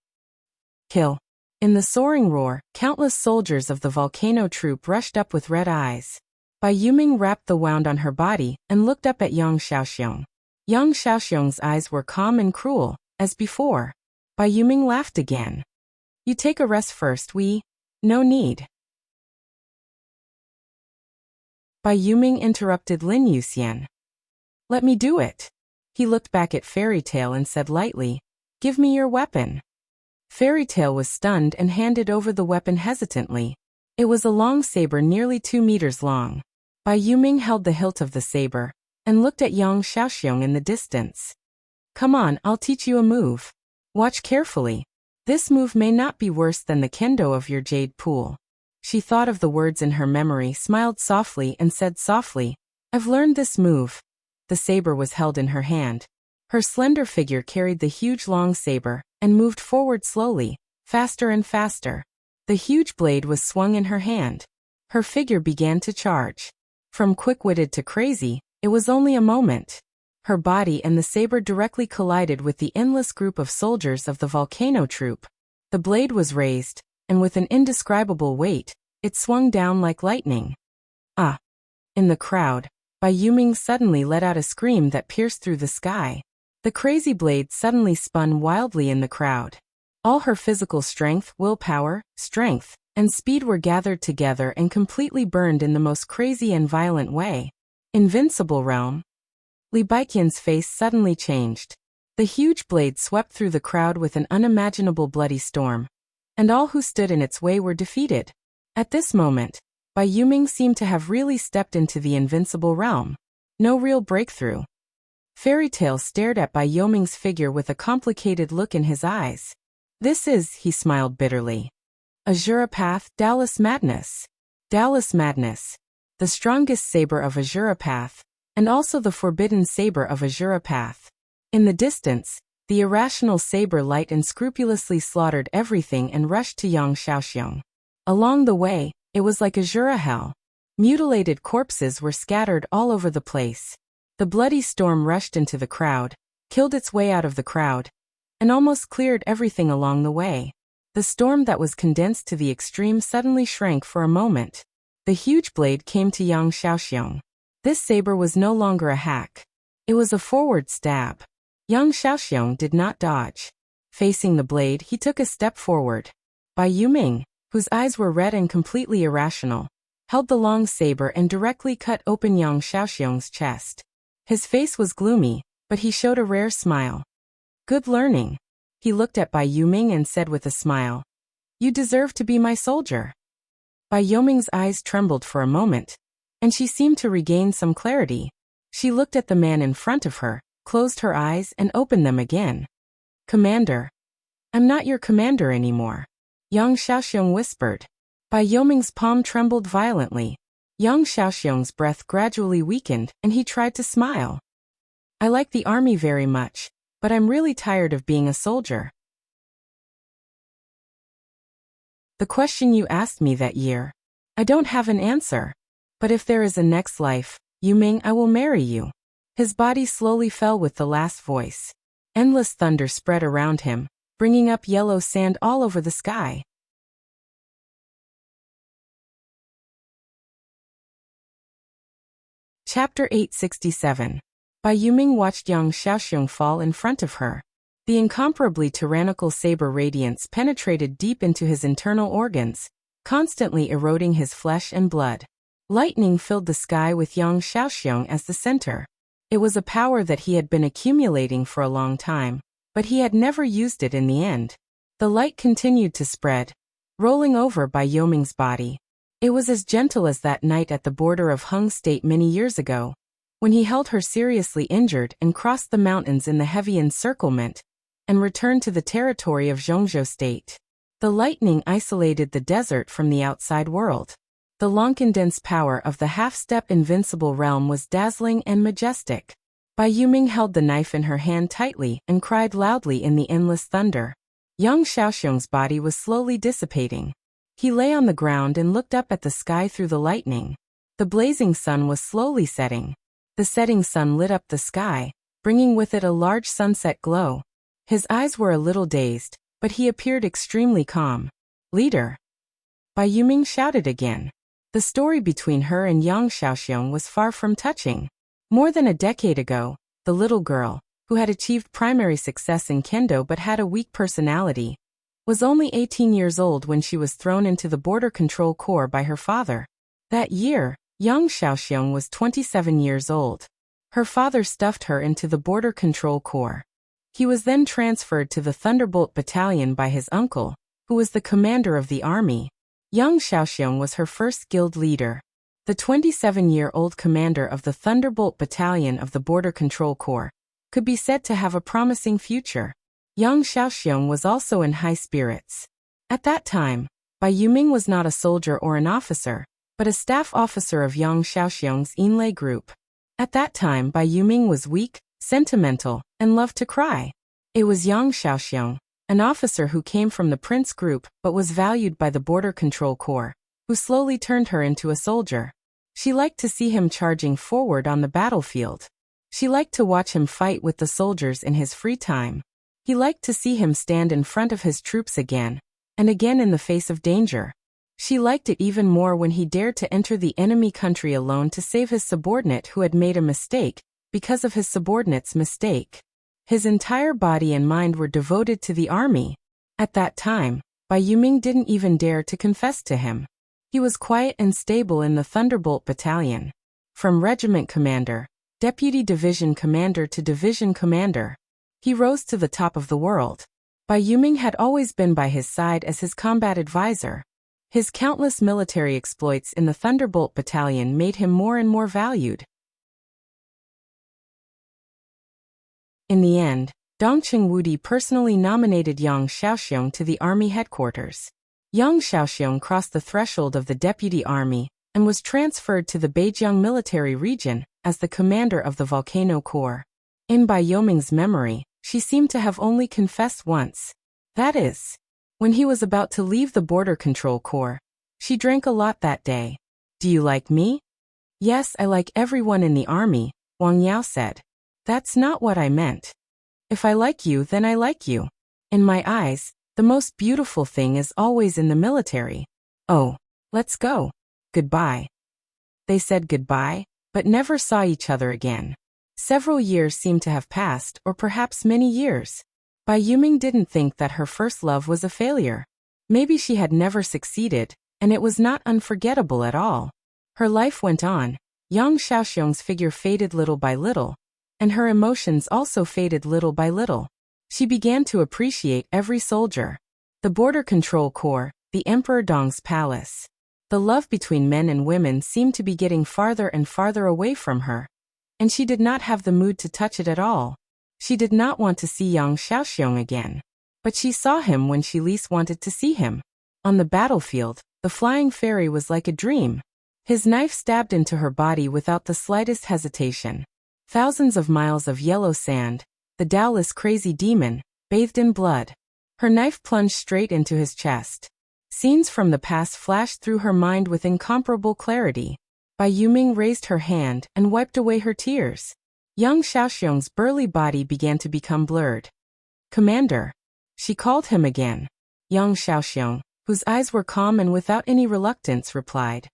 S1: Kill. In the soaring roar, countless soldiers of the volcano troop rushed up with red eyes. Bai Yuming wrapped the wound on her body and looked up at Yang Xiaoxiong. Yang Xiaoxiong's eyes were calm and cruel, as before. Bai Yuming laughed again. You take a rest first, No need. Bai Yuming interrupted Lin Yuxian. Let me do it. He looked back at Fairy Tail and said lightly, Give me your weapon. Fairy Tail was stunned and handed over the weapon hesitantly. It was a long saber nearly 2 meters long. Bai Yuming held the hilt of the saber and looked at Yang Xiaoxiong in the distance. Come on, I'll teach you a move. Watch carefully. This move may not be worse than the kendo of your Jade Pool. She thought of the words in her memory, smiled softly and said softly, I've learned this move. The saber was held in her hand. Her slender figure carried the huge long saber and moved forward slowly, faster and faster. The huge blade was swung in her hand. Her figure began to charge. From quick-witted to crazy, it was only a moment. Her body and the saber directly collided with the endless group of soldiers of the volcano troop. The blade was raised, and with an indescribable weight, it swung down like lightning. Ah! In the crowd, Bai Yuming suddenly let out a scream that pierced through the sky. The crazy blade suddenly spun wildly in the crowd. All her physical strength, willpower, strength, and speed were gathered together and completely burned in the most crazy and violent way. Invincible realm. Li Baiqian's face suddenly changed. The huge blade swept through the crowd with an unimaginable bloody storm, and all who stood in its way were defeated. At this moment, Bai Yuming seemed to have really stepped into the invincible realm. No real breakthrough. Fairy Tail stared at Bai Yuming's figure with a complicated look in his eyes. This is, he smiled bitterly. Azura Path, Dallas Madness. Dallas Madness. The strongest saber of Azura Path, and also the forbidden saber of Azura Path. In the distance, The irrational saber light unscrupulously slaughtered everything and rushed to Yang Xiaoxiong. Along the way, it was like a Jura hell. Mutilated corpses were scattered all over the place. The bloody storm rushed into the crowd, killed its way out of the crowd, and almost cleared everything along the way. The storm that was condensed to the extreme suddenly shrank for a moment. The huge blade came to Yang Xiaoxiong. This saber was no longer a hack. It was a forward stab. Yang Xiaoxiong did not dodge. Facing the blade, he took a step forward. Bai Yuming, whose eyes were red and completely irrational, held the long saber and directly cut open Yang Xiaoxiong's chest. His face was gloomy, but he showed a rare smile. Good learning. He looked at Bai Yuming and said with a smile, "You deserve to be my soldier." Bai Yuming's eyes trembled for a moment, and she seemed to regain some clarity. She looked at the man in front of her, closed her eyes and opened them again. "Commander. I'm not your commander anymore," Yang Xiaoxiong whispered. Bai Yuming's palm trembled violently. Yang Xiaoxiong's breath gradually weakened and he tried to smile. "I like the army very much, but I'm really tired of being a soldier. The question you asked me that year, I don't have an answer. But if there is a next life, Yuming, I will marry you." His body slowly fell with the last voice. Endless thunder spread around him, bringing up yellow sand all over the sky. Chapter 867. Bai Yuming watched Yang Xiaoxiong fall in front of her. The incomparably tyrannical saber radiance penetrated deep into his internal organs, constantly eroding his flesh and blood. Lightning filled the sky with Yang Xiaoxiong as the center. It was a power that he had been accumulating for a long time, but he had never used it in the end. The light continued to spread, rolling over Bai Yuming's body. It was as gentle as that night at the border of Hung State many years ago, when he held her seriously injured and crossed the mountains in the heavy encirclement, and returned to the territory of Zhongzhou State. The lightning isolated the desert from the outside world. The long-condensed power of the half-step invincible realm was dazzling and majestic. Bai Yuming held the knife in her hand tightly and cried loudly in the endless thunder. Yang Xiaoxiong's body was slowly dissipating. He lay on the ground and looked up at the sky through the lightning. The blazing sun was slowly setting. The setting sun lit up the sky, bringing with it a large sunset glow. His eyes were a little dazed, but he appeared extremely calm. "Leader!" Bai Yuming shouted again. The story between her and Yang Xiaoxiong was far from touching. More than a decade ago, the little girl, who had achieved primary success in kendo but had a weak personality, was only 18 years old when she was thrown into the Border Control Corps by her father. That year, Yang Xiaoxiong was 27 years old. Her father stuffed her into the Border Control Corps. He was then transferred to the Thunderbolt Battalion by his uncle, who was the commander of the army. Yang Xiaoxiong was her first guild leader. The 27-year-old commander of the Thunderbolt Battalion of the Border Control Corps could be said to have a promising future. Yang Xiaoxiong was also in high spirits. At that time, Bai Yuming was not a soldier or an officer, but a staff officer of Yang Xiaoxiong's Yinlei group. At that time, Bai Yuming was weak, sentimental, and loved to cry. It was Yang Xiaoxiong, an officer who came from the Prince group but was valued by the Border Control Corps, who slowly turned her into a soldier. She liked to see him charging forward on the battlefield. She liked to watch him fight with the soldiers in his free time. He liked to see him stand in front of his troops again, and again in the face of danger. She liked it even more when he dared to enter the enemy country alone to save his subordinate who had made a mistake, because of his subordinate's mistake. His entire body and mind were devoted to the army. At that time, Bai Yuming didn't even dare to confess to him. He was quiet and stable in the Thunderbolt Battalion. From regiment commander, deputy division commander to division commander, he rose to the top of the world. Bai Yuming had always been by his side as his combat advisor. His countless military exploits in the Thunderbolt Battalion made him more and more valued. In the end, Dongqing Wudi personally nominated Yang Xiaoxiong to the army headquarters. Yang Xiaoxiong crossed the threshold of the deputy army and was transferred to the Beijiang military region as the commander of the Volcano Corps. In Bai Yuming's memory, She seemed to have only confessed once. That is, when he was about to leave the border control corps. She drank a lot that day. Do you like me? Yes, I like everyone in the army, Wang Yao said. That's not what I meant. If I like you, then I like you. In my eyes, the most beautiful thing is always in the military. Oh, let's go. Goodbye. They said goodbye, but never saw each other again. Several years seemed to have passed, or perhaps many years. Bai Yuming didn't think that her first love was a failure. Maybe she had never succeeded, and it was not unforgettable at all. Her life went on. Yang Xiaoxiong's figure faded little by little, and her emotions also faded little by little. She began to appreciate every soldier. The border control corps, the Emperor Dong's palace. The love between men and women seemed to be getting farther and farther away from her, and she did not have the mood to touch it at all. She did not want to see Yang Xiaoxiong again, but she saw him when she least wanted to see him. On the battlefield, the flying fairy was like a dream. His knife stabbed into her body without the slightest hesitation. Thousands of miles of yellow sand, the Taoist crazy demon, bathed in blood. Her knife plunged straight into his chest. Scenes from the past flashed through her mind with incomparable clarity. Bai Yuming raised her hand and wiped away her tears. Yang Xiaoxiong's burly body began to become blurred. Commander. She called him again. Yang Xiaoxiong, whose eyes were calm and without any reluctance, replied.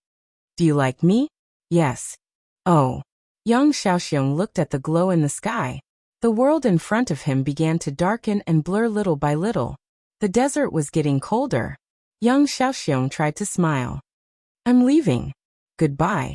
S1: Do you like me? Yes. Oh. Yang Xiaoxiong looked at the glow in the sky. The world in front of him began to darken and blur little by little. The desert was getting colder. Yang Xiaoxiong tried to smile. I'm leaving. Goodbye.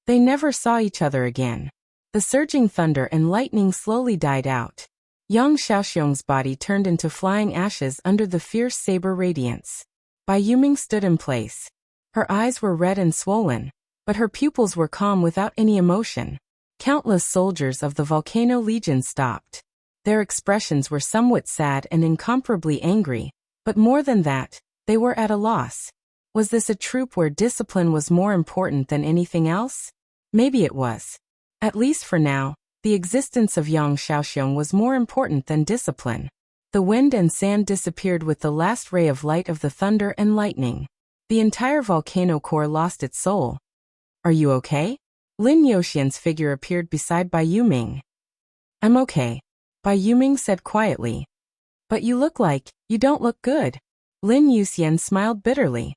S1: They never saw each other again. The surging thunder and lightning slowly died out. Yang Xiaoxiong's body turned into flying ashes under the fierce saber radiance. Bai Yuming stood in place. Her eyes were red and swollen, but her pupils were calm without any emotion. Countless soldiers of the Volcano Legion stopped. Their expressions were somewhat sad and incomparably angry, but more than that, they were at a loss. Was this a troop where discipline was more important than anything else? Maybe it was. At least for now, the existence of Yang Xiaoxiong was more important than discipline. The wind and sand disappeared with the last ray of light of the thunder and lightning. The entire volcano core lost its soul. Are you okay? Lin Youxian's figure appeared beside Bai Yuming. I'm okay, Bai Yuming said quietly. But you don't look good. Lin Youxian smiled bitterly.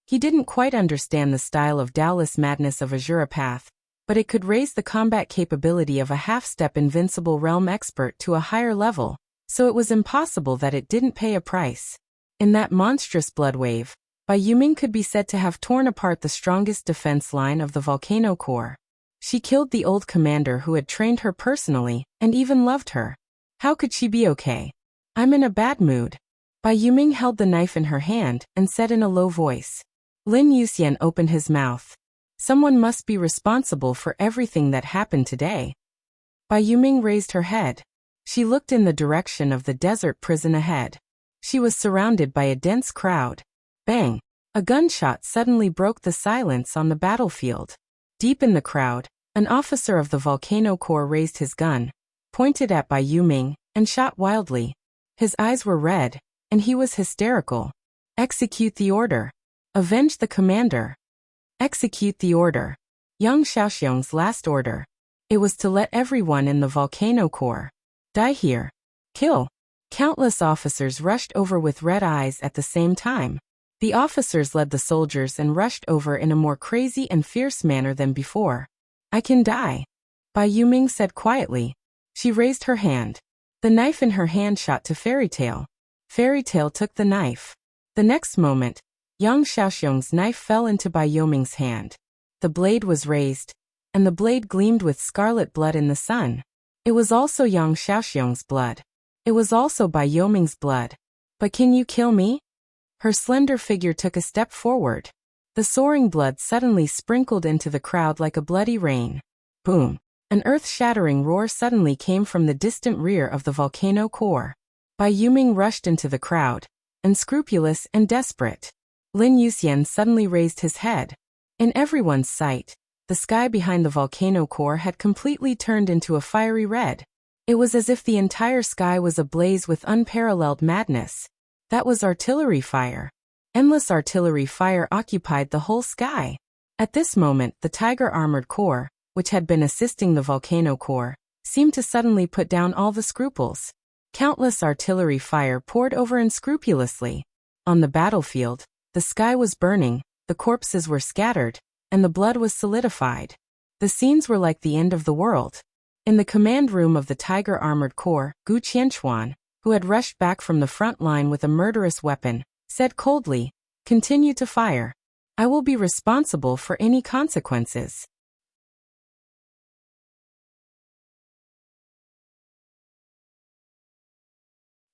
S1: He didn't quite understand the style of Taoist madness of Azura Path, but it could raise the combat capability of a half-step invincible realm expert to a higher level, so it was impossible that it didn't pay a price. In that monstrous blood wave, Bai Yuming could be said to have torn apart the strongest defense line of the volcano core. She killed the old commander who had trained her personally and even loved her. How could she be okay? I'm in a bad mood. Bai Yuming held the knife in her hand and said in a low voice. Lin Youxian opened his mouth. Someone must be responsible for everything that happened today. Bai Yuming raised her head. She looked in the direction of the desert prison ahead. She was surrounded by a dense crowd. Bang! A gunshot suddenly broke the silence on the battlefield. Deep in the crowd, an officer of the Volcano Corps raised his gun, pointed at Bai Yuming, and shot wildly. His eyes were red, and he was hysterical. Execute the order. Avenge the commander. Execute the order. Yang Xiaoxiong's last order. It was to let everyone in the Volcano Corps die here. Kill. Countless officers rushed over with red eyes at the same time. The officers led the soldiers and rushed over in a more crazy and fierce manner than before. I can die, Bai Yuming said quietly. She raised her hand. The knife in her hand shot to Fairy Tail. Fairy Tail took the knife. The next moment, Yang Xiaoxiong's knife fell into Bai Yuming's hand. The blade was raised, and the blade gleamed with scarlet blood in the sun. It was also Yang Xiaoxiong's blood. It was also Bai Yuming's blood. But can you kill me? Her slender figure took a step forward. The soaring blood suddenly sprinkled into the crowd like a bloody rain. Boom! An earth-shattering roar suddenly came from the distant rear of the volcano core. Bai Yuming rushed into the crowd, unscrupulous and desperate. Lin Youxian suddenly raised his head. In everyone's sight, the sky behind the volcano core had completely turned into a fiery red. It was as if the entire sky was ablaze with unparalleled madness. That was artillery fire. Endless artillery fire occupied the whole sky. At this moment, the Tiger Armored Core, which had been assisting the volcano core, seemed to suddenly put down all the scruples. Countless artillery fire poured over unscrupulously. On the battlefield, the sky was burning, the corpses were scattered, and the blood was solidified. The scenes were like the end of the world. In the command room of the Tiger Armored Core, Gu Qianchuan, who had rushed back from the front line with a murderous weapon, said coldly, "Continue to fire. I will be responsible for any consequences."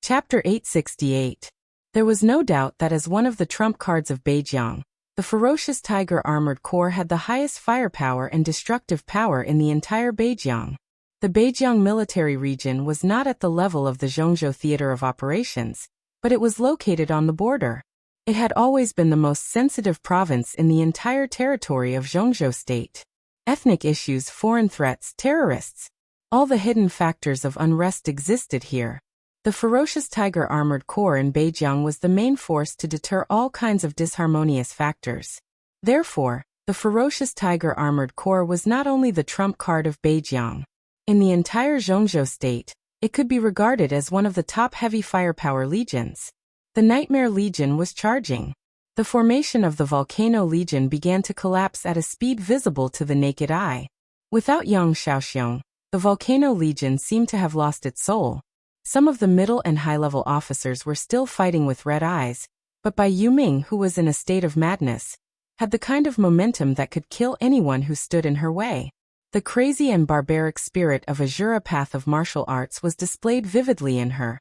S1: Chapter 868. There was no doubt that as one of the trump cards of Beijiang, the ferocious Tiger Armored Core had the highest firepower and destructive power in the entire Beijiang. The Beijiang military region was not at the level of the Zhongzhou theater of operations, but it was located on the border. It had always been the most sensitive province in the entire territory of Zhongzhou state. Ethnic issues, foreign threats, terrorists, all the hidden factors of unrest existed here. The ferocious Tiger Armored Core in Beijiang was the main force to deter all kinds of disharmonious factors. Therefore, the ferocious Tiger Armored Core was not only the trump card of Beijiang. In the entire Zhongzhou state, it could be regarded as one of the top heavy firepower legions. The Nightmare Legion was charging. The formation of the Volcano Legion began to collapse at a speed visible to the naked eye. Without Yang Xiaoxiong, the Volcano Legion seemed to have lost its soul. Some of the middle and high-level officers were still fighting with red eyes, but Bai Yuming, who was in a state of madness, had the kind of momentum that could kill anyone who stood in her way. The crazy and barbaric spirit of a path of martial arts was displayed vividly in her.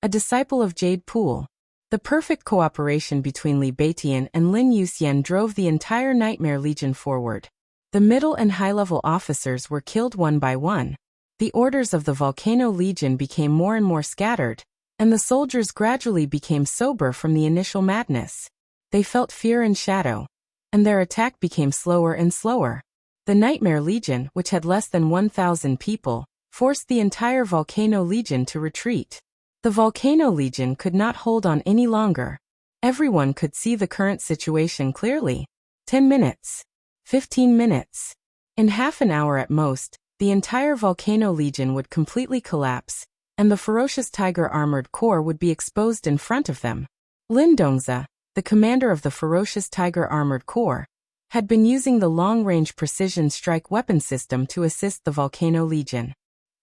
S1: A disciple of Jade Pool. The perfect cooperation between Li Beitian and Lin Yuxian drove the entire Nightmare Legion forward. The middle and high-level officers were killed one by one. The orders of the Volcano Legion became more and more scattered, and the soldiers gradually became sober from the initial madness. They felt fear and shadow, and their attack became slower and slower. The Nightmare Legion, which had less than 1,000 people, forced the entire Volcano Legion to retreat. The Volcano Legion could not hold on any longer. Everyone could see the current situation clearly. 10 minutes. 15 minutes. In half an hour at most, the entire Volcano Legion would completely collapse, and the ferocious Tiger Armored Core would be exposed in front of them. Lin Dongzi, the commander of the ferocious Tiger Armored Core, had been using the long-range precision strike weapon system to assist the Volcano Legion.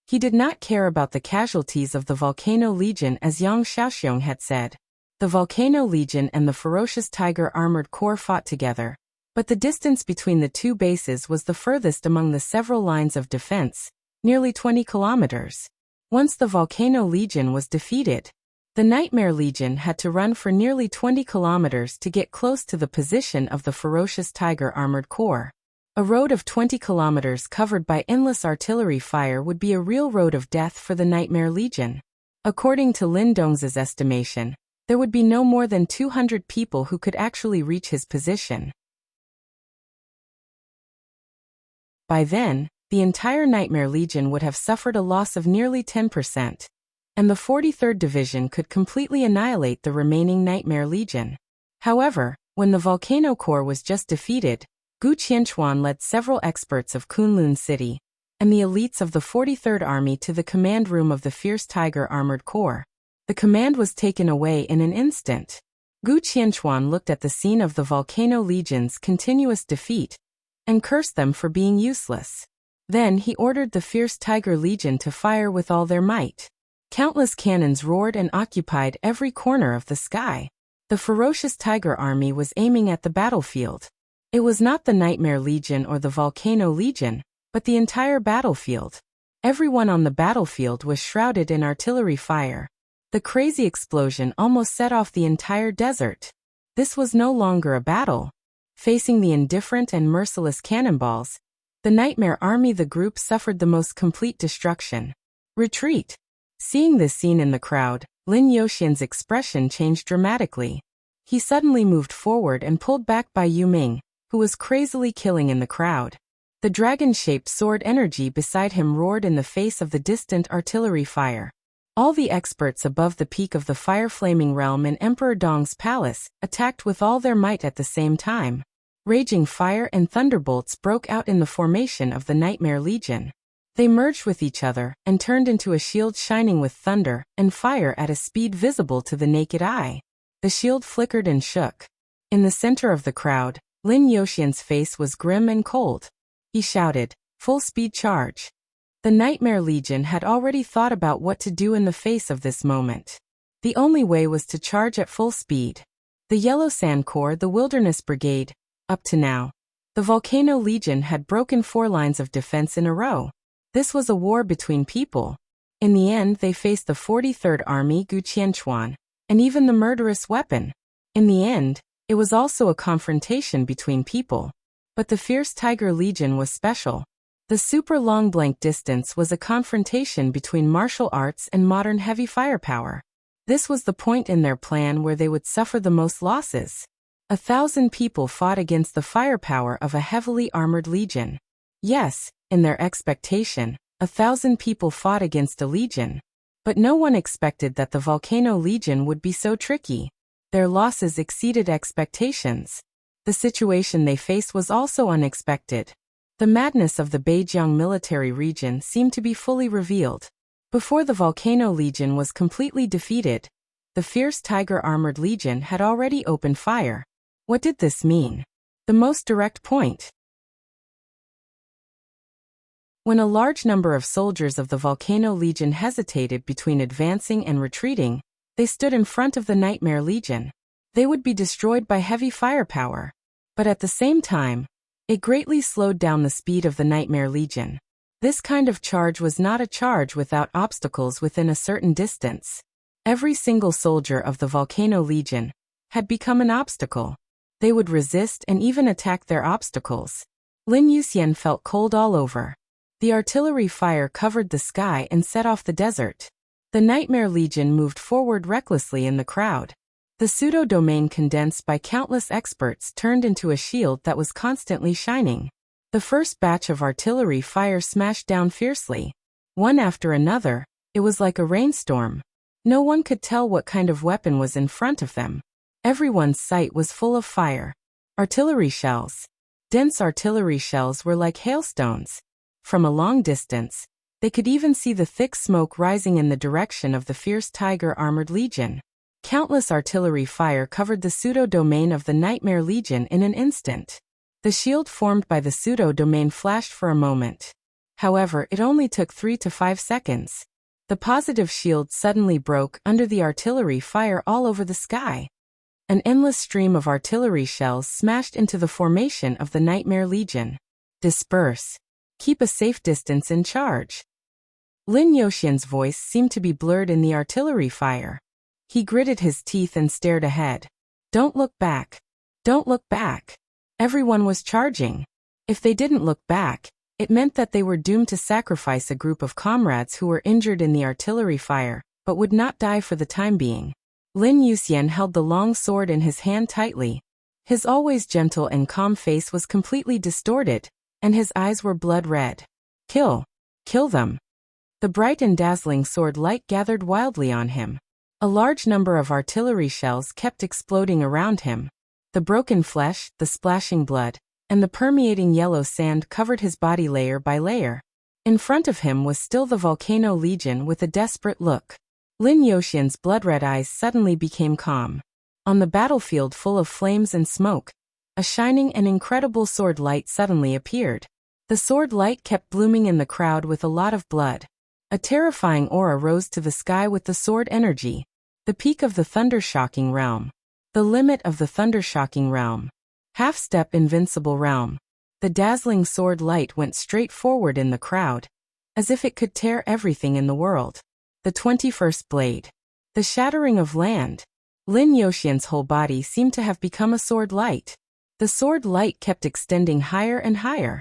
S1: He did not care about the casualties of the Volcano Legion, as Yang Xiaoxiong had said. The Volcano Legion and the ferocious Tiger Armored Core fought together, but the distance between the two bases was the furthest among the several lines of defense, nearly 20 kilometers. Once the Volcano Legion was defeated, the Nightmare Legion had to run for nearly 20 kilometers to get close to the position of the ferocious Tiger Armored Core. A road of 20 kilometers covered by endless artillery fire would be a real road of death for the Nightmare Legion. According to Lin Dongzi's estimation, there would be no more than 200 people who could actually reach his position. By then, the entire Nightmare Legion would have suffered a loss of nearly 10%, and the 43rd Division could completely annihilate the remaining Nightmare Legion. However, when the Volcano Core was just defeated, Gu Qianchuan led several experts of Kunlun City and the elites of the 43rd Army to the command room of the fierce Tiger Armored Core. The command was taken away in an instant. Gu Qianchuan looked at the scene of the Volcano Legion's continuous defeat and cursed them for being useless. Then he ordered the fierce Tiger Legion to fire with all their might. Countless cannons roared and occupied every corner of the sky. The ferocious Tiger Army was aiming at the battlefield. It was not the Nightmare Legion or the Volcano Legion, but the entire battlefield. Everyone on the battlefield was shrouded in artillery fire. The crazy explosion almost set off the entire desert. This was no longer a battle. Facing the indifferent and merciless cannonballs, the Nightmare Army, the group, suffered the most complete destruction. Retreat. Seeing this scene in the crowd, Lin Yuxian's expression changed dramatically. He suddenly moved forward and pulled back Bai Yuming, who was crazily killing in the crowd. The dragon-shaped sword energy beside him roared in the face of the distant artillery fire. All the experts above the peak of the fire-flaming realm in Emperor Dong's palace attacked with all their might at the same time. Raging fire and thunderbolts broke out in the formation of the Nightmare Legion. They merged with each other and turned into a shield shining with thunder and fire at a speed visible to the naked eye. The shield flickered and shook. In the center of the crowd, Lin Yoshian's face was grim and cold. He shouted, "Full speed charge." The Nightmare Legion had already thought about what to do in the face of this moment. The only way was to charge at full speed. The Yellow Sand Corps, the Wilderness Brigade. Up to now, the Volcano Legion had broken 4 lines of defense in a row. This was a war between people. In the end, they faced the 43rd Army Gu Qianchuan, and even the murderous weapon. In the end, it was also a confrontation between people. But the Fierce Tiger Legion was special. The super long blank distance was a confrontation between martial arts and modern heavy firepower. This was the point in their plan where they would suffer the most losses. 1,000 people fought against the firepower of a heavily armored legion. Yes, in their expectation, 1,000 people fought against a legion. But no one expected that the Volcano Legion would be so tricky. Their losses exceeded expectations. The situation they faced was also unexpected. The madness of the Beijiang military region seemed to be fully revealed. Before the Volcano Legion was completely defeated, the Fierce Tiger Armored Legion had already opened fire. What did this mean? The most direct point. When a large number of soldiers of the Volcano Legion hesitated between advancing and retreating, they stood in front of the Nightmare Legion. They would be destroyed by heavy firepower. But at the same time, it greatly slowed down the speed of the Nightmare Legion. This kind of charge was not a charge without obstacles within a certain distance. Every single soldier of the Volcano Legion had become an obstacle. They would resist and even attack their obstacles. Lin Yuxian felt cold all over. The artillery fire covered the sky and set off the desert. The Nightmare Legion moved forward recklessly in the crowd. The pseudo-domain condensed by countless experts turned into a shield that was constantly shining. The first batch of artillery fire smashed down fiercely. One after another, it was like a rainstorm. No one could tell what kind of weapon was in front of them. Everyone's sight was full of fire. Artillery shells. Dense artillery shells were like hailstones. From a long distance, they could even see the thick smoke rising in the direction of the Fierce Tiger Armored Legion. Countless artillery fire covered the pseudo-domain of the Nightmare Legion in an instant. The shield formed by the pseudo-domain flashed for a moment. However, it only took 3 to 5 seconds. The positive shield suddenly broke under the artillery fire all over the sky. An endless stream of artillery shells smashed into the formation of the Nightmare Legion. Disperse. Keep a safe distance and charge. Lin Yoshian's voice seemed to be blurred in the artillery fire. He gritted his teeth and stared ahead. Don't look back. Don't look back. Everyone was charging. If they didn't look back, it meant that they were doomed to sacrifice a group of comrades who were injured in the artillery fire, but would not die for the time being. Lin Yuxian held the long sword in his hand tightly. His always gentle and calm face was completely distorted, and his eyes were blood red. Kill. Kill them. The bright and dazzling sword light gathered wildly on him. A large number of artillery shells kept exploding around him. The broken flesh, the splashing blood, and the permeating yellow sand covered his body layer by layer. In front of him was still the Volcano Legion with a desperate look. Lin Yoshian's blood-red eyes suddenly became calm. On the battlefield full of flames and smoke, a shining and incredible sword light suddenly appeared. The sword light kept blooming in the crowd with a lot of blood. A terrifying aura rose to the sky with the sword energy. The peak of the thunder-shocking realm. The limit of the thunder-shocking realm. Half-step invincible realm. The dazzling sword light went straight forward in the crowd, as if it could tear everything in the world. The 21st blade. The shattering of land. Lin Yoshian's whole body seemed to have become a sword light. The sword light kept extending higher and higher.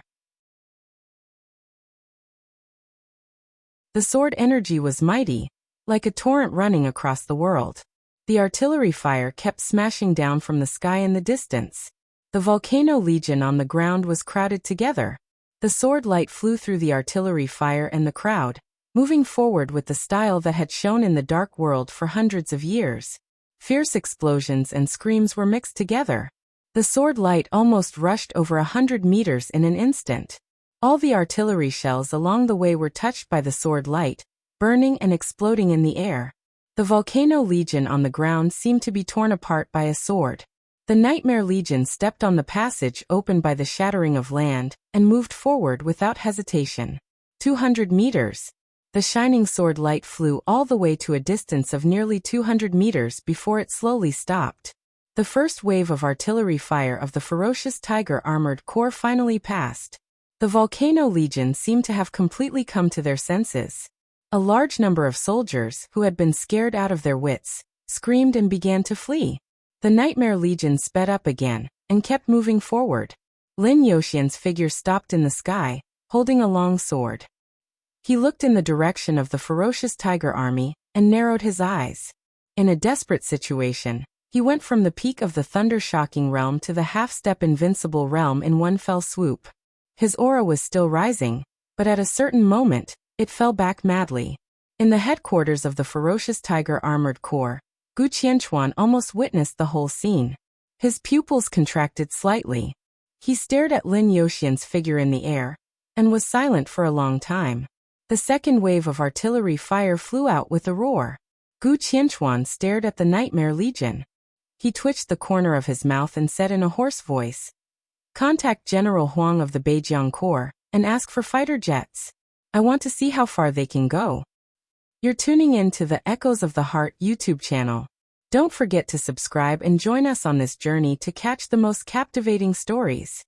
S1: The sword energy was mighty, like a torrent running across the world. The artillery fire kept smashing down from the sky in the distance. The Volcano Legion on the ground was crowded together. The sword light flew through the artillery fire and the crowd, moving forward with the style that had shone in the dark world for hundreds of years. Fierce explosions and screams were mixed together. The sword light almost rushed over 100 meters in an instant. All the artillery shells along the way were touched by the sword light, burning and exploding in the air. The Volcano Legion on the ground seemed to be torn apart by a sword. The Nightmare Legion stepped on the passage opened by the shattering of land, and moved forward without hesitation. 200 meters. The shining sword light flew all the way to a distance of nearly 200 meters before it slowly stopped. The first wave of artillery fire of the ferocious Tiger Armored Corps finally passed. The Volcano Legion seemed to have completely come to their senses. A large number of soldiers, who had been scared out of their wits, screamed and began to flee. The Nightmare Legion sped up again, and kept moving forward. Lin Yoxian's figure stopped in the sky, holding a long sword. He looked in the direction of the ferocious tiger army, and narrowed his eyes. In a desperate situation, he went from the peak of the thunder-shocking realm to the half-step invincible realm in one fell swoop. His aura was still rising, but at a certain moment, it fell back madly. In the headquarters of the ferocious Tiger Armored Corps, Gu Qianchuan almost witnessed the whole scene. His pupils contracted slightly. He stared at Lin Yoxian's figure in the air, and was silent for a long time. The second wave of artillery fire flew out with a roar. Gu Qianchuan stared at the Nightmare Legion. He twitched the corner of his mouth and said in a hoarse voice, "Contact General Huang of the Beijiang Corps, and ask for fighter jets. I want to see how far they can go." You're tuning in to the Echoes of the Heart YouTube channel. Don't forget to subscribe and join us on this journey to catch the most captivating stories.